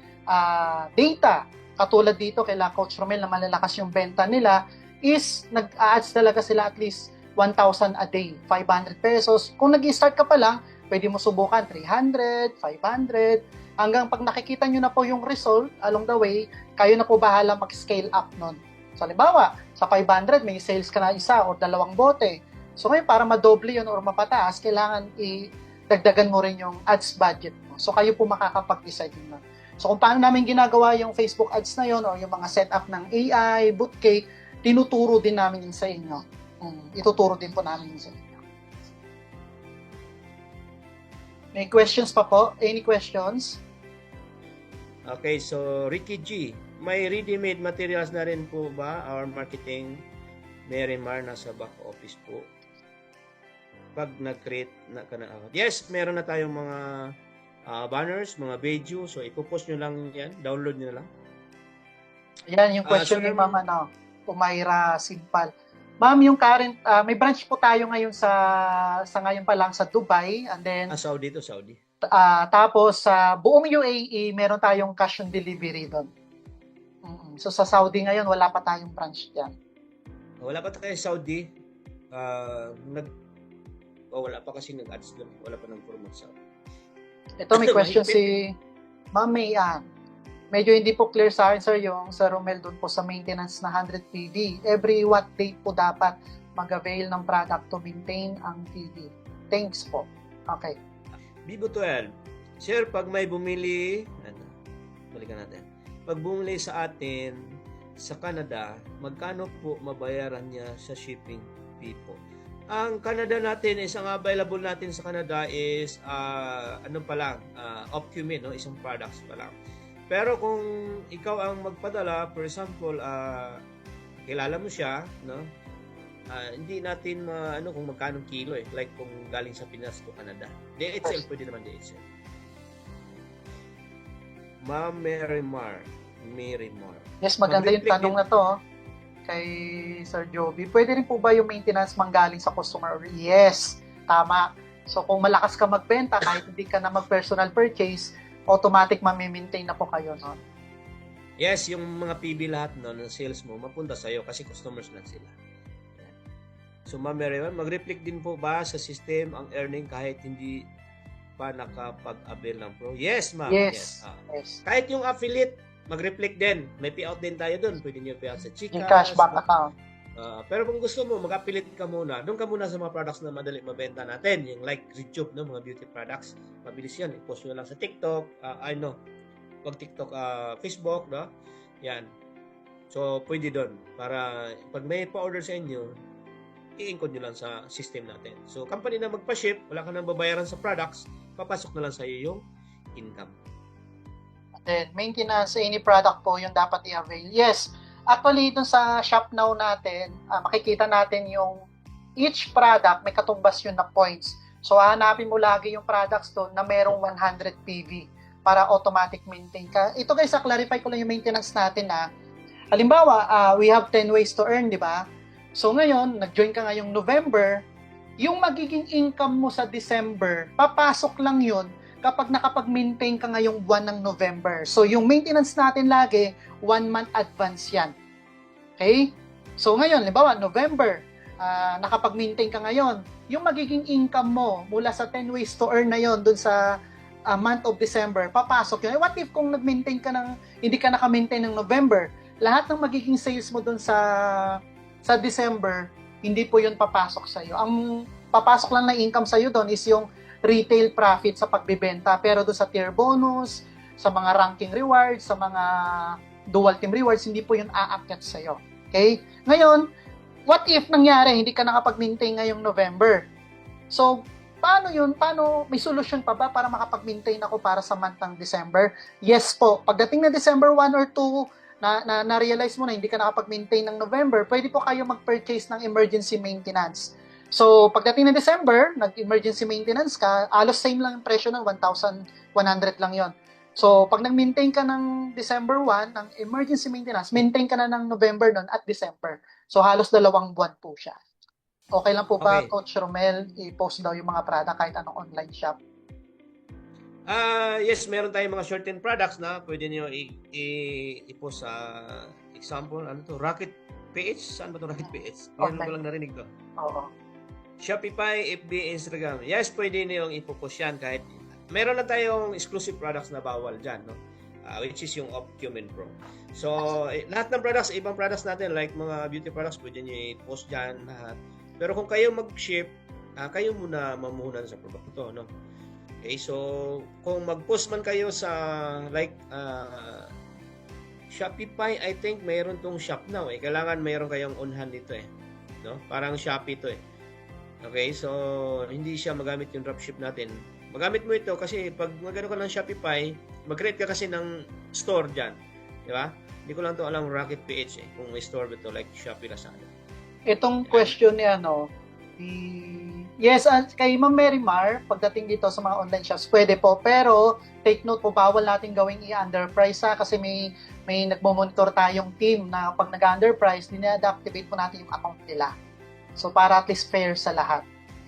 data, katulad dito kay Coach Romel na malalakas yung benta nila, is nag-ads talaga sila at least 1,000 a day, 500 pesos. Kung nag-start ka pa lang, pwede mo subukan 300, 500, hanggang pag nakikita nyo na po yung result along the way, kayo na po bahala mag-scale up nun. So, halimbawa, sa 500, may sales ka na isa o 2 bote. So, ngayon, para madoble yun or mapataas, kailangan dagdagan mo rin yung ads budget mo. So, kayo po makakapag-decide yun. So, kung paano namin ginagawa yung Facebook ads na yun or yung mga setup ng AI, bootcake, tinuturo din namin yun sa inyo. Ituturo din po namin yun sa inyo. May questions pa po? Any questions? Okay, so Ricky G, may ready-made materials na rin po ba our marketing Marimar nasa back office po? Pag nag-create na ka na account. Yes, meron na tayong mga banners, mga video. So, ipopost nyo lang yan. Download nyo na lang. Yan, yung question ni Ma'am, Umayra Simpal. Ma'am, yung current, may branch po tayo ngayon sa ngayon pa lang sa Dubai. And then, Saudi to, Saudi. tapos, sa buong UAE, meron tayong cash on delivery doon. So, sa Saudi ngayon, wala pa tayong branch dyan. Wala pa tayo sa Saudi. Wala pa kasi nag-ads doon. Wala pa ng format sa Ito, may question si Ma'am Mayan. Medyo hindi po clear sa akin, sir, yung Sir Romel doon po sa maintenance na 100 PV. Every what date po dapat mag-avail ng product to maintain ang PV? Thanks po. Okay. Vivo 12. Sir, pag may bumili, balikan natin. Pag bumili sa atin sa Canada, magkano po mabayaran niya sa shipping fee po? Ang Canada natin is, ang available natin sa Canada is, Opcumin, no? Isang products pa lang. Pero kung ikaw ang magpadala, for example, kilala mo siya, no? Hindi natin kung magkano kilo eh. Like kung galing sa Pinas to Canada. DHL, pwede naman DHL. Ma'am Marimar. Yes, maganda yung tanong na to kay Sir Joby. Pwede rin po ba yung maintenance manggaling sa customer? Yes, tama. So kung malakas ka magbenta, kahit hindi ka na mag-personal purchase, automatic ma-maintain na po kayo, no? Yes, yung mga PB lahat ng sales mo, mapunta sa'yo kasi customers na sila. So, Ma'am Marimar, mag-reflect din po ba sa system ang earning kahit hindi pa nakapag-avail ng Pro? Yes, ma'am. Yes. Yes. Kahit yung affiliate, mag-reflect din. May payout din tayo doon. Pwede nyo payout sa Chika. Yung cashback account. Pero kung gusto mo, mag-affiliate ka muna. Doon ka muna sa mga products na madali mabenta natin. Yung like YouTube, no? Mga beauty products. Mabilis yan. I-post nyo lang sa TikTok. Wag TikTok, Facebook, no? Yan. So, pwede doon. Para pag may pa-order sa inyo, i-encode nyo lang sa system natin. So, company na magpa-ship, wala ka nang babayaran sa products, papasok na lang sa iyo yung income. Then, maintenance, any product po yung dapat i-avail. Yes, actually, dun sa shop now natin, makikita natin yung each product, may katumbas yun na points. So, hanapin mo lagi yung products doon na merong 100 PV para automatic maintain ka. Ito guys, clarify ko lang yung maintenance natin na, halimbawa, we have 10 ways to earn, di ba? So, ngayon, nag-join ka ngayong November, yung magiging income mo sa December, papasok lang yun kapag nakapag-maintain ka ngayong buwan ng November. So, yung maintenance natin lagi, 1 month advance yan. Okay? So ngayon, halimbawa, November, nakapag-maintain ka ngayon, yung magiging income mo mula sa 10 ways to earn na yon dun sa month of December, papasok yun. What if kung nag-maintain ka hindi ka naka-maintain ng November, lahat ng magiging sales mo dun sa December, hindi po yun papasok sa iyo. Ang papasok lang na income sa iyo doon is yung retail profit sa pagbebenta, pero doon sa tier bonus, sa mga ranking rewards, sa mga dual team rewards, hindi po yun aakyat sa iyo. Okay? Ngayon, what if nangyari hindi ka nakapag-maintain ngayong November? So, paano yun? May solution pa ba para makapag-maintain ako para sa month ng December? Yes po. Pagdating na December 1 or 2, na-realize mo na hindi ka nakapag-maintain ng November, pwede po kayo mag-purchase ng emergency maintenance. So, pagdating ng December, nag-emergency maintenance ka, alos same lang ang presyo ng 1,100 lang yon. So, pag nag-maintain ka ng December 1, ng emergency maintenance, maintain ka na ng November nun at December. So, halos 2 buwan po siya. Okay lang po ba, Okay. Coach Romel, i-post daw yung mga product kahit anong online shop? Yes, meron tayong mga certain products na pwede niyo i-post sa example, ano to, Rocket PH? Saan ba to Rocket PH? Ngayon Okay. ko lang narinig to. Oo. Shopify, FB, Instagram. Yes, pwede niyo ipopost yan kahit meron na tayong exclusive products na bawal dyan, no? Which is yung Opcumen Pro. So, lahat ng products, ibang products natin, like mga beauty products, pwede niyo i-post dyan lahat. Pero kung kayo mag-ship, kayo muna mamuhunan sa produkto, no? Okay, so, kung mag-post man kayo sa, like, Shopify, I think mayroon tong shop now, eh. Kailangan mayroon kayong on-hand dito, eh. No? Parang Shopee to, eh. Okay, so, hindi siya magamit yung dropship natin. Magamit mo ito kasi pag magano ka ng Shopify, mag-create ka kasi ng store dyan. Di ba? Hindi ko lang to alam Rocket PH eh. Kung may store ba ito like Shopee, Lazada. Itong question niya, yes, kay Ma'am Marimar, pagdating dito sa mga online shops, pwede po. Pero, take note po, bawal natin gawing i-underprice kasi may nagmo-monitor tayong team na pag nag-underprice, dina-deactivate po natin yung account nila. So, para at least fair sa lahat.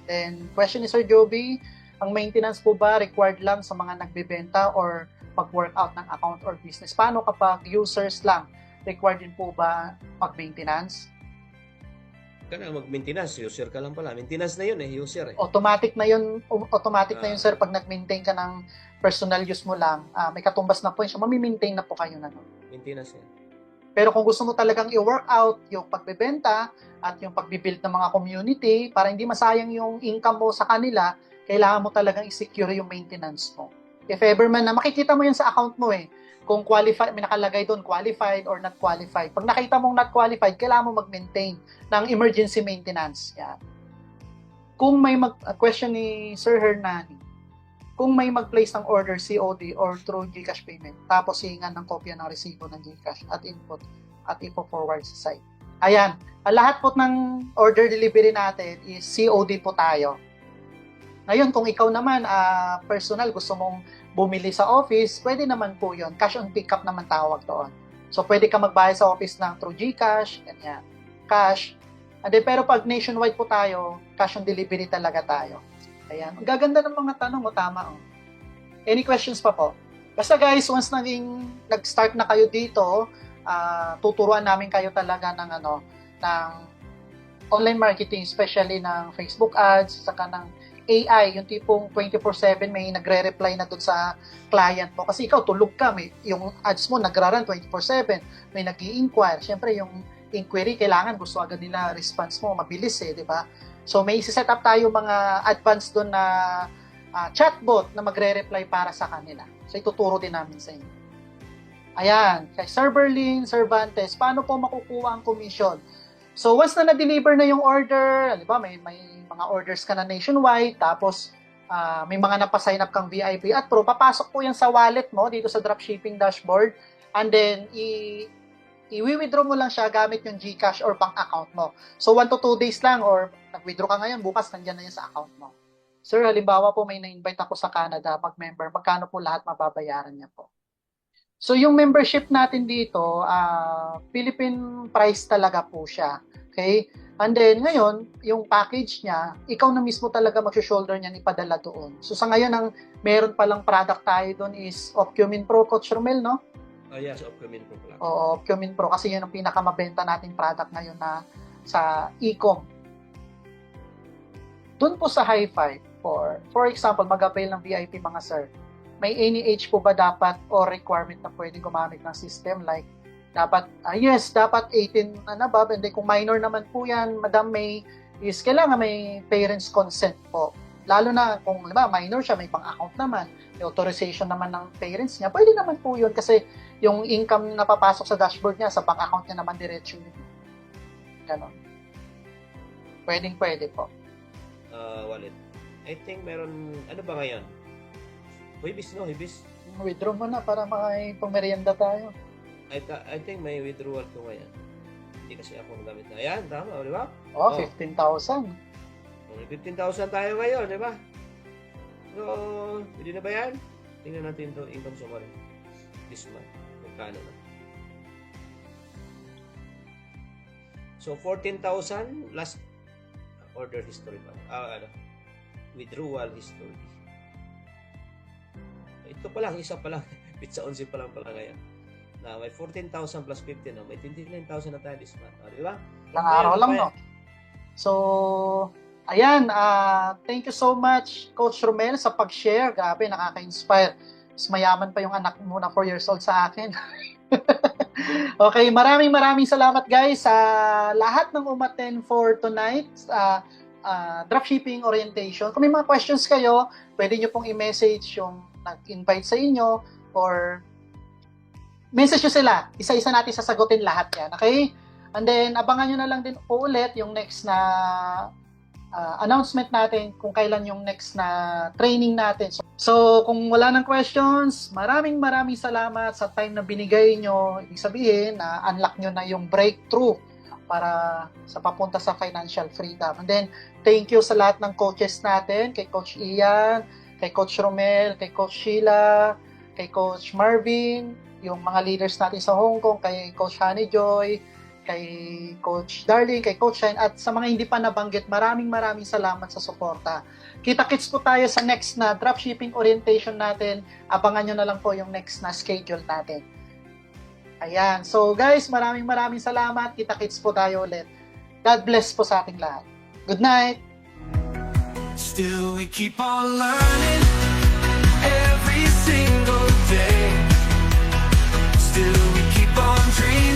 Then, question ni Sir Joby, ang maintenance po ba required lang sa mga nagbebenta or pag-workout ng account or business? Paano kapag users lang? Required din po ba mag-maintenance? Kaya mag-maintenance, user ka lang pala. Maintenance na yun eh, user eh. Automatic na yun, sir, pag nag-maintain ka ng personal use mo lang, may katumbas na po yun, mami-maintain na po kayo na nun. Maintenance yan. Pero kung gusto mo talagang i-workout yung pagbebenta at yung pagbibuild ng mga community para hindi masayang yung income mo sa kanila, kailangan mo talagang i-secure yung maintenance mo. If ever man na makikita mo yun sa account mo eh, kung qualified, may nakalagay doon qualified or not qualified. Pag nakita mong not qualified, kailangan mo mag-maintain ng emergency maintenance. Yan. Kung may question ni Sir Hernani, kung may mag-place ng order COD or through GCash payment, tapos hihingan ng kopya ng resibo ng GCash at input at ipo-forward sa site. Ayan, lahat po ng order delivery natin is COD po tayo. Ngayon, kung ikaw naman, personal, gusto mong bumili sa office, pwede naman po yun. Cash on pickup naman tawag doon. So, pwede ka magbayad sa office ng through GCash, ganyan. Cash. And then, pero pag nationwide po tayo, cash on delivery talaga tayo. Ayan. Ang gaganda ng mga tanong mo, tama. Oh. Any questions pa po? Basta guys, once nag-start na kayo dito, tuturuan namin kayo talaga ng online marketing, especially ng Facebook ads, saka ng AI, yung tipong 24/7 may nagre-reply na doon sa client mo. Kasi ikaw, tulog ka, yung ads mo nagra-run 24/7, may nag-i-inquire. Siyempre, yung inquiry, kailangan gusto agad nila response mo, mabilis di ba? So, may isi-set up tayo mga advanced doon na chatbot na magre-reply para sa kanila. So, ituturo din namin sa inyo. Ayan, kay Sir Berlin, Cervantes, paano po makukuha ang commission? So, once na na-deliver na yung order, di ba, may mga orders ka na nationwide, tapos may mga napasign up kang VIP at Pro, papasok po yan sa wallet mo dito sa dropshipping dashboard, and then i-withdraw mo lang siya gamit yung GCash or bank account mo. So, 1 to 2 days lang, or nag-withdraw ka ngayon, bukas nandyan na yan sa account mo. Sir, halimbawa po may na-invite ako sa Canada, mag-member, magkano po lahat mababayaran niya po? So, yung membership natin dito, Philippine price talaga po siya. Okay? And then, ngayon, yung package niya, ikaw na mismo talaga mag-shoulder niyan ipadala doon. So, sa ngayon, ang meron palang product tayo doon is Opcumen Pro, Coach Romel, no? Yes, upcoming po pala. Oo, Cumin Pro kasi yun ang pinakamabenta nating product ngayon na sa e-com. Doon po sa Hi-Fi, for example, mag-avail ng VIP mga sir, may any age po ba dapat or requirement na pwede gumamit ng system? Like, dapat, yes, dapat 18 na above, and then kung minor naman po yan, Madam May, is kailangan may parents consent po. Lalo na kung minor siya, may pang-account naman, may authorization naman ng parents niya, pwede naman po yun kasi yung income na papasok sa dashboard niya, sa bank account niya naman diretso yun. Ganon. Pwede po. Wallet. I think meron, ano ba ngayon? Hibis, no? Hibis? Withdraw mo na para makipag-merienda tayo. I think may withdrawal ko ngayon. Hindi kasi ako nagamit na. Ayan, tama, di ba? Oh, 15,000. May 15,000 tayo ngayon, di ba? So, hindi na ba yan? Tingnan natin ito, income summary. This month. Magkano na? So, 14,000 last order history pa. Withdrawal history. Ito pa lang, isa pa lang. Pizza 11 pa lang pala ngayon. Na may 14,000 plus 15, no? May 29,000 na tayo this month. Di ba? Ilang araw lang, no? So, ayan, thank you so much, Coach Romel, sa pag-share. Grabe, nakaka-inspire. Mas mayaman pa yung anak mo na 4 years old sa akin. Okay, maraming salamat guys sa lahat ng umattend for tonight. Dropshipping orientation. Kung may mga questions kayo, pwede nyo pong i-message yung nag-invite sa inyo or message nyo sila. Isa-isa natin sasagutin lahat yan. Okay? And then, abangan nyo na lang din po ulit yung next na announcement natin kung kailan yung next na training natin. So, kung wala ng questions, maraming salamat sa time na binigay nyo. Ibig sabihin na unlock nyo na yung breakthrough para sa papunta sa financial freedom. And then, thank you sa lahat ng coaches natin, kay Coach Ian, kay Coach Romel, kay Coach Sheila, kay Coach Marvin, yung mga leaders natin sa Hong Kong, kay Coach Honey Joy, kay Coach Darling, kay Coach Shine, at sa mga hindi pa nabanggit, maraming salamat sa suporta. Kita-kits po tayo sa next na dropshipping orientation natin. Abangan nyo na lang po yung next na schedule natin. Ayan. So guys, maraming salamat. Kita-kits po tayo ulit. God bless po sa ating lahat. Good night! Still we keep on learning every single day. Still we keep on dreaming.